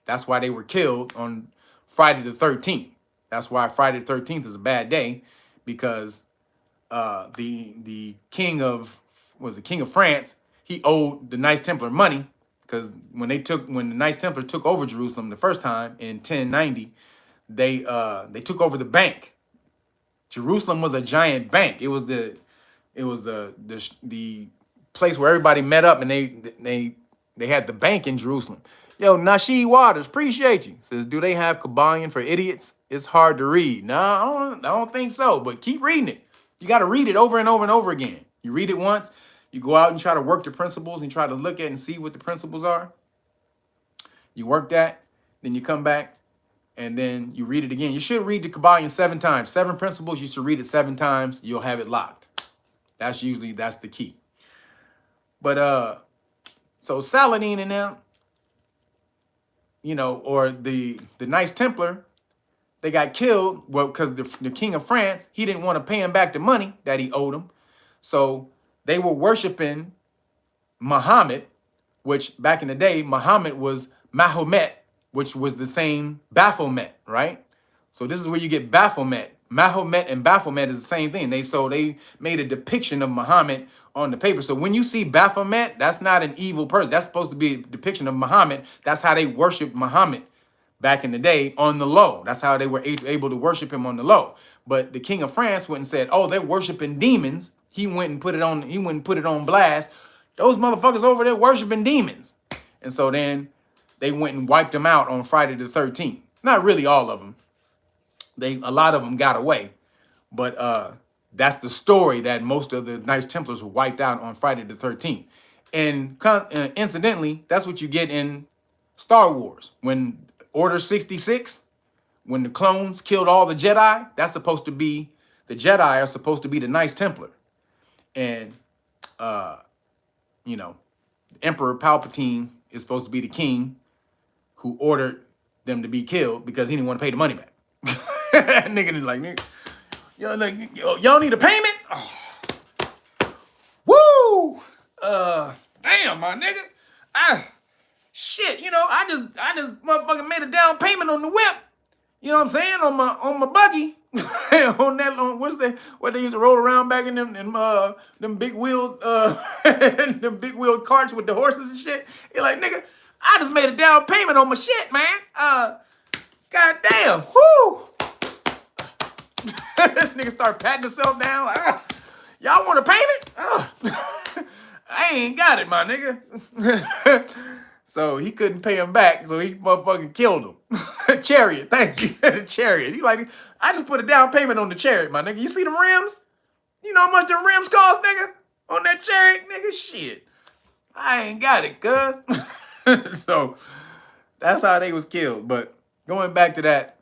That's why they were killed on Friday the 13th. That's why Friday the 13th is a bad day, because the king of France, he owed the Knights Templar money, because when the Knights Templar took over Jerusalem the first time in 1090, they took over the bank. Jerusalem was a giant bank. It was the place where everybody met up, and they had the bank in Jerusalem. Yo, Nasheed Waters, appreciate you. Says, do they have Kabbalion for idiots? It's hard to read. No, I don't think so, but keep reading it. You got to read it over and over and over again. You read it once, you go out and try to work the principles and try to look at and see what the principles are. You work that, then you come back, and then you read it again. You should read the Kabbalion 7 times. 7 principles, you should read it 7 times. You'll have it locked. That's the key. But so Saladin and them, you know, or the Knights Templar, they got killed, well, because the king of France, he didn't want to pay him back the money that he owed him. So they were worshiping Muhammad, which back in the day, Muhammad was Mahomet, which was the same Baphomet, right? So this is where you get Baphomet. Mahomet and Baphomet is the same thing. They made a depiction of Muhammad on the paper. So when you see Baphomet, that's not an evil person. That's supposed to be a depiction of Muhammad. That's how they worshiped Muhammad back in the day on the low. That's how they were able to worship him on the low. But the king of France went and said, oh, they're worshiping demons. He went and put it on blast. Those motherfuckers over there worshiping demons. And so then they went and wiped them out on Friday the 13th. Not really all of them. A lot of them got away. But that's the story, that most of the Knights Templars were wiped out on Friday the 13th. And incidentally, that's what you get in Star Wars. When Order 66, when the clones killed all the Jedi, that's supposed to be, the Jedi are supposed to be the Knights Templar. And, you know, Emperor Palpatine is supposed to be the king who ordered them to be killed because he didn't want to pay the money back. Nigga is like, Yo, like, y'all need a payment? Oh. Woo! Damn, my nigga. Shit, you know, I just motherfucking made a down payment on the whip. You know what I'm saying? On my buggy. What they used to roll around back in them big wheeled them big wheeled carts with the horses and shit. You're like, nigga, I just made a down payment on my shit, man. Goddamn, whoo! This nigga start patting himself down. Like, y'all want a payment? I ain't got it, my nigga. So he couldn't pay him back, so he motherfucking killed him. Chariot, thank you. The Chariot. He like, I just put a down payment on the Chariot, my nigga. You see them rims? You know how much them rims cost, nigga? On that Chariot, nigga? Shit. I ain't got it, cuz. So that's how they was killed. But going back to that,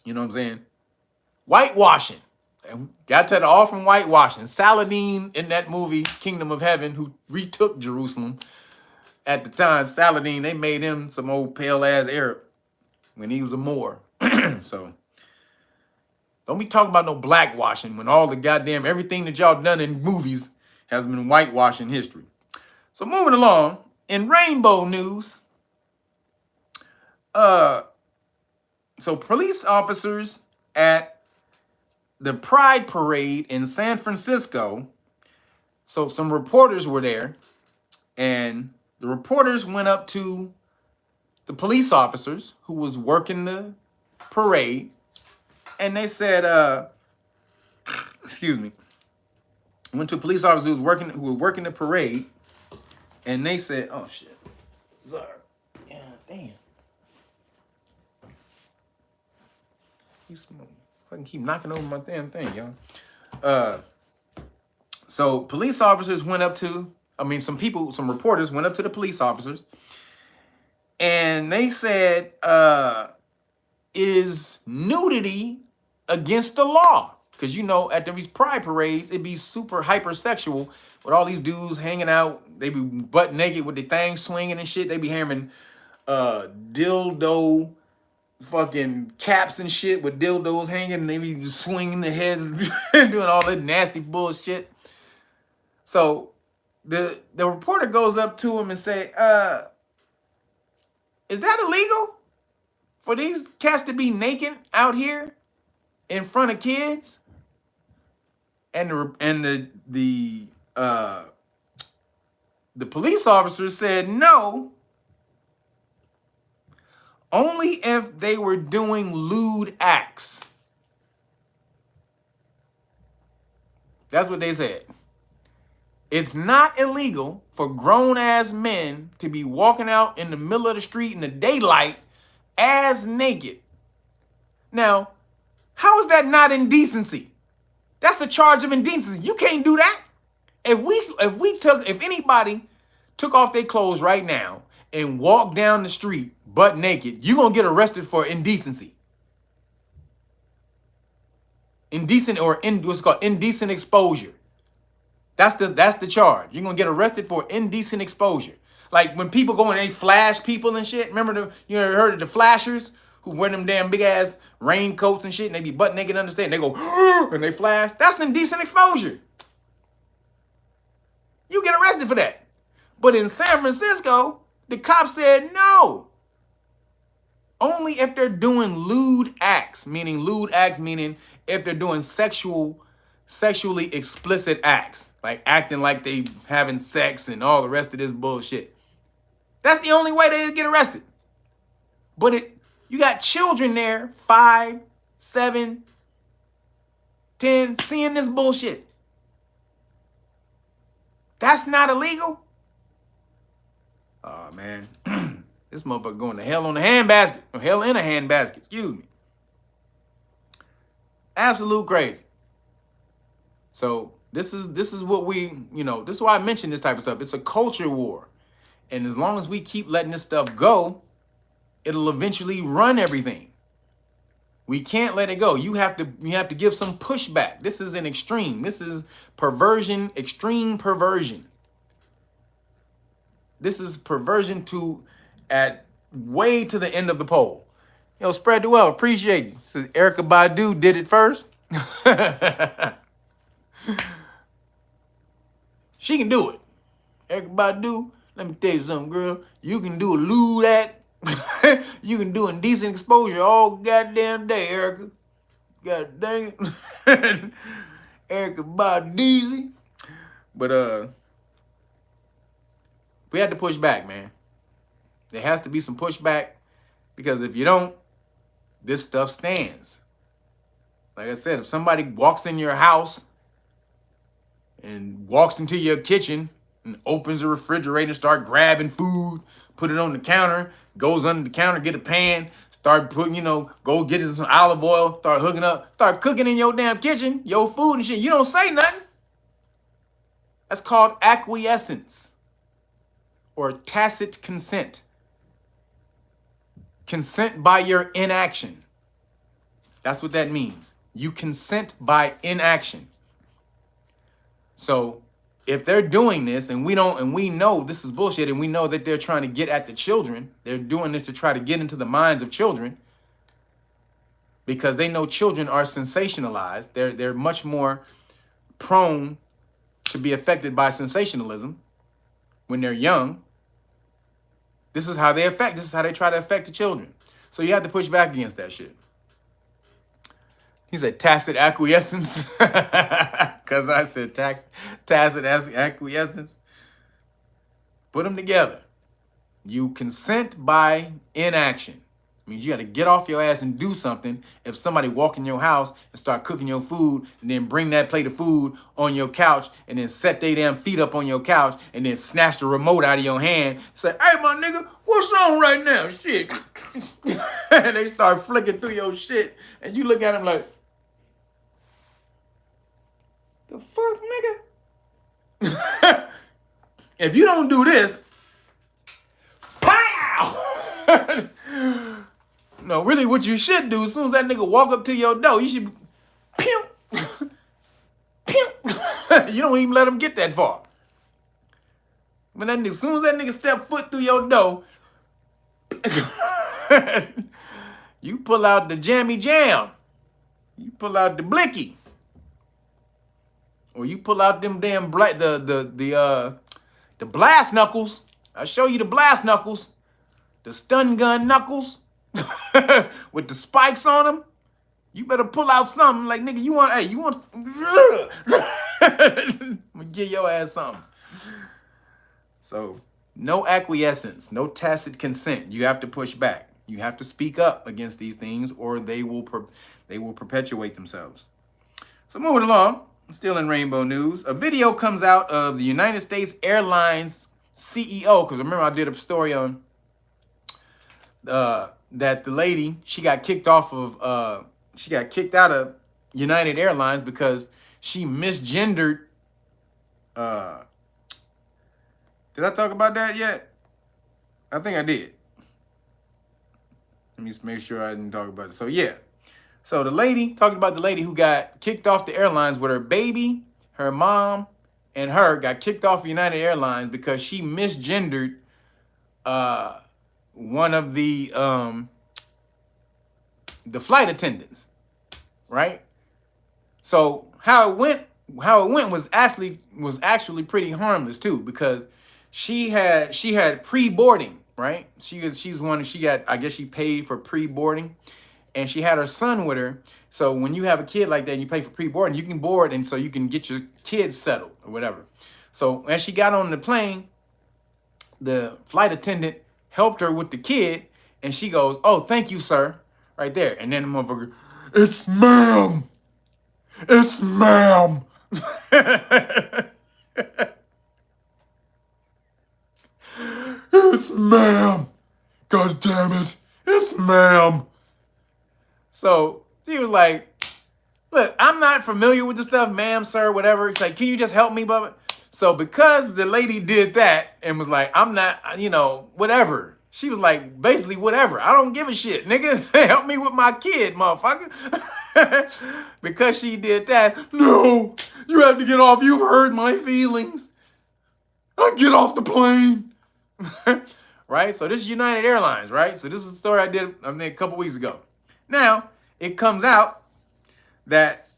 you know what I'm saying? Whitewashing. And got to the all from whitewashing. Saladin in that movie, Kingdom of Heaven, who retook Jerusalem. At the time, Saladin, they made him some old pale-ass Arab when he was a Moor. So, don't be talking about no blackwashing when all the goddamn everything that y'all done in movies has been whitewashing history. So, moving along, in rainbow news, so police officers at the Pride Parade in San Francisco, so some reporters were there, and the reporters went up to the police officers who was working the parade, and they said, excuse me, went to a police officer who were working the parade, and they said, oh shit, sorry, yeah, damn, you fucking keep knocking over my damn thing, y'all. So police officers went up to, some reporters went up to the police officers, and they said, is nudity against the law? Because, you know, at these pride parades, it'd be super hypersexual with all these dudes hanging out. They be butt naked with their things swinging and shit. They be having dildo fucking caps and shit with dildos hanging, and they be just swinging their heads and doing all that nasty bullshit. So the reporter goes up to him and say, is that illegal for these cats to be naked out here in front of kids? And the police officer said no, only if they were doing lewd acts. That's what they said. It's not illegal for grown-ass men to be walking out in the middle of the street in the daylight as naked. Now, how is that not indecency? That's a charge of indecency. You can't do that. If anybody took off their clothes right now and walked down the street butt naked, you're gonna get arrested for indecency. What's called indecent exposure. That's the charge. You're gonna get arrested for indecent exposure. Like when people go and they flash people and shit. Remember you ever heard of the flashers who wear them damn big ass raincoats and shit, and they be butt naked under the and they go and they flash? That's indecent exposure. You get arrested for that. But in San Francisco, the cops said no. Only if they're doing lewd acts, meaning if they're doing sexually explicit acts, like acting like they having sex and all the rest of this bullshit. That's the only way they get arrested. But you got children there, 5, 7, 10, seeing this bullshit. That's not illegal? Oh man, this motherfucker going to hell on the handbasket, or hell in a handbasket, excuse me. Absolute crazy. So this is what we, this is why I mention this type of stuff. It's a culture war. And as long as we keep letting this stuff go, it'll eventually run everything. We can't let it go. You have to give some pushback. This is an extreme. This is perversion, extreme perversion. This is perversion at way to the end of the pole. Yo, spread the wealth. Appreciate it. Says Erica Badu did it first. She can do it. Everybody do. Let me tell you something, girl. You can do a lewd act. You can do indecent exposure all goddamn day, Erica. God dang it. Erica Badizi. But we had to push back, man. There has to be some pushback, because if you don't, this stuff stands. Like I said, if somebody walks in your house and walks into your kitchen and opens the refrigerator and start grabbing food, put it on the counter, goes under the counter, get a pan, start putting, go get some olive oil, start hooking up, start cooking in your damn kitchen, your food and shit. You don't say nothing. That's called acquiescence or tacit consent. Consent by your inaction. That's what that means. You consent by inaction. So if they're doing this and we know this is bullshit, and we know that they're trying to get at the children, they're doing this to try to get into the minds of children, because they know children are sensationalized. They're much more prone to be affected by sensationalism when they're young. This is how they try to affect the children. So you have to push back against that shit. He said tacit acquiescence. Because I said tacit acquiescence. Put them together. You consent by inaction. Means you got to get off your ass and do something. If somebody walk in your house and start cooking your food, and then bring that plate of food on your couch, and then set their damn feet up on your couch, and then snatch the remote out of your hand, say, "Hey, my nigga, what's on right now?" Shit. And they start flicking through your shit, and you look at them like, "The fuck, nigga?" If you don't do this, pow! No, really what you should do, as soon as that nigga walk up to your door, you should pew, pew. You don't even let him get that far. When that nigga, as soon as that nigga step foot through your door, you pull out the jammy jam. You pull out the blicky. Or you pull out them damn the blast knuckles. I'll show you the blast knuckles. The stun gun knuckles. With the spikes on them. You better pull out something like, nigga, you want I'm gonna give your ass something. So no acquiescence, no tacit consent. You have to push back. You have to speak up against these things, or they will perpetuate themselves. So moving along, still in rainbow news, a video comes out of the United States Airlines CEO, because remember I did a story on that the lady, she got kicked out of United Airlines because she misgendered. Did I talk about that yet? I think I did. Let me just make sure I didn't talk about it. So yeah. So the lady, talking about the lady who got kicked off the airlines with her baby, her mom, and her got kicked off United Airlines because she misgendered one of the flight attendants, right? So how it went was actually pretty harmless too, because she had pre-boarding, right? She paid for pre-boarding, and she had her son with her. So when you have a kid like that and you pay for pre-boarding, you can board, and so you can get your kids settled or whatever. So as she got on the plane, the flight attendant helped her with the kid, and she goes, "Oh, thank you, sir," right there. And then the motherfucker, "It's ma'am. It's ma'am." "It's ma'am. God damn it. It's ma'am." So she was like, "Look, I'm not familiar with this stuff, ma'am, sir, whatever. It's like, can you just help me, Bubba?" So because the lady did that and was like, "I'm not, whatever." She was like, basically, whatever. I don't give a shit, nigga. Help me with my kid, motherfucker. Because she did that, "No, you have to get off. You've hurt my feelings. I get off the plane." Right? So this is United Airlines, right? So this is a story I did a couple weeks ago. Now, it comes out that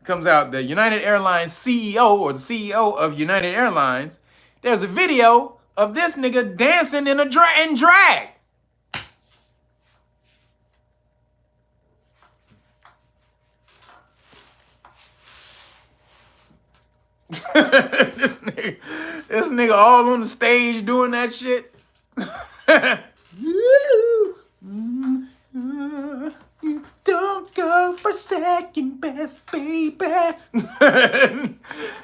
comes out, the United Airlines CEO or the CEO of United Airlines, there's a video of this nigga dancing in drag. this nigga all on the stage doing that shit. You don't go for second best, baby.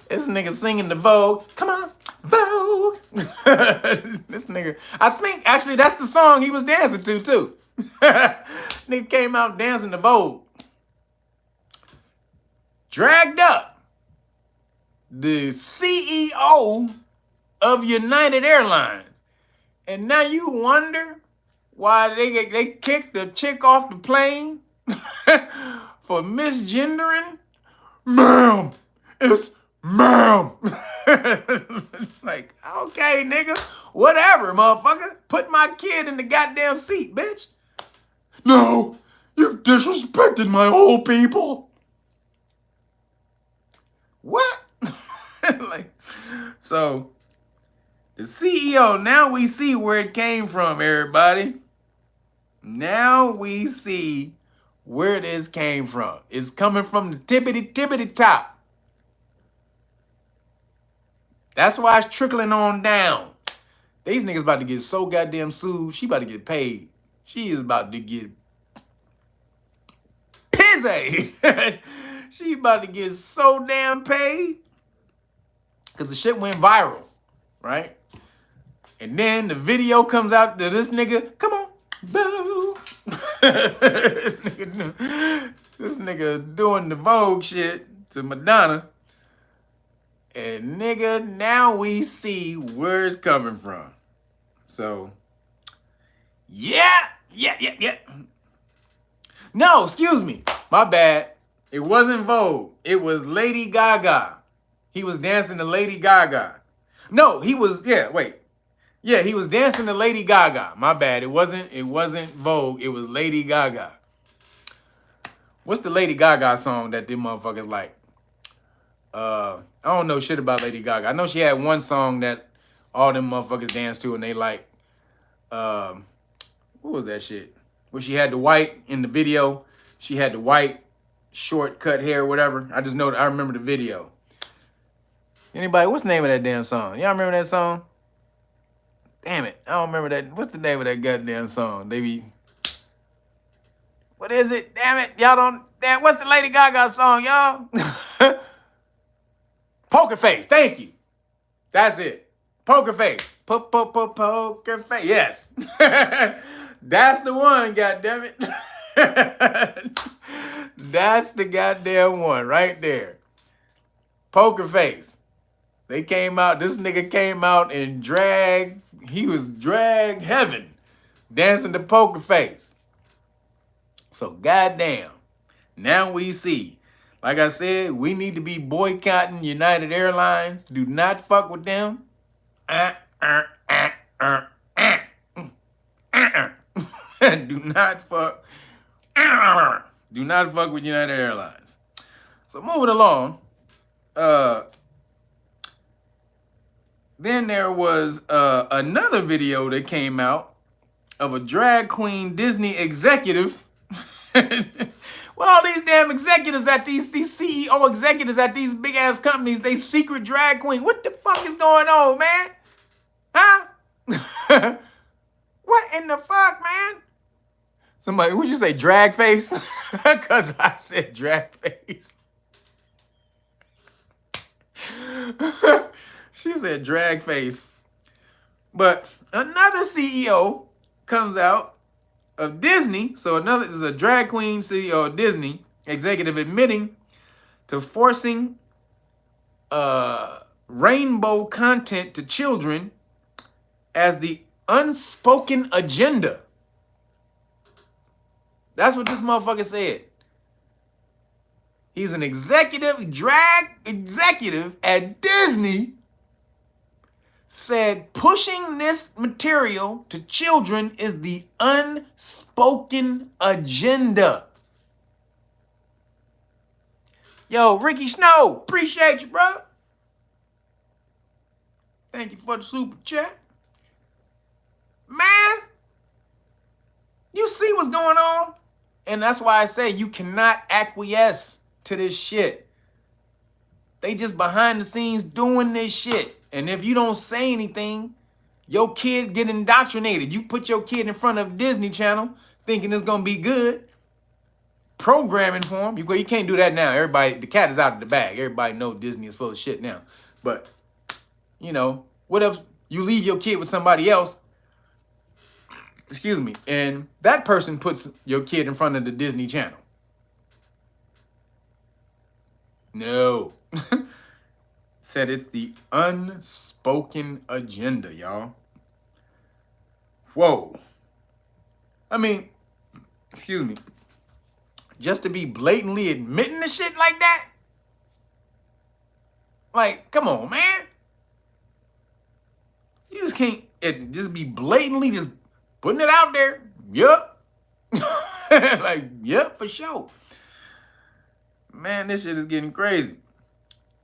This nigga singing the Vogue. Come on, Vogue. This nigga, I think actually that's the song he was dancing to too. Nigga came out dancing the Vogue. Dragged up the CEO of United Airlines. And now you wonder why they kicked the chick off the plane for misgendering? Ma'am, it's ma'am. Like, okay, nigga, whatever, motherfucker. Put my kid in the goddamn seat, bitch. No, you've disrespected my whole people. What? Like, so the CEO, now we see where it came from, everybody. Now we see where this came from. It's coming from the tippity top. That's why it's trickling on down. These niggas about to get so goddamn sued. She about to get paid. She is about to get pizzy. She about to get so damn paid because the shit went viral, right? And then the video comes out to this nigga, come on, boo. this nigga doing the Vogue shit to Madonna. And nigga, now we see where it's coming from. So, yeah. No, excuse me, my bad. It wasn't Vogue. It was Lady Gaga. He was dancing to Lady Gaga. No, he was, Yeah, he was dancing to Lady Gaga. My bad. It wasn't Vogue. It was Lady Gaga. What's the Lady Gaga song that them motherfuckers like? I don't know shit about Lady Gaga. I know she had one song that all them motherfuckers danced to and they like, what was that shit? Where she had the white in the video. She had the white short cut hair, whatever. I just know that I remember the video. Anybody, what's the name of that damn song? Y'all remember that song? Damn it, I don't remember that. What's the name of that goddamn song? What is it? Damn it, y'all don't. Damn, what's the Lady Gaga song, y'all? Poker Face, thank you. That's it. Poker Face. Poker Face, yes. That's the one, goddammit. That's the goddamn one right there. Poker Face. They came out, this nigga came out in drag. He was drag heaven, dancing to Poker Face. So goddamn, now we see. Like I said, we need to be boycotting United Airlines. Do not fuck with them. Do not fuck. Do not fuck with United Airlines. So moving along. Then there was another video that came out of a drag queen Disney executive. Well, all these damn executives at these CEO executives at these big ass companies, they secret drag queen. What the fuck is going on, man? Huh? What in the fuck, man? Somebody, would you say drag face? Because I said drag face. She said drag face. But another CEO comes out of Disney. So another is a drag queen CEO of Disney executive admitting to forcing rainbow content to children as the unspoken agenda. That's what this motherfucker said. He's an drag executive at Disney, said pushing this material to children is the unspoken agenda. Yo, Ricky Snow, appreciate you, bro. Thank you for the super chat. Man, you see what's going on? And that's why I say you cannot acquiesce to this shit. They just behind the scenes doing this shit. And if you don't say anything, your kid get indoctrinated. You put your kid in front of Disney Channel thinking it's gonna be good. Programming for him. You can't do that now. Everybody, the cat is out of the bag. Everybody knows Disney is full of shit now. But, you know, what if you leave your kid with somebody else, excuse me, and that person puts your kid in front of the Disney Channel? No. Said it's the unspoken agenda, y'all. Whoa. I mean, excuse me, just to be blatantly admitting the shit like that? Like, come on, man. You just can't just be blatantly just putting it out there. Yup. Like, yep, for sure. Man, this shit is getting crazy.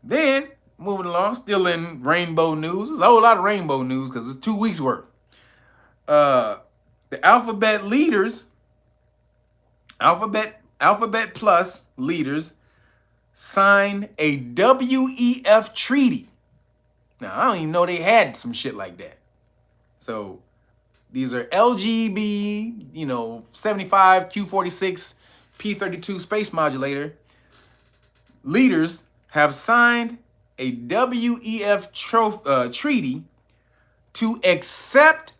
Then, moving along, still in rainbow news. There's a whole lot of rainbow news because it's 2 weeks worth. The Alphabet leaders, Alphabet Plus leaders signed a WEF treaty. Now, I don't even know they had some shit like that. So, these are LGB, 75 Q46 P32 space modulator leaders have signed a WEF treaty to accept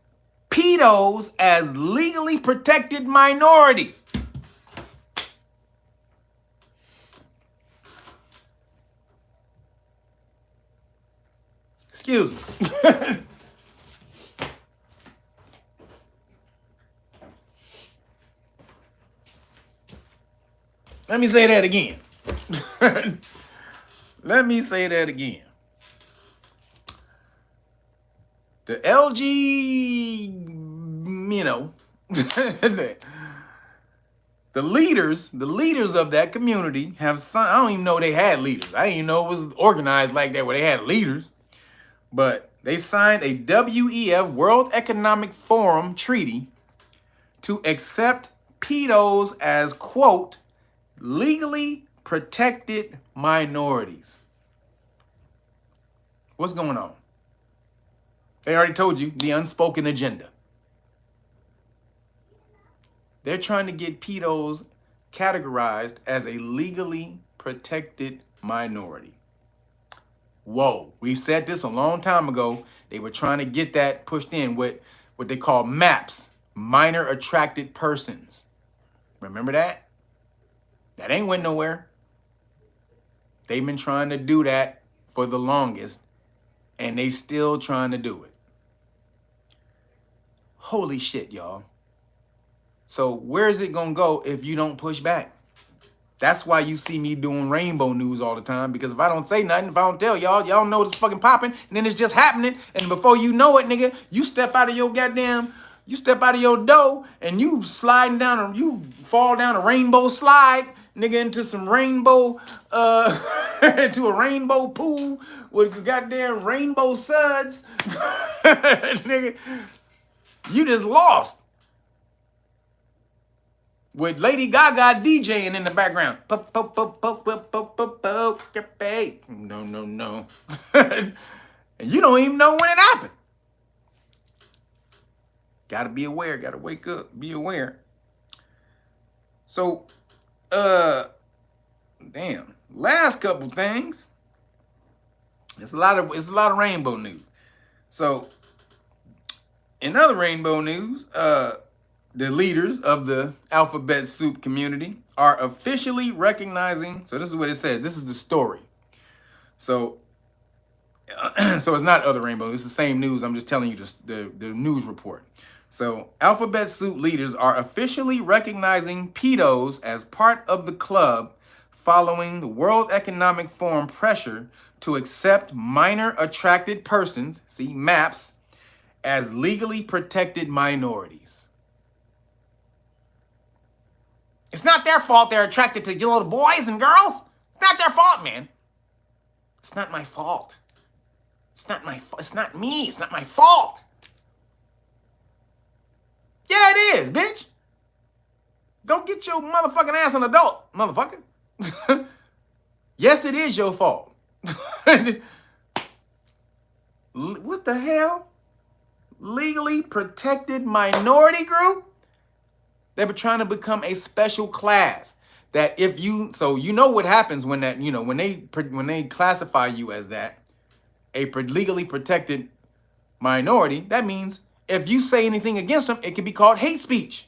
pedos as legally protected minority. Excuse me. Let me say that again. Let me say that again. The LG, the leaders of that community have signed. I don't even know they had leaders. I didn't even know it was organized like that where they had leaders. But they signed a WEF, World Economic Forum treaty to accept pedos as, quote, legally protected minorities. What's going on? They already told you the unspoken agenda. They're trying to get pedos categorized as a legally protected minority. Whoa, we said this a long time ago. They were trying to get that pushed in with what they call MAPs, minor attracted persons. Remember that? That ain't went nowhere. They've been trying to do that for the longest, and they still trying to do it. Holy shit, y'all. So where is it gonna go if you don't push back? That's why you see me doing rainbow news all the time, because if I don't say nothing, if I don't tell y'all, y'all know it's fucking popping, and then it's just happening, and before you know it, nigga, you step out of your dough, and you sliding down, or you fall down a rainbow slide, nigga, into some rainbow, into a rainbow pool with goddamn rainbow suds. Nigga, you just lost. With Lady Gaga DJing in the background. No. And you don't even know when it happened. Gotta be aware, gotta wake up, be aware. So, last couple things. It's a lot of rainbow news. So, in other rainbow news, the leaders of the alphabet soup community are officially recognizing, so this is what it says, this is the story. So it's not other rainbow, it's the same news, I'm just telling you the news report. So alphabet soup leaders are officially recognizing pedos as part of the club following the World Economic Forum pressure to accept minor attracted persons, see MAPs, as legally protected minorities. It's not their fault they're attracted to little boys and girls. It's not their fault, man. It's not my fault. It's not me. It's not my fault. Yeah, it is, bitch. Go get your motherfucking ass an adult, motherfucker. Yes, it is your fault. What the hell? Legally protected minority group? They were trying to become a special class. That if you, so you know what happens when that, you know, when they classify you as that, a legally protected minority, that means if you say anything against them, it can be called hate speech.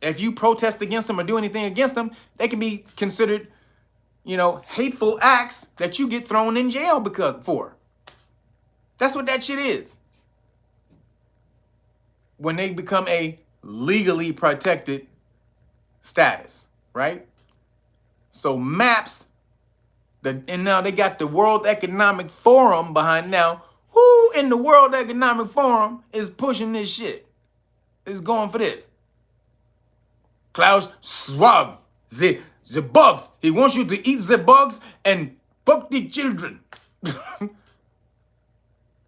If you protest against them or do anything against them, they can be considered, you know, hateful acts that you get thrown in jail for. That's what that shit is. When they become a legally protected status, right? So MAPS, and now they got the World Economic Forum behind now. Who in the World Economic Forum is pushing this shit? Is going for this? Klaus Schwab, the bugs. He wants you to eat the bugs and fuck the children.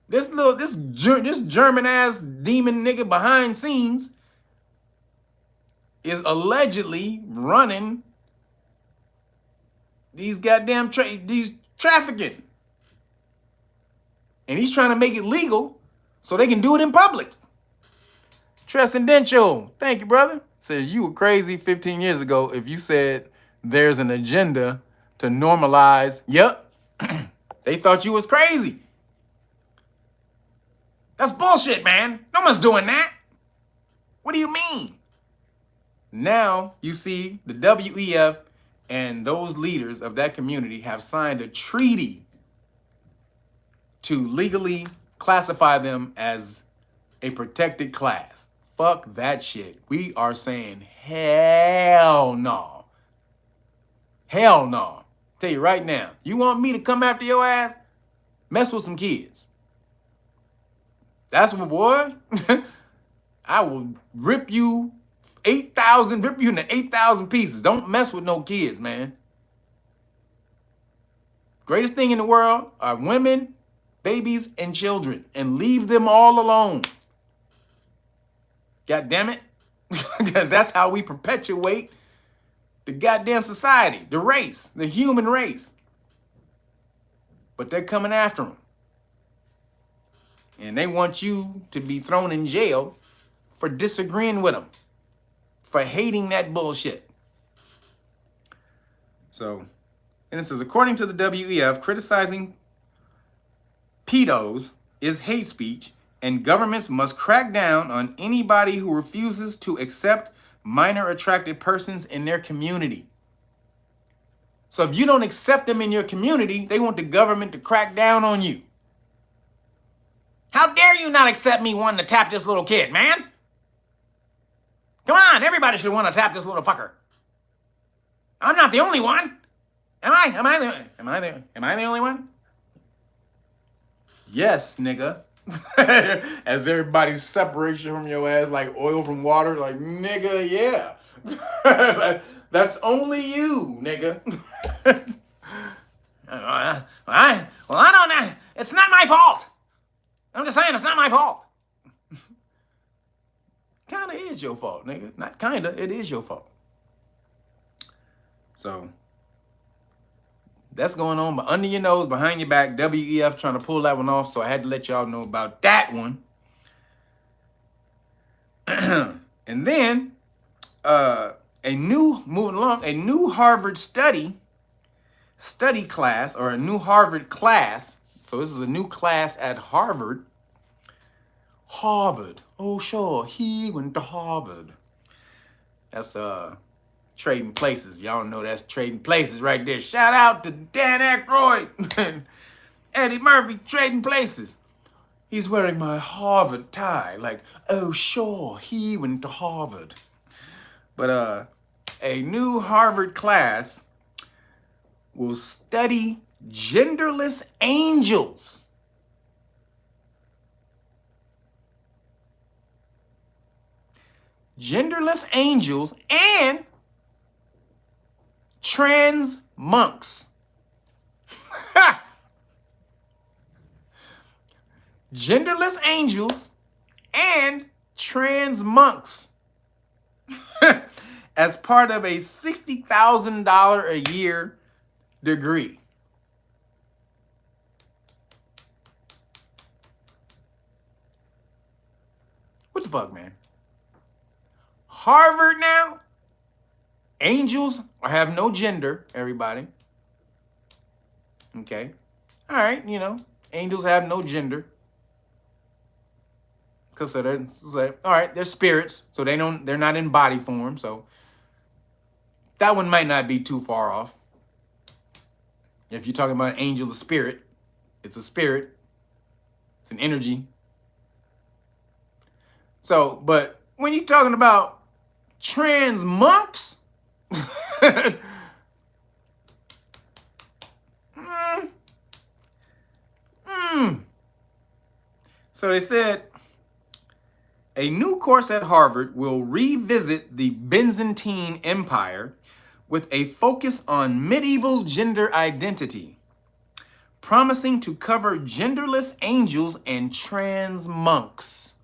This German ass demon nigga behind scenes is allegedly running these goddamn trafficking. And he's trying to make it legal so they can do it in public. Transcendental, thank you, brother. Says you were crazy 15 years ago if you said there's an agenda to normalize. Yep. They thought you was crazy. That's bullshit, man. No one's doing that. What do you mean? Now you see the WEF and those leaders of that community have signed a treaty to legally classify them as a protected class. Fuck that shit. We are saying hell no. Hell no. Tell you right now, you want me to come after your ass? Mess with some kids. That's what, boy. I will rip you into 8,000 pieces. Don't mess with no kids, man. Greatest thing in the world are women, babies, and children, and leave them all alone. God damn it. Because that's how we perpetuate the goddamn society, the race, the human race. But they're coming after them. And they want you to be thrown in jail for disagreeing with them, for hating that bullshit. So, and it says, according to the WEF, criticizing pedos is hate speech, and governments must crack down on anybody who refuses to accept minor attracted persons in their community. So if you don't accept them in your community, they want the government to crack down on you. How dare you not accept me wanting to tap this little kid, man? Come on, everybody should want to tap this little fucker. I'm not the only one. Am I? Am I the only one? Yes, nigga. As everybody separates you from your ass like oil from water, like, nigga, yeah. That's only you, nigga. I don't know. It's not my fault. I'm just saying it's not my fault. Kinda is your fault, nigga. Not kinda, it is your fault. So, that's going on, but under your nose, behind your back, WEF trying to pull that one off, so I had to let y'all know about that one. And then, moving along, a new Harvard study class, or a new Harvard class, so this is a new class at Harvard. Harvard, oh sure, he went to Harvard. That's Trading Places. Y'all know that's Trading Places right there. Shout out to Dan Aykroyd and Eddie Murphy, Trading Places. He's wearing my Harvard tie. Like, oh sure, he went to Harvard. But a new Harvard class will study genderless angels. Genderless angels and trans monks. Genderless angels and trans monks as part of a $60,000 a year degree. What the fuck, man? Harvard now? Angels have no gender, everybody. Okay. All right, you know, angels have no gender. Because all right, they're spirits, so they're not in body form, so that one might not be too far off. If you're talking about an angel, a spirit, it's a spirit. It's an energy. So, but when you're talking about trans monks, So they said a new course at Harvard will revisit the Byzantine Empire with a focus on medieval gender identity, promising to cover genderless angels and trans monks.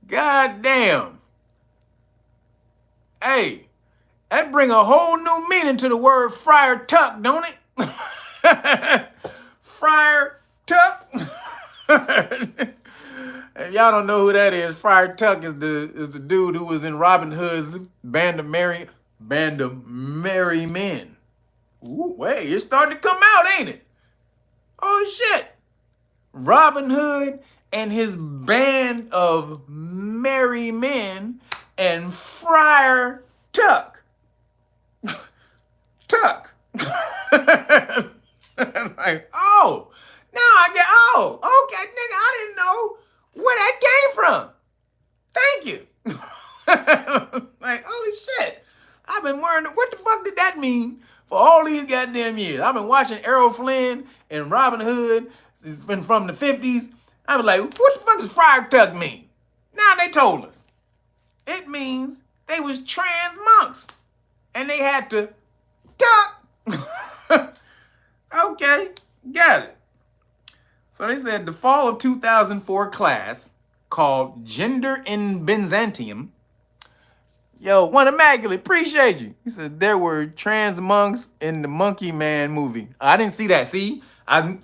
God damn. Hey, that bring a whole new meaning to the word Friar Tuck, don't it? Friar Tuck. If y'all don't know who that is, Friar Tuck is the dude who was in Robin Hood's Band of Merry Men. Ooh, wait, it's starting to come out, ain't it? Oh shit. Robin Hood and his band of merry men and Friar Tuck. Tuck. Like, oh, now I get, oh, okay, nigga, I didn't know where that came from. Thank you. Like, holy shit. I've been wondering, what the fuck did that mean for all these goddamn years? I've been watching Errol Flynn and Robin Hood from the 50s. I was like, what the fuck does Friar Tuck mean? Now they told us. It means they was trans monks. And they had to tuck. Okay, got it. So they said the fall of 2004 class called Gender in Byzantium. Yo, One Immaculate, appreciate you. He said there were trans monks in the Monkey Man movie. I didn't see that. I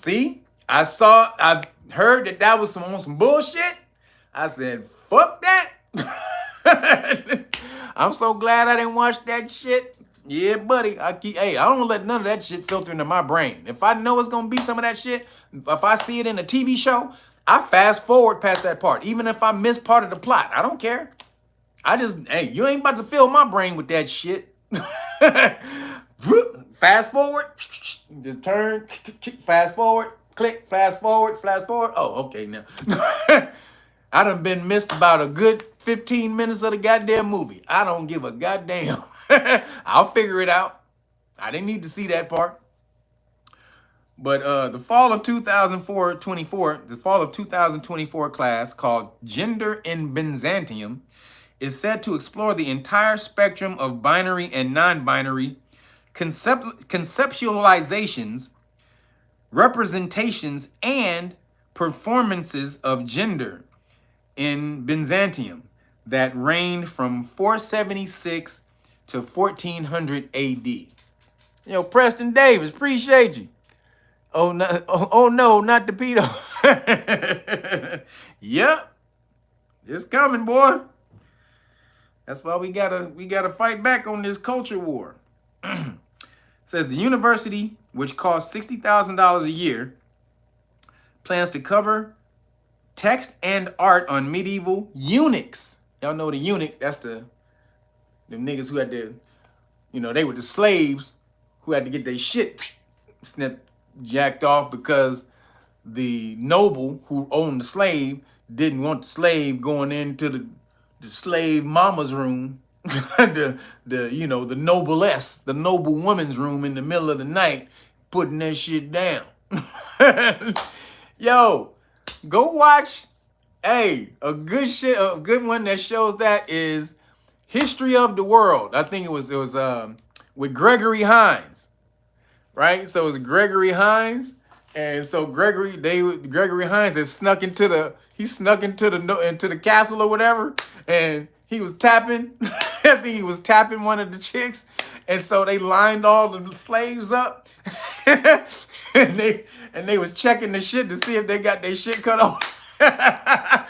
heard that was some bullshit. I said, fuck that. I'm so glad I didn't watch that shit. Yeah, buddy. I don't let none of that shit filter into my brain. If I know it's gonna be some of that shit, if I see it in a TV show, I fast forward past that part. Even if I miss part of the plot, I don't care. You ain't about to fill my brain with that shit. Fast forward, just turn, fast forward, click, fast forward, flash forward. Oh, okay, now. I done been missed about a good 15 minutes of the goddamn movie. I don't give a goddamn. I'll figure it out. I didn't need to see that part. But the fall of 2024 class called Gender in Byzantium is set to explore the entire spectrum of binary and non-binary conceptualizations, representations, and performances of gender in Byzantium that reigned from 476 to 1400 AD. Yo, Preston Davis, appreciate you. Oh no, not the pedo. Yep, it's coming, boy. That's why we gotta fight back on this culture war. Says the university, which costs $60,000 a year, plans to cover text and art on medieval eunuchs. Y'all know the eunuch, that's them niggas who had to, they were the slaves who had to get their shit jacked off because the noble who owned the slave didn't want the slave going into the slave mama's room, the noblesse, the noble woman's room in the middle of the night, putting that shit down. Yo, Go watch. Hey, a good one that shows that is History of the World. I think it was with Gregory Hines, right? So it's Gregory Hines, and so Gregory Hines had snuck into the castle or whatever, and he was tapping. I think he was tapping one of the chicks, and so they lined all the slaves up, and they was checking the shit to see if they got their shit cut off. That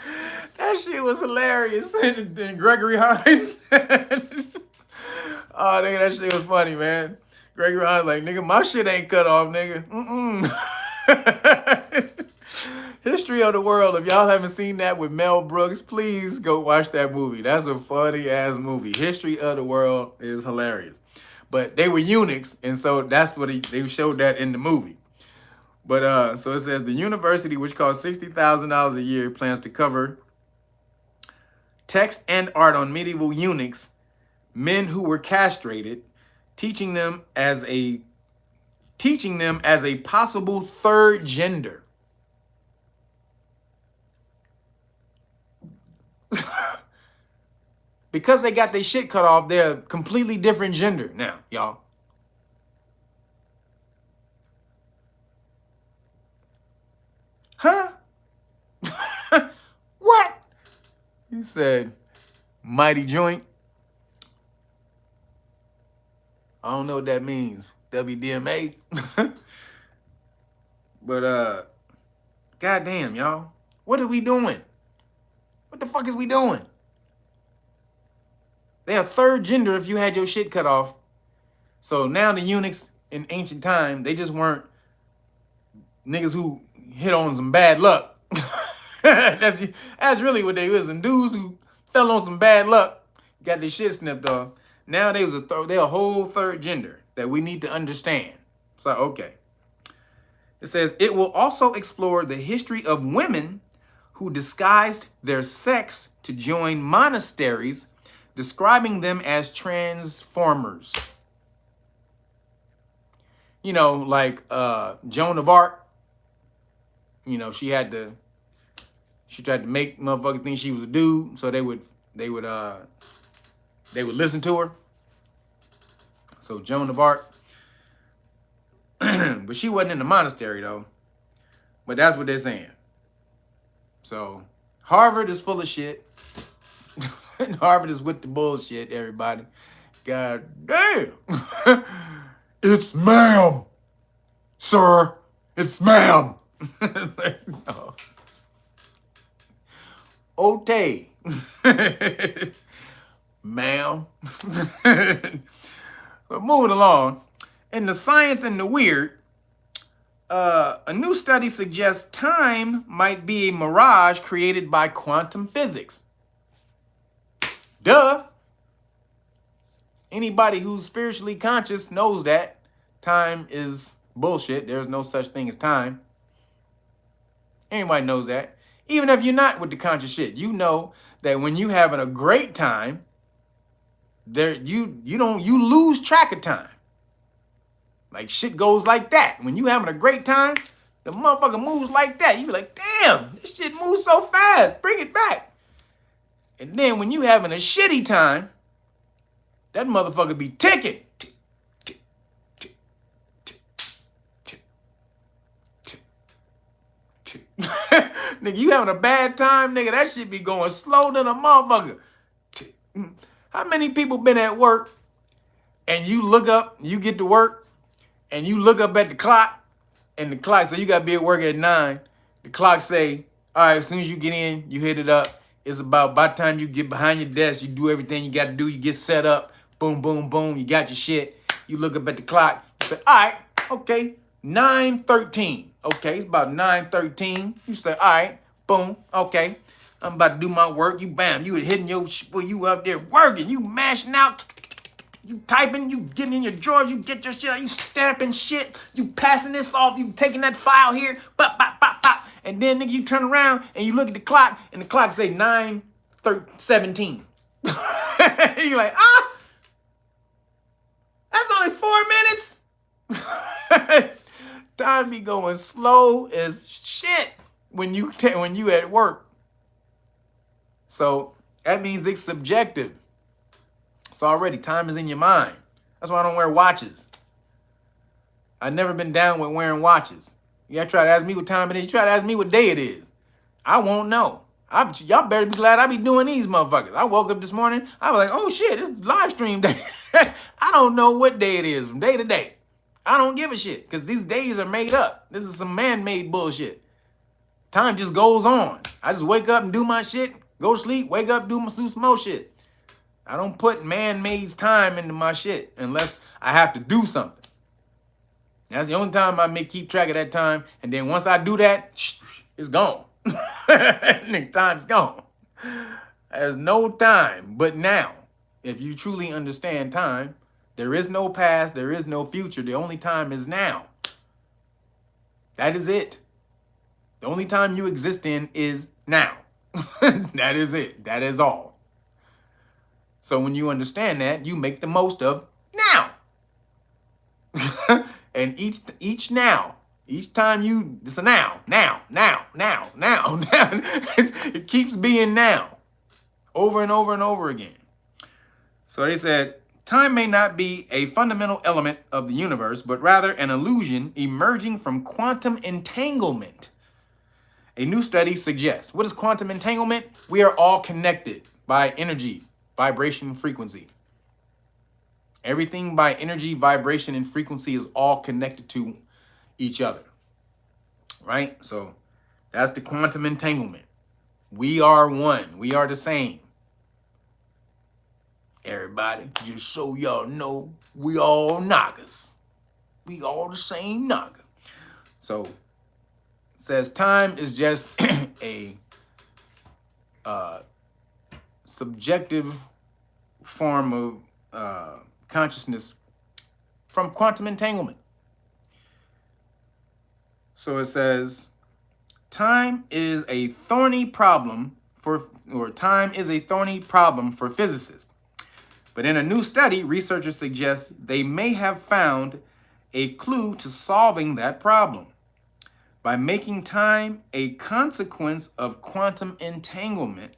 shit was hilarious. And Gregory Hines. Oh, nigga, that shit was funny, man. Gregory Hines like, nigga, my shit ain't cut off, nigga. History of the World. If y'all haven't seen that with Mel Brooks, please go watch that movie. That's a funny ass movie. History of the World is hilarious. But they were eunuchs, and so that's what they showed that in the movie. But so it says the university, which costs $60,000 a year, plans to cover text and art on medieval eunuchs, men who were castrated, teaching them as a possible third gender. Because they got their shit cut off, they're a completely different gender now, y'all. Huh? What? He said, mighty joint. I don't know what that means. WDMA. But goddamn, y'all. What are we doing? What the fuck is we doing? They're a third gender if you had your shit cut off. So now the eunuchs in ancient time, they just weren't niggas who hit on some bad luck. That's really what they was. And dudes who fell on some bad luck got their shit snipped off. Now they're a whole third gender that we need to understand. So, okay. It says, it will also explore the history of women who disguised their sex to join monasteries, describing them as transformers. You know, like Joan of Arc. You know, she tried to make motherfuckers think she was a dude, so they would listen to her. So Joan of Arc. But she wasn't in the monastery though. But that's what they're saying. So Harvard is full of shit. Harvard is with the bullshit, everybody. God damn. It's ma'am. Sir, it's ma'am. No. Ote. Ma'am. But moving along. In the science and the weird, a new study suggests time might be a mirage created by quantum physics. Duh. Anybody who's spiritually conscious knows that time is bullshit. There's no such thing as time. Anybody knows that. Even if you're not with the conscious shit, you know that when you having a great time, you lose track of time. Like shit goes like that. When you having a great time, the motherfucker moves like that. You be like, damn, this shit moves so fast. Bring it back. And then when you having a shitty time, that motherfucker be ticking. Nigga, you having a bad time, nigga, that shit be going slow than a motherfucker. How many people been at work and you look up, you get to work, and you look up at the clock, and the clock, so you gotta be at work at 9. The clock say, all right, as soon as you get in, you hit it up. It's about by the time you get behind your desk, you do everything you gotta do, you get set up, boom, boom, boom, you got your shit. You look up at the clock, you say, all right, okay, 9:13. Okay, it's about 9:13. You say, all right, boom, okay. I'm about to do my work. You bam, you hitting your shit, you out there working, you mashing out, you typing, you getting in your drawers, you get your shit out, you stamping shit, you passing this off, you taking that file here, bop, bop, bop, bop. And then nigga, you turn around and you look at the clock, and the clock say 9:17. You like, that's only 4 minutes. Time be going slow as shit. when you at work. So that means it's subjective. So already time is in your mind. That's why I don't wear watches. I've never been down with wearing watches. You gotta try to ask me what time it is. You try to ask me what day it is. I won't know. Y'all better be glad I be doing these motherfuckers. I woke up this morning, I was like, oh shit, it's live stream day. I don't know what day it is from day to day. I don't give a shit, because these days are made up. This is some man-made bullshit. Time just goes on. I just wake up and do my shit, go to sleep, wake up, do some more shit. I don't put man-made time into my shit unless I have to do something. That's the only time I keep track of that time. And then once I do that, it's gone. Time's gone. There's no time but now. If you truly understand time, there is no past, there is no future. The only time is now. That is it. The only time you exist in is now. That is it. That is all. So when you understand that, you make the most of now. And each time it's a now. It keeps being now. Over and over and over again. So they said, time may not be a fundamental element of the universe, but rather an illusion emerging from quantum entanglement. A new study suggests, what is quantum entanglement? We are all connected by energy, vibration, frequency. Everything by energy, vibration, and frequency is all connected to each other, right? So that's the quantum entanglement. We are one. We are the same. Everybody, just so y'all know, we all Nagas. We all the same Naga. So it says time is just a subjective form of consciousness from quantum entanglement. So it says, time is a thorny problem for physicists. But in a new study, researchers suggest they may have found a clue to solving that problem by making time a consequence of quantum entanglement,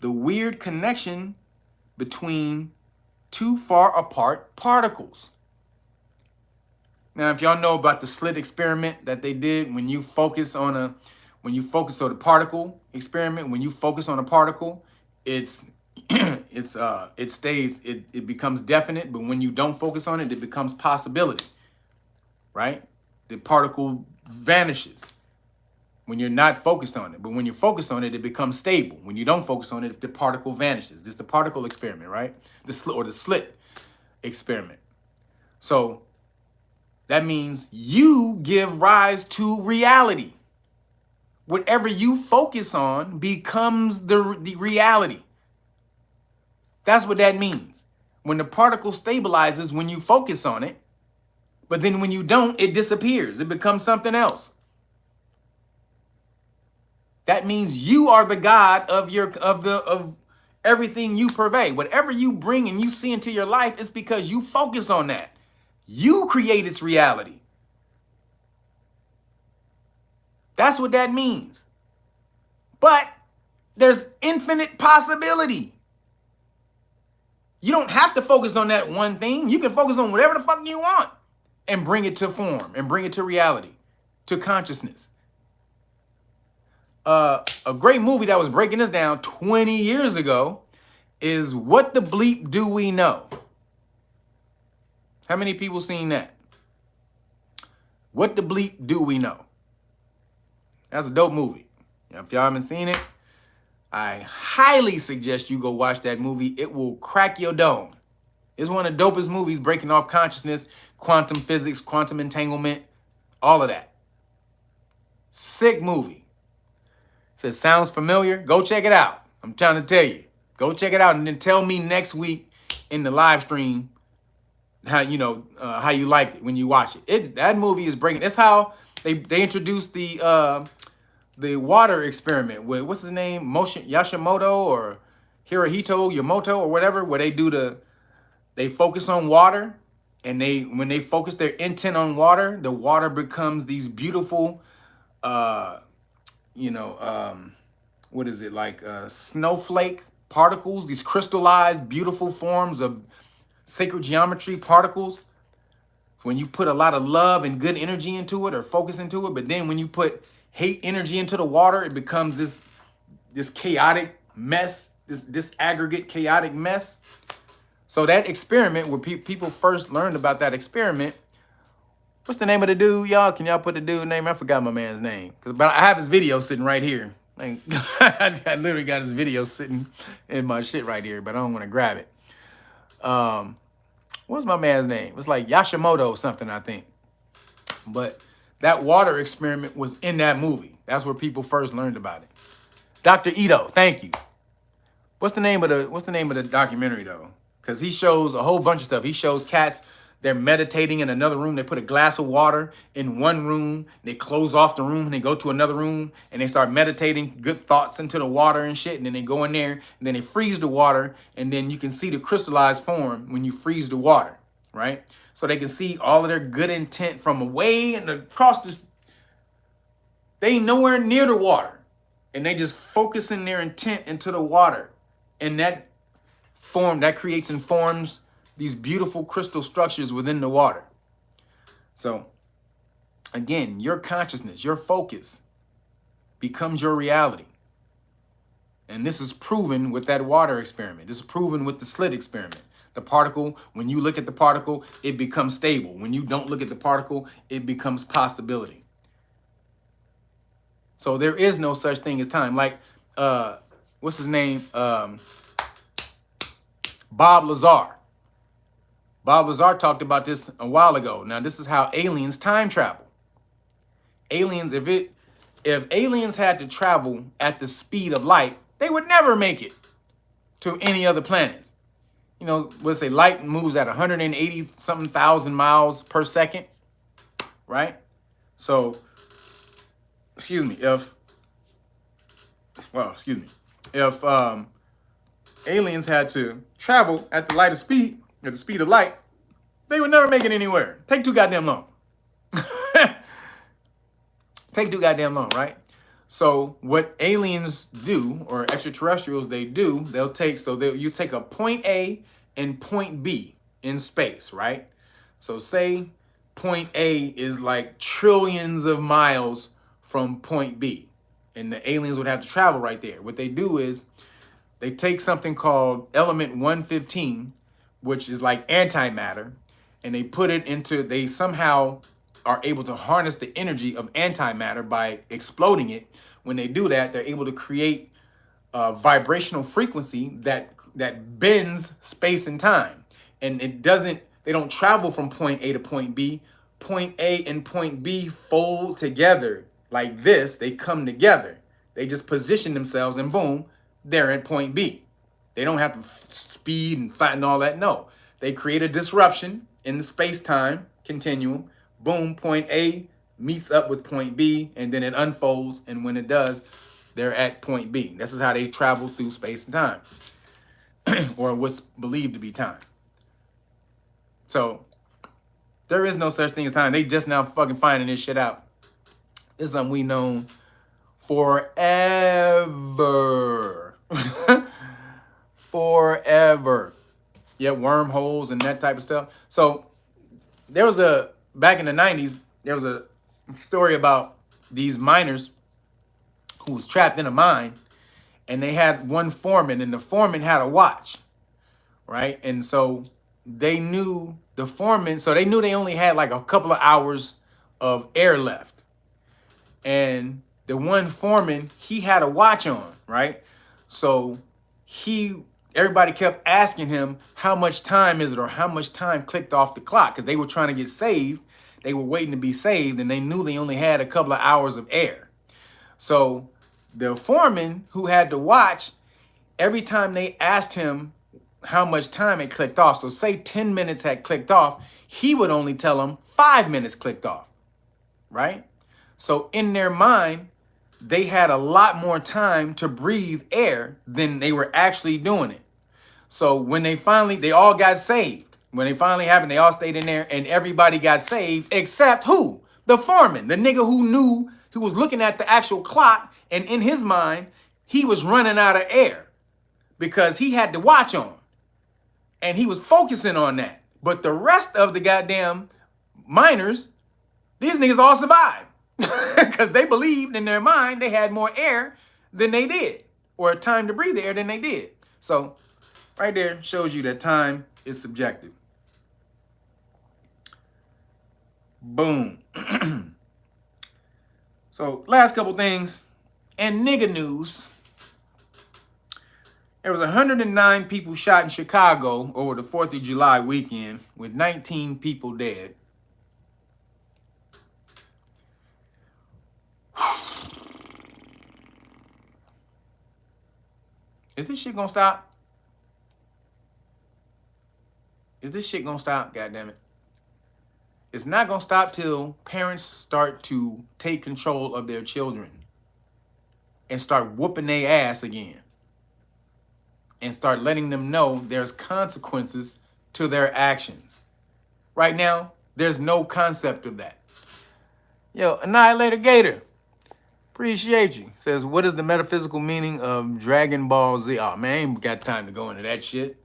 the weird connection between two far apart particles. Now, if y'all know about the slit experiment that they did, when you focus on the particle experiment, when you focus on a particle, it becomes definite, but when you don't focus on it, it becomes possibility, right? The particle vanishes when you're not focused on it, but when you focus on it, it becomes stable. When you don't focus on it, the particle vanishes. This is the particle experiment, right? The slit experiment. So that means you give rise to reality. Whatever you focus on becomes the reality. That's what that means. When the particle stabilizes, when you focus on it, but then when you don't, it disappears. It becomes something else. That means you are the God of everything you pervade. Whatever you bring and you see into your life is because you focus on that. You create its reality. That's what that means. But there's infinite possibility. You don't have to focus on that one thing. You can focus on whatever the fuck you want and bring it to form and bring it to reality, to consciousness. A great movie that was breaking this down 20 years ago is What the Bleep Do We Know? How many people seen that? What the Bleep Do We Know? That's a dope movie. If y'all haven't seen it, I highly suggest you go watch that movie. It will crack your dome. It's one of the dopest movies breaking off consciousness, quantum physics, quantum entanglement, all of that. Sick movie. Says, sounds familiar? Go check it out. I'm trying to tell you. Go check it out and then tell me next week in the live stream how you liked it when you watch it. That movie is breaking. That's how they introduced the water experiment with, what's his name? Yashimoto or Hirohito Yamoto or whatever, where they focus on water, and when they focus their intent on water, the water becomes these beautiful you know, what is it, like snowflake particles, these crystallized, beautiful forms of sacred geometry particles. When you put a lot of love and good energy into it or focus into it, but then when you put hate energy into the water, it becomes this chaotic mess, this aggregate chaotic mess. So that experiment, where people first learned about that experiment, what's the name of the dude, y'all? Can y'all put the dude name? I forgot my man's name. But I have his video sitting right here. Like, I literally got his video sitting in my shit right here, but I don't want to grab it. What's my man's name? It's like Yashimoto or something, I think. But that water experiment was in that movie. That's where people first learned about it. Dr. Ito, thank you. What's the name of the documentary though? Because he shows a whole bunch of stuff. He shows cats, they're meditating in another room. They put a glass of water in one room. They close off the room and they go to another room and they start meditating good thoughts into the water and shit. And then they go in there and then they freeze the water. And then you can see the crystallized form when you freeze the water, right? So they can see all of their good intent from away and across the, they ain't nowhere near the water. And they just focusing their intent into the water. And that form, that creates and forms these beautiful crystal structures within the water. So again, your consciousness, your focus becomes your reality. And this is proven with that water experiment. This is proven with the slit experiment. The particle, when you look at the particle, it becomes stable. When you don't look at the particle, it becomes possibility. So there is no such thing as time. Like, what's his name? Bob Lazar. Bob Lazar talked about this a while ago. Now, this is how aliens time travel. Aliens, if aliens had to travel at the speed of light, they would never make it to any other planets. You know, let's say light moves at 180 something thousand miles per second, right? So, if aliens had to travel at the speed of light, they would never make it anywhere. Take too goddamn long. Take too goddamn long, right? So what aliens do, or extraterrestrials, they do, you take a point A and point B in space, right? So say point A is like trillions of miles from point B, and the aliens would have to travel right there. What they do is they take something called element 115, which is like antimatter, and they somehow are able to harness the energy of antimatter by exploding it. When they do that, they're able to create a vibrational frequency that bends space and time. And they don't travel from point A to point B. Point A and point B fold together like this. They come together. They just position themselves and boom, they're at point B. They don't have to speed and fight and all that. No, they create a disruption in the space-time continuum. Boom, point A meets up with point B, and then it unfolds. And when it does, they're at point B. This is how they travel through space and time, or what's believed to be time. So there is no such thing as time. They just now fucking finding this shit out. It's something we known forever. Forever. Yeah, wormholes and that type of stuff. So there was back in the 90s, there was a story about these miners who was trapped in a mine, and they had one foreman, and the foreman had a watch, right? And so they knew the foreman, so they knew they only had like a couple of hours of air left. And the one foreman, he had a watch on, right? So everybody kept asking him, how much time is it, or how much time clicked off the clock? Because they were trying to get saved. They were waiting to be saved, and they knew they only had a couple of hours of air. So the foreman who had to watch, every time they asked him how much time it clicked off, so say 10 minutes had clicked off, he would only tell them 5 minutes clicked off, right? So in their mind, they had a lot more time to breathe air than they were actually doing it. So when they all got saved. When it finally happened, they all stayed in there and everybody got saved except who? The foreman, the nigga who was looking at the actual clock And in his mind, he was running out of air because he had to watch on. And he was focusing on that. But the rest of the goddamn miners, these niggas all survived. Because they believed in their mind they had more air than they did. Or time to breathe the air than they did. So right there shows you that time is subjective. Boom. So last couple things. In nigga news, there was 109 people shot in Chicago over the 4th of July weekend with 19 people dead. Is this shit gonna stop? Is this shit gonna stop? God damn it. It's not gonna stop till parents start to take control of their children and start whooping their ass again. And start letting them know there's consequences to their actions. Right now, there's no concept of that. Yo, Annihilator Gator, appreciate you. Says, what is the metaphysical meaning of Dragon Ball Z? Oh, man, I ain't got time to go into that shit.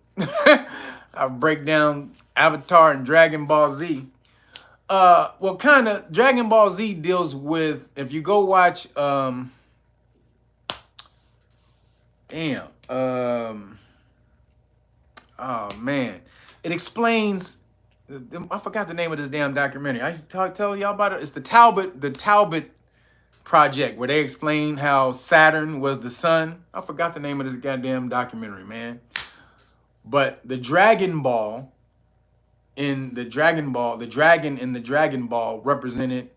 I'll break down Avatar and Dragon Ball Z. Well, kind of, Dragon Ball Z deals with, if you go watch, oh man, it explains. I forgot the name of this damn documentary. I used to tell y'all about it. It's the Talbot Project, where they explain how Saturn was the sun. I forgot the name of this goddamn documentary, man. But the Dragon Ball in the Dragon Ball, the dragon in the Dragon Ball represented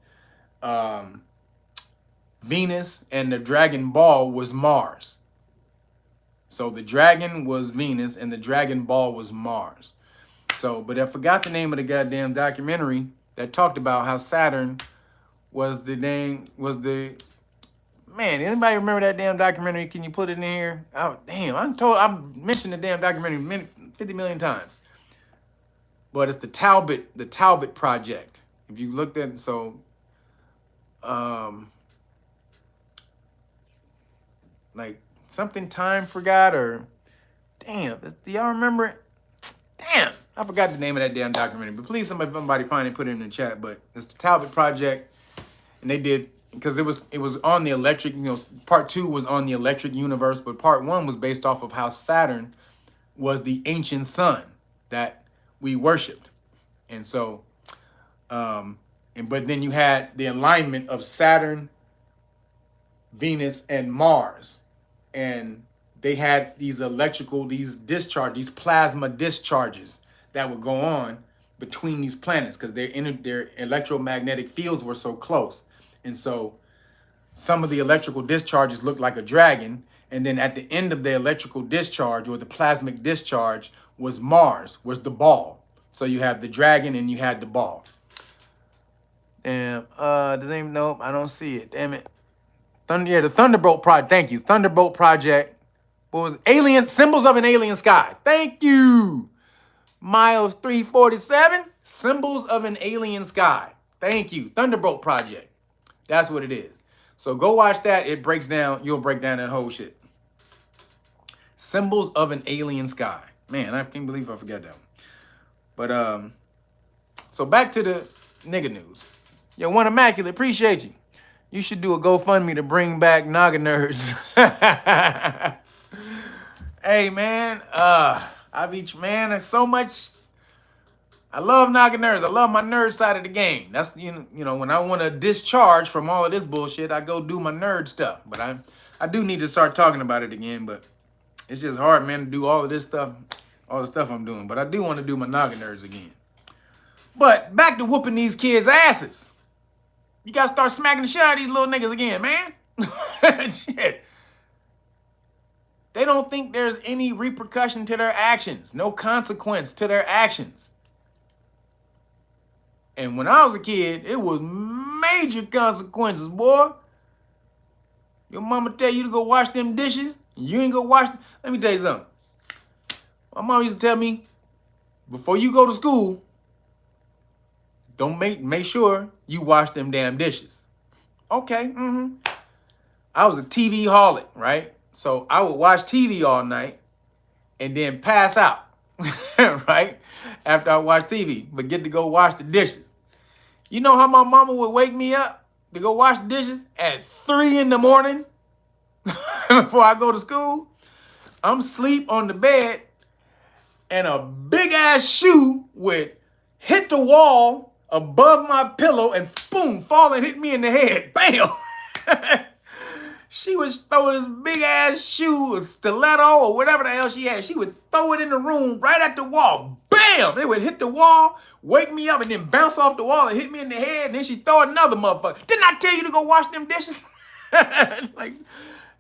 Venus, and the Dragon Ball was Mars. So the dragon was Venus and the Dragon Ball was Mars. So, but I forgot the name of the goddamn documentary that talked about how Saturn was the man, anybody remember that damn documentary? Can you put it in here? Oh, damn, I've mentioned the damn documentary 50 million times. But it's the Talbot Project. If you looked at it, so, like, something time forgot, or damn, do y'all remember it? Damn, I forgot the name of that damn documentary. But please, somebody find it, put it in the chat. But it's the Talbot Project, and they did, because it was on the electric. Part 2 was on the electric universe, but part 1 was based off of how Saturn was the ancient sun that we worshipped, and so, but then you had the alignment of Saturn, Venus, and Mars. And they had these these plasma discharges that would go on between these planets because their electromagnetic fields were so close. And so some of the electrical discharges looked like a dragon. And then at the end of the electrical discharge, or the plasmic discharge, was Mars, was the ball. So you have the dragon and you had the ball. Damn, does anyone know? I don't see it. Damn it. The Thunderbolt Project. Thank you. Thunderbolt Project. What was it? Alien Symbols of an Alien Sky. Thank you. Miles 347. Symbols of an Alien Sky. Thank you. Thunderbolt Project. That's what it is. So go watch that. It breaks down. You'll break down that whole shit. Symbols of an Alien Sky. Man, I can't believe I forgot that one. But so back to the nigga news. Yo, One Immaculate, appreciate you. You should do a GoFundMe to bring back Naga nerds. Hey, man, there's so much. I love Naga nerds. I love my nerd side of the game. That's, you know, when I want to discharge from all of this bullshit, I go do my nerd stuff. But I do need to start talking about it again. But it's just hard, man, to do all of this stuff, all the stuff I'm doing. But I do want to do my Naga nerds again. But back to whooping these kids' asses. You gotta start smacking the shit out of these little niggas again, man. Shit. They don't think there's any repercussion to their actions, no consequence to their actions. And when I was a kid, it was major consequences, boy. Your mama tell you to go wash them dishes, and you ain't go wash. Let me tell you something. My mom used to tell me, before you go to school, don't make sure you wash them damn dishes. Okay, I was a TV holic, right? So I would watch TV all night and then pass out, right? After I watch TV, but get to go wash the dishes. You know how my mama would wake me up to go wash the dishes at 3 in the morning before I go to school? I'm asleep on the bed and a big ass shoe would hit the wall above my pillow and boom, fall and hit me in the head. Bam! She would throw this big ass shoe, a stiletto or whatever the hell she had. She would throw it in the room right at the wall. Bam! It would hit the wall, wake me up, and then bounce off the wall and hit me in the head. And then she throw another motherfucker. Didn't I tell you to go wash them dishes? Like,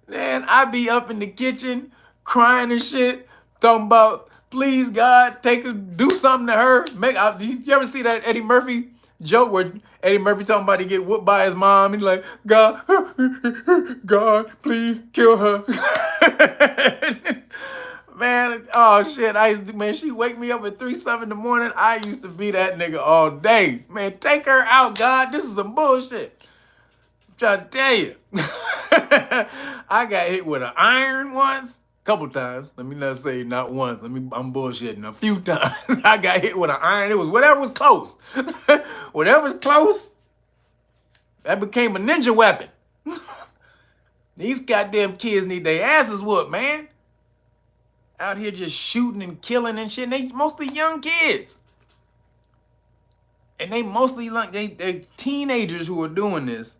man, I be up in the kitchen crying and shit, talking about, please God, do something to her. You ever see that Eddie Murphy joke where Eddie Murphy talking about he get whooped by his mom? He's like, God, God, please kill her. Man, oh shit, man, she wake me up at 3-7 in the morning. I used to be that nigga all day. Man, take her out, God. This is some bullshit. I'm trying to tell you. I got hit with an iron once. Couple times. Let me not say not once. I'm bullshitting. A few times. I got hit with an iron. It was whatever was close. Whatever's close, that became a ninja weapon. These goddamn kids need their asses whooped, man. Out here just shooting and killing and shit. And they mostly young kids. And they mostly they're teenagers who are doing this.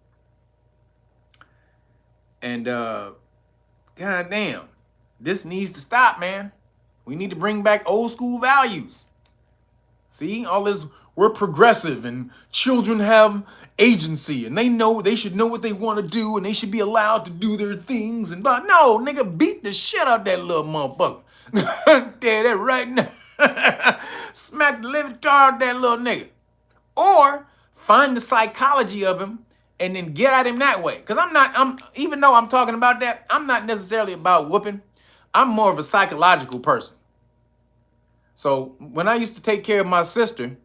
And goddamn. This needs to stop, man. We need to bring back old school values. See, all this, we're progressive and children have agency and they should know what they want to do and they should be allowed to do their things. And but no, nigga, beat the shit out that little motherfucker. Tell that right now. Smack the living tar out that little nigga. Or find the psychology of him and then get at him that way. Because even though I'm talking about that, I'm not necessarily about whooping. I'm more of a psychological person. So when I used to take care of my sister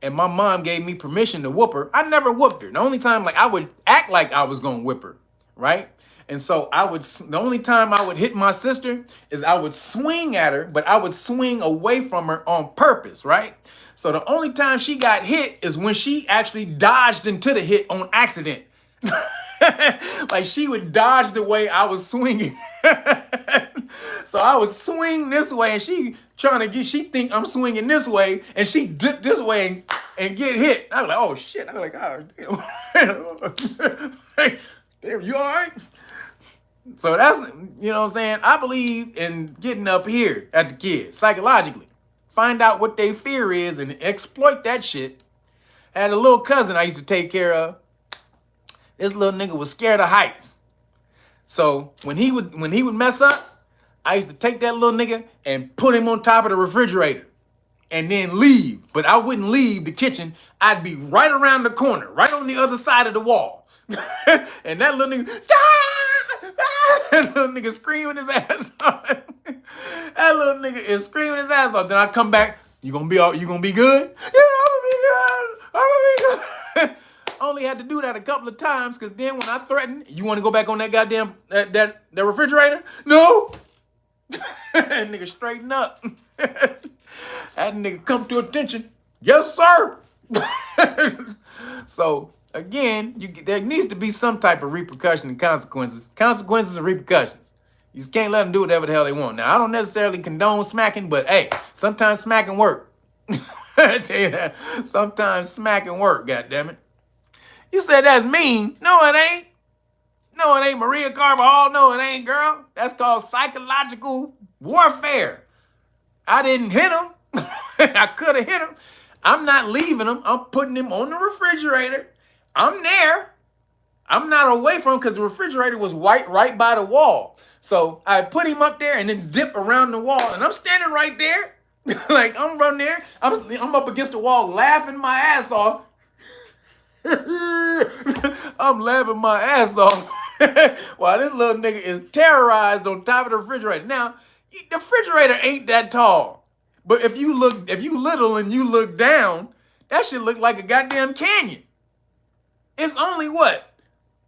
and my mom gave me permission to whoop her, I never whooped her. The only time I would act like I was going to whip her, right? And so the only time I would hit my sister is I would swing at her, but I would swing away from her on purpose, right? So the only time she got hit is when she actually dodged into the hit on accident. Like she would dodge the way I was swinging. So I would swing this way and she think I'm swinging this way and she dipped this way and get hit. I was like, oh shit. I was like, oh damn. Damn, you all right? So that's, you know what I'm saying? I believe in getting up here at the kids psychologically. Find out what their fear is and exploit that shit. I had a little cousin I used to take care of. This little nigga was scared of heights. So when he would mess up, I used to take that little nigga and put him on top of the refrigerator and then leave. But I wouldn't leave the kitchen. I'd be right around the corner, right on the other side of the wall. And that little nigga, that little nigga screaming his ass off. That little nigga is screaming his ass off. Then I come back, you gonna be good? Yeah, I'm gonna be good. I'm gonna be good. Only had to do that a couple of times because then when I threatened, you want to go back on that goddamn that refrigerator? No. That nigga straighten up. That nigga come to attention. Yes, sir. So again, there needs to be some type of repercussion and consequences. Consequences and repercussions. You just can't let them do whatever the hell they want. Now, I don't necessarily condone smacking, but hey, sometimes smacking work. I tell you that. Sometimes smacking work, goddammit. You said that's mean. No, it ain't. No, it ain't, Maria Carvajal. No, it ain't, girl. That's called psychological warfare. I didn't hit him. I could have hit him. I'm not leaving him. I'm putting him on the refrigerator. I'm there. I'm not away from him because the refrigerator was right by the wall. So I put him up there and then dip around the wall. And I'm standing right there. Like, I'm running there. I'm up against the wall laughing my ass off. I'm laughing my ass off while this little nigga is terrorized on top of the refrigerator. Now, the refrigerator ain't that tall, but if you little and you look down, that shit look like a goddamn canyon. It's only what,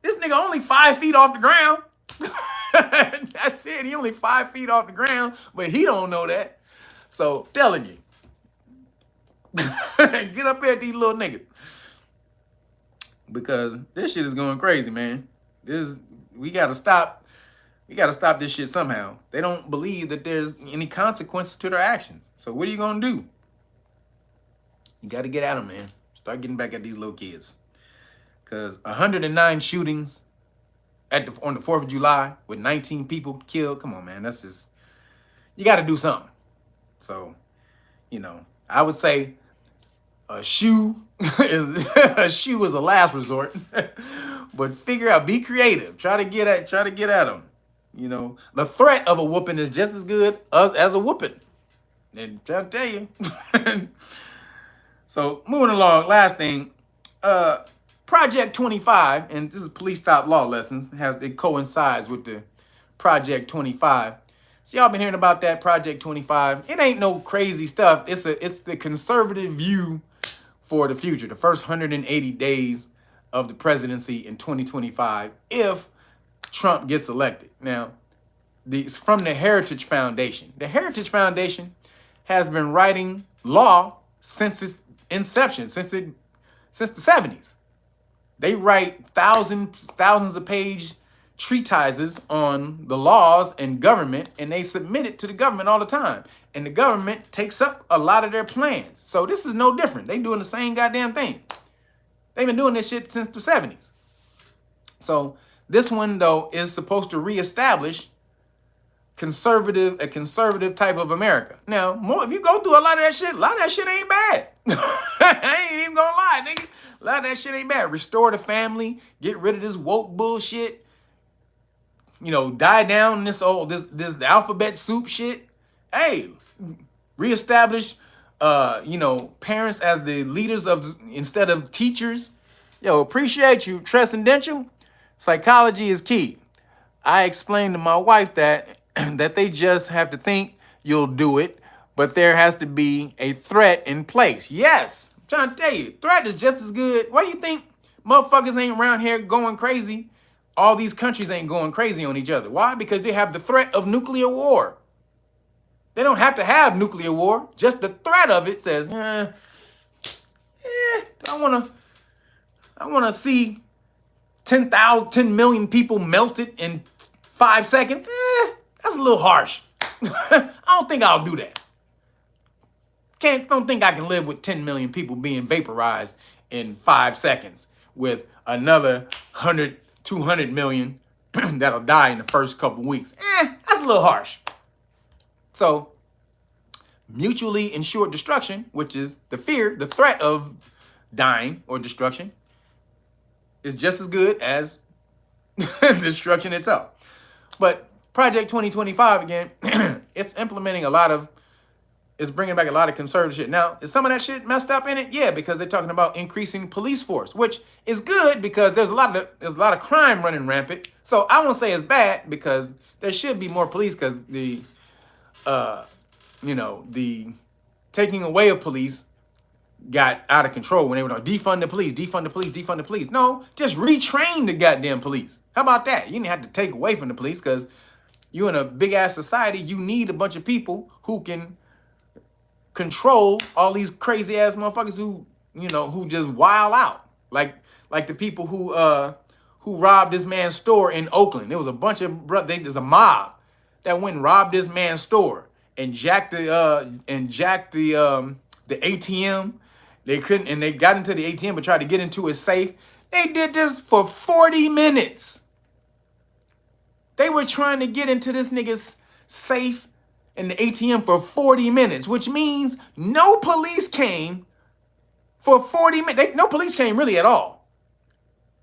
This nigga only 5 feet off the ground. I said he only 5 feet off the ground, but he don't know that. So telling you, get up here at these little niggas, because this shit is going crazy, man. We gotta stop. We gotta stop this shit somehow. They don't believe that there's any consequences to their actions. So what are you gonna do? You gotta get at them, man. Start getting back at these little kids. Because 109 shootings on the 4th of July with 19 people killed. Come on, man. That's just, you got to do something. So, you know, I would say a shoe is a last resort. But figure out, be creative. Try to get at them. You know, the threat of a whooping is just as good as a whooping. And trying to tell you. So moving along, last thing, Project 25, and this is police stop law lessons, it coincides with the Project 25. So y'all been hearing about that Project 25. It ain't no crazy stuff. It's the conservative view for the future, the first 180 days of the presidency in 2025, if Trump gets elected. Now, it's from the Heritage Foundation. The Heritage Foundation has been writing law since its inception, since the 70s. They write thousands of page treatises on the laws and government, and they submit it to the government all the time. And the government takes up a lot of their plans. So this is no different. They doing the same goddamn thing. They've been doing this shit since the 70s. So this one, though, is supposed to reestablish a conservative type of America. Now, if you go through a lot of that shit ain't bad. I ain't even gonna lie, nigga. A lot of that shit ain't bad. Restore the family, get rid of this woke bullshit. You know, die down this alphabet soup shit. Hey, reestablish parents as the leaders instead of teachers. Yo, appreciate you. Transcendental psychology is key. I explained to my wife that they just have to think you'll do it, but there has to be a threat in place. Yes, I'm trying to tell you, threat is just as good. Why do you think motherfuckers ain't around here going crazy? All these countries ain't going crazy on each other. Why? Because they have the threat of nuclear war. They don't have to have nuclear war. Just the threat of it says, I want to see 10 million people melted in 5 seconds. That's a little harsh. I don't think I'll do that. Don't think I can live with 10 million people being vaporized in 5 seconds with another 100, 200 million that'll die in the first couple weeks. That's a little harsh. So mutually insured destruction, which is the threat of dying or destruction, is just as good as destruction itself. But Project 2025, again, it's bringing back a lot of conservative shit. Now, is some of that shit messed up in it? Yeah, because they're talking about increasing police force, which is good because there's a lot of crime running rampant. So I won't say it's bad, because there should be more police, because the taking away of police got out of control when they were like, defund the police. No, just retrain the goddamn police. How about that? You didn't have to take away from the police, because you in a big ass society, you need a bunch of people who can control all these crazy ass motherfuckers who just wild out. Like the people who robbed this man's store in Oakland. There was a bunch of there's a mob that went and robbed this man's store and jacked the ATM. They couldn't, and they got into the ATM but tried to get into his safe. They did this for 40 minutes. They were trying to get into this nigga's safe in the ATM for 40 minutes, which means no police came for 40 minutes. No police came really at all.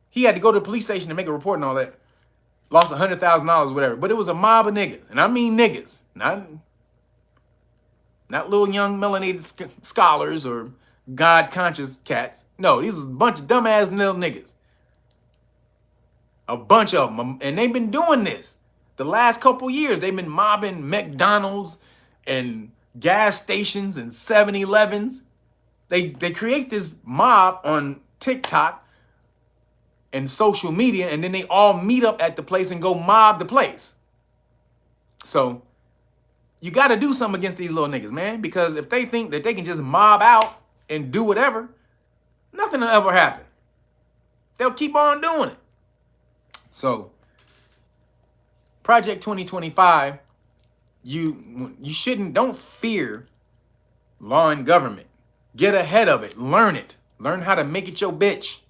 He had to go to the police station to make a report and all that. Lost $100,000, whatever. But it was a mob of niggas. And I mean niggas. Not little young melanated scholars or God-conscious cats. No, these are a bunch of dumbass little niggas. A bunch of them. And they've been doing this. The last couple years, they've been mobbing McDonald's and gas stations and 7-Elevens. They create this mob on TikTok, and social media, and then they all meet up at the place and go mob the place. So you got to do something against these little niggas, man, because if they think that they can just mob out and do whatever, nothing will ever happen. They'll keep on doing it. So Project 2025, you shouldn't, don't fear law and government. Get ahead of it. Learn it. Learn how to make it your bitch.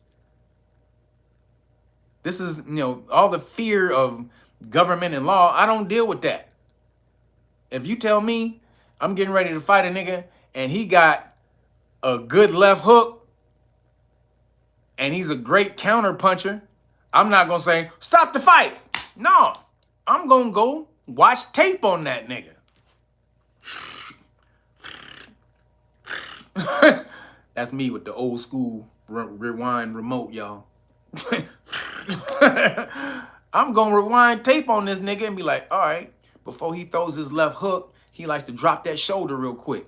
This is, all the fear of government and law. I don't deal with that. If you tell me I'm getting ready to fight a nigga and he got a good left hook and he's a great counter puncher, I'm not going to say, stop the fight. No, I'm going to go watch tape on that nigga. That's me with the old school rewind remote, y'all. I'm going to rewind tape on this nigga and be like, all right, before he throws his left hook, he likes to drop that shoulder real quick.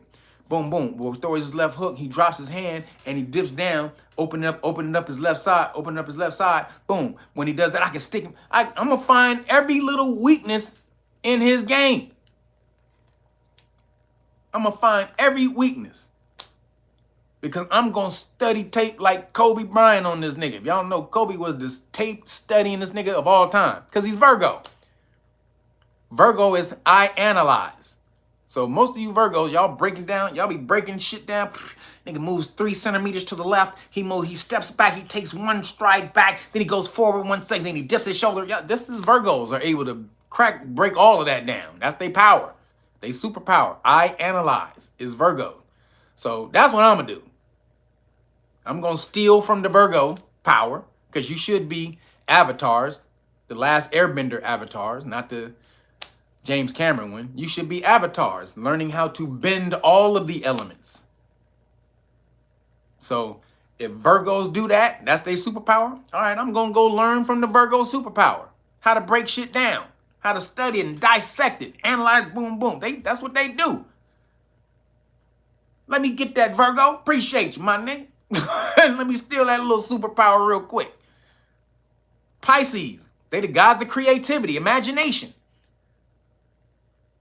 Boom, boom. Before he throws his left hook, he drops his hand and he dips down, opening up his left side, boom. When he does that, I can stick him. I'm going to find every little weakness in his game. I'm going to find every weakness. Because I'm going to study tape like Kobe Bryant on this nigga. If y'all know, Kobe was this tape studying this nigga of all time. Because he's Virgo. Virgo is I analyze. So most of you Virgos, y'all breaking down, y'all be breaking shit down. Nigga moves 3 centimeters to the left. He steps back, he takes 1 stride back, then he goes forward 1 second, then he dips his shoulder. Yeah, this is Virgos are able to break all of that down. That's their power. They superpower. I analyze is Virgo. So that's what I'm gonna do. I'm gonna steal from the Virgo power, because you should be avatars, the last Airbender avatars, not the James Cameron one. You should be avatars, learning how to bend all of the elements. So if Virgos do that, that's their superpower. All right, I'm going to go learn from the Virgo superpower. How to break shit down, how to study it and dissect it, analyze, boom, boom. That's what they do. Let me get that, Virgo. Appreciate you, my nigga. Let me steal that little superpower real quick. Pisces, they the gods of creativity, imagination.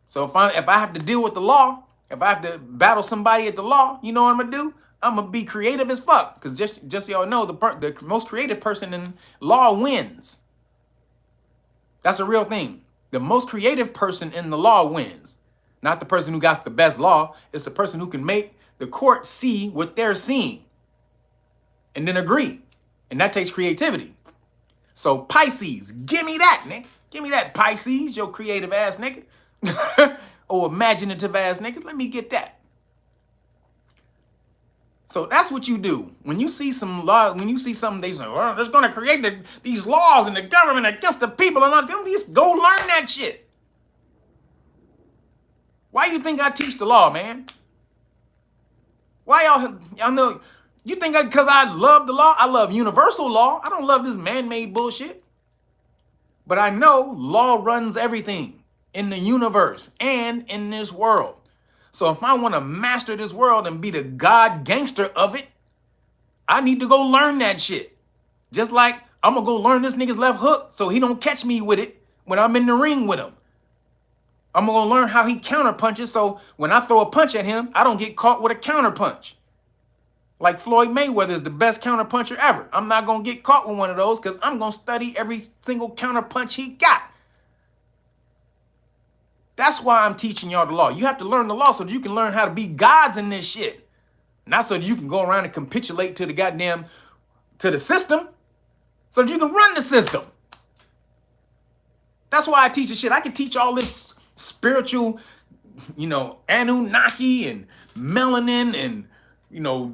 So if I have to deal with the law, if I have to battle somebody at the law, you know what I'm gonna do? I'm gonna be creative as fuck. Because just so y'all know, the most creative person in law wins. That's a real thing. The most creative person in the law wins. Not the person who got the best law. It's the person who can make the court see what they're seeing and then agree. And that takes creativity. So Pisces, give me that, nigga. Give me that, Pisces, your creative ass nigga. Or imaginative ass nigga. Let me get that. So that's what you do. When you see some law, when you see something, they say, well, they're going to create these laws in the government against the people. And all them, just go learn that shit. Why you think I teach the law, man? Why y'all know? You think because I love the law? I love universal law. I don't love this man-made bullshit. But I know law runs everything in the universe and in this world. So if I want to master this world and be the god gangster of it, I need to go learn that shit. Just like I'm going to go learn this nigga's left hook so he don't catch me with it when I'm in the ring with him. I'm going to learn how he counter punches so when I throw a punch at him, I don't get caught with a counter punch. Like Floyd Mayweather is the best counter puncher ever. I'm not going to get caught with one of those because I'm going to study every single counter punch he got. That's why I'm teaching y'all the law. You have to learn the law so that you can learn how to be gods in this shit. Not so that you can go around and capitulate to the system. So that you can run the system. That's why I teach this shit. I can teach all this spiritual, Anunnaki and melanin and,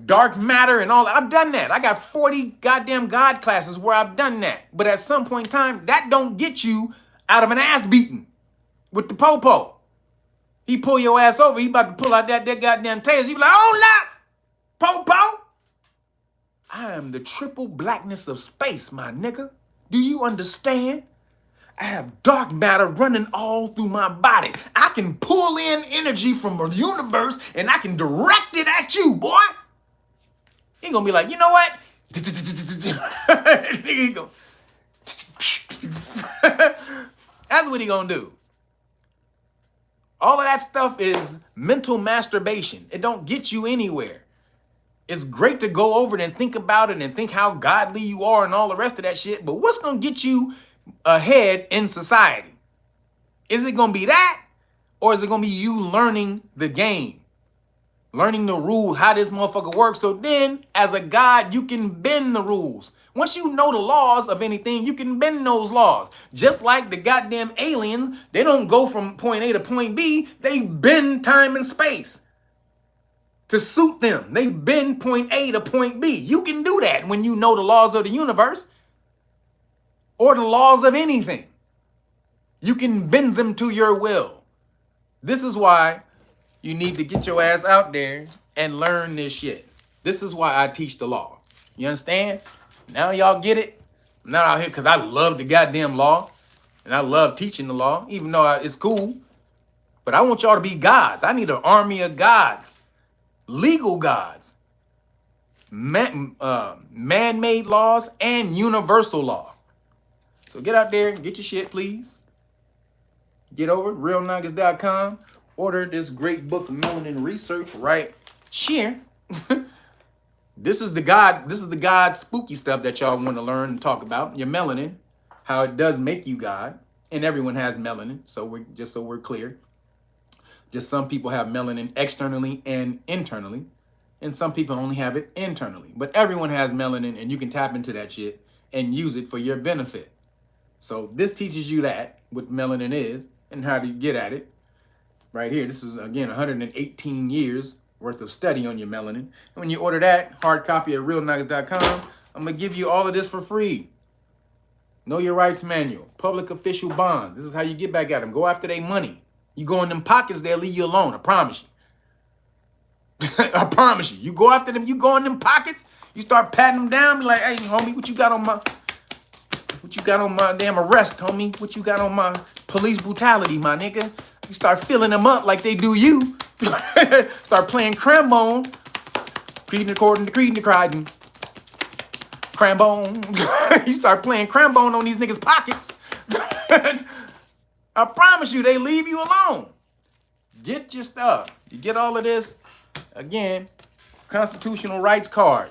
dark matter and all that. I've done that. I got 40 goddamn God classes where I've done that. But at some point in time, that don't get you out of an ass beating. With the popo. He pull your ass over. He about to pull out that goddamn taser. He be like, hold up, popo. I am the triple blackness of space, my nigga. Do you understand? I have dark matter running all through my body. I can pull in energy from the universe and I can direct it at you, boy. He gonna be like, you know what? Nigga, he go. That's what he gonna do. All of that stuff is mental masturbation. It don't get you anywhere. It's great to go over it and think about it and think how godly you are and all the rest of that shit, but what's gonna get you ahead in society? Is it gonna be that? Or is it gonna be you learning the game? Learning the rule, how this motherfucker works, so then, as a god, you can bend the rules. Once you know the laws of anything, you can bend those laws. Just like the goddamn aliens, they don't go from point A to point B, they bend time and space to suit them. They bend point A to point B. You can do that when you know the laws of the universe or the laws of anything. You can bend them to your will. This is why you need to get your ass out there and learn this shit. This is why I teach the law. You understand? Now y'all get it? I'm not out here because I love the goddamn law. And I love teaching the law, even though it's cool. But I want y'all to be gods. I need an army of gods. Legal gods. Man-made laws and universal law. So get out there and get your shit, please. Get over realnagas.com. Order this great book of melanin research right here. This is the God spooky stuff that y'all want to learn and talk about. Your melanin, how it does make you God, and everyone has melanin. So we're clear. Just some people have melanin externally and internally, and some people only have it internally. But everyone has melanin, and you can tap into that shit and use it for your benefit. So this teaches you that what melanin is and how to get at it. Right here, this is, again, 118 years worth of study on your melanin. And when you order that hard copy at realnagas.com, I'm going to give you all of this for free. Know your rights manual, public official bonds. This is how you get back at them. Go after their money. You go in them pockets, they'll leave you alone. I promise you. I promise you. You go after them, you go in them pockets, you start patting them down, be like, hey, homie, what you got on my damn arrest, homie? What you got on my police brutality, my nigga? You start filling them up like they do you. Start playing crambone. Creeding according to Creeding the Crichton. Crambone. You start playing crambone on these niggas' pockets. I promise you, they leave you alone. Get your stuff. You get all of this. Again, constitutional rights card.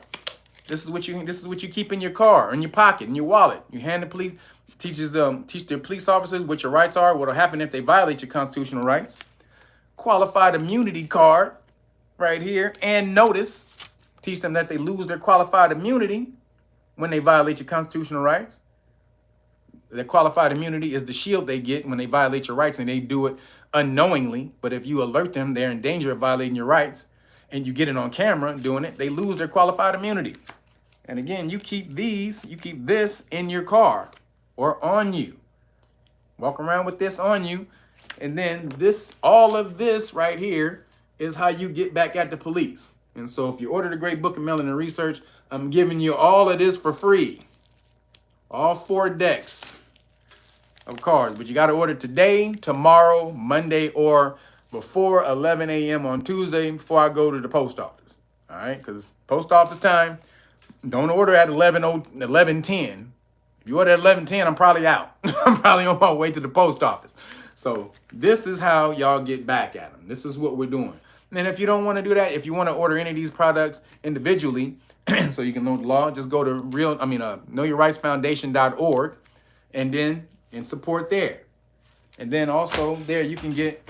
This is what you keep in your car, in your pocket, in your wallet. You hand the police. Teach the police officers what your rights are, what will happen if they violate your constitutional rights. Qualified immunity card right here. And notice, teach them that they lose their qualified immunity when they violate your constitutional rights. The qualified immunity is the shield they get when they violate your rights, and they do it unknowingly. But if you alert them they're in danger of violating your rights and you get it on camera doing it, they lose their qualified immunity. And again, you keep this in your car or on you. Walk around with this on you. And then all of this right here is how you get back at the police. And so if you order the great book of melanin research, I'm giving you all of this for free. All 4 decks of cards. But you got to order today, tomorrow, Monday, or before 11 a.m. on Tuesday before I go to the post office. All right? Because post office time, don't order at 11:10. If you order at 11:10, I'm probably out. I'm probably on my way to the post office. So this is how y'all get back at them. This is what we're doing. And if you don't want to do that, if you want to order any of these products individually, so you can know the law, just go to knowyourrightsfoundation.org and support there. And then also there you can get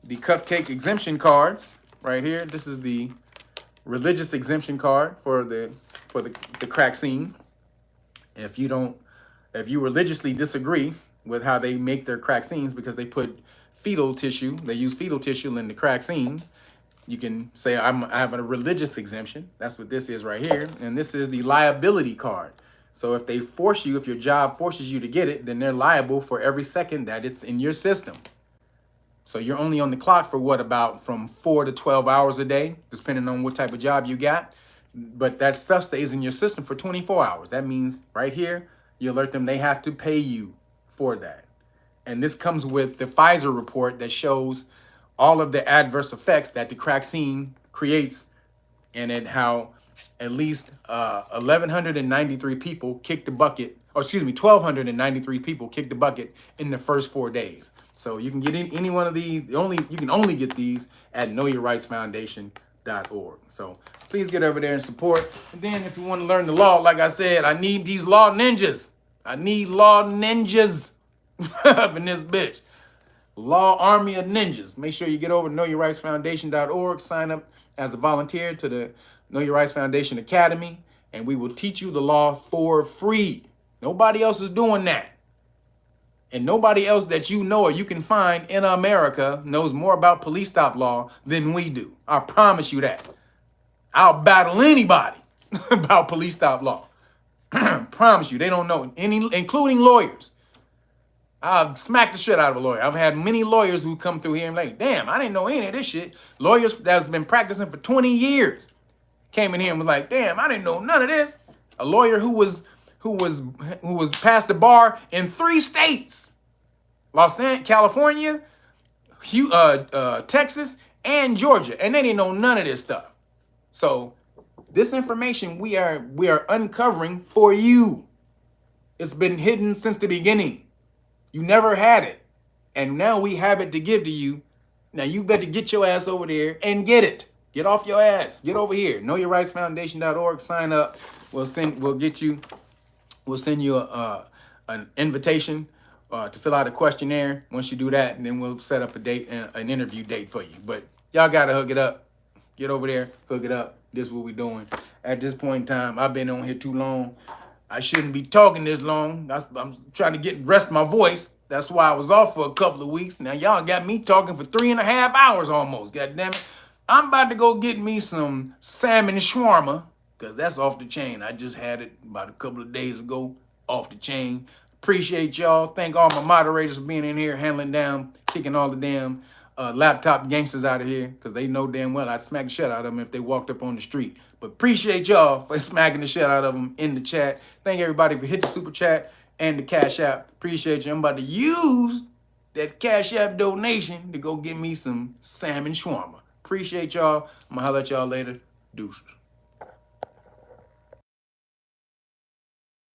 the cupcake exemption cards right here. This is the religious exemption card for the crack scene. If you religiously disagree with how they make their crack scenes because they put fetal tissue, they use fetal tissue in the crack scene, you can say I have a religious exemption. That's what this is right here. And this is the liability card. So if your job forces you to get it, then they're liable for every second that it's in your system. So you're only on the clock for about from 4 to 12 hours a day, depending on what type of job you got. But that stuff stays in your system for 24 hours. That means right here, you alert them they have to pay you for that. And this comes with the Pfizer report that shows all of the adverse effects that the crack scene creates and how at least 1,193 people kicked the bucket, or excuse me, 1,293 people kicked the bucket in the first 4 days. So you can get any one of these. You can only get these at knowyourrightsfoundation.org. So please get over there and support. And then if you want to learn the law, like I said, I need these law ninjas. I need law ninjas up in this bitch. Law Army of Ninjas. Make sure you get over to knowyourrightsfoundation.org. Sign up as a volunteer to the Know Your Rights Foundation Academy, and we will teach you the law for free. Nobody else is doing that. And nobody else that you know or you can find in America knows more about police stop law than we do. I promise you that. I'll battle anybody about police stop law. Promise you, they don't know any, including lawyers. I've smacked the shit out of a lawyer. I've had many lawyers who come through here and like, damn, I didn't know any of this shit. Lawyers that's been practicing for 20 years came in here and was like, damn, I didn't know none of this. A lawyer who was past the bar in 3 states, Los Angeles, California, Texas, and Georgia, and they didn't know none of this stuff. So this information we are uncovering for you. It's been hidden since the beginning. You never had it, and now we have it to give to you. Now you better get your ass over there and get it. Get off your ass. Get over here. KnowYourRightsFoundation.org. Sign up. We'll send you an invitation to fill out a questionnaire. Once you do that, and then we'll set up a date, an interview date for you. But y'all gotta hook it up. Get over there, hook it up. This is what we're doing. At this point in time, I've been on here too long. I shouldn't be talking this long. I'm trying to rest my voice. That's why I was off for a couple of weeks. Now y'all got me talking for 3.5 hours almost. God damn it. I'm about to go get me some salmon shawarma, because that's off the chain. I just had it about a couple of days ago, off the chain. Appreciate y'all. Thank all my moderators for being in here, handling down, kicking all the damn laptop gangsters out of here, because they know damn well I'd smack the shit out of them if they walked up on the street. But appreciate y'all for smacking the shit out of them in the chat. Thank everybody for hitting the super chat and the Cash App. Appreciate you. I'm about to use that Cash App donation to go get me some salmon shawarma. Appreciate y'all. I'm going to holler at y'all later. Deuces.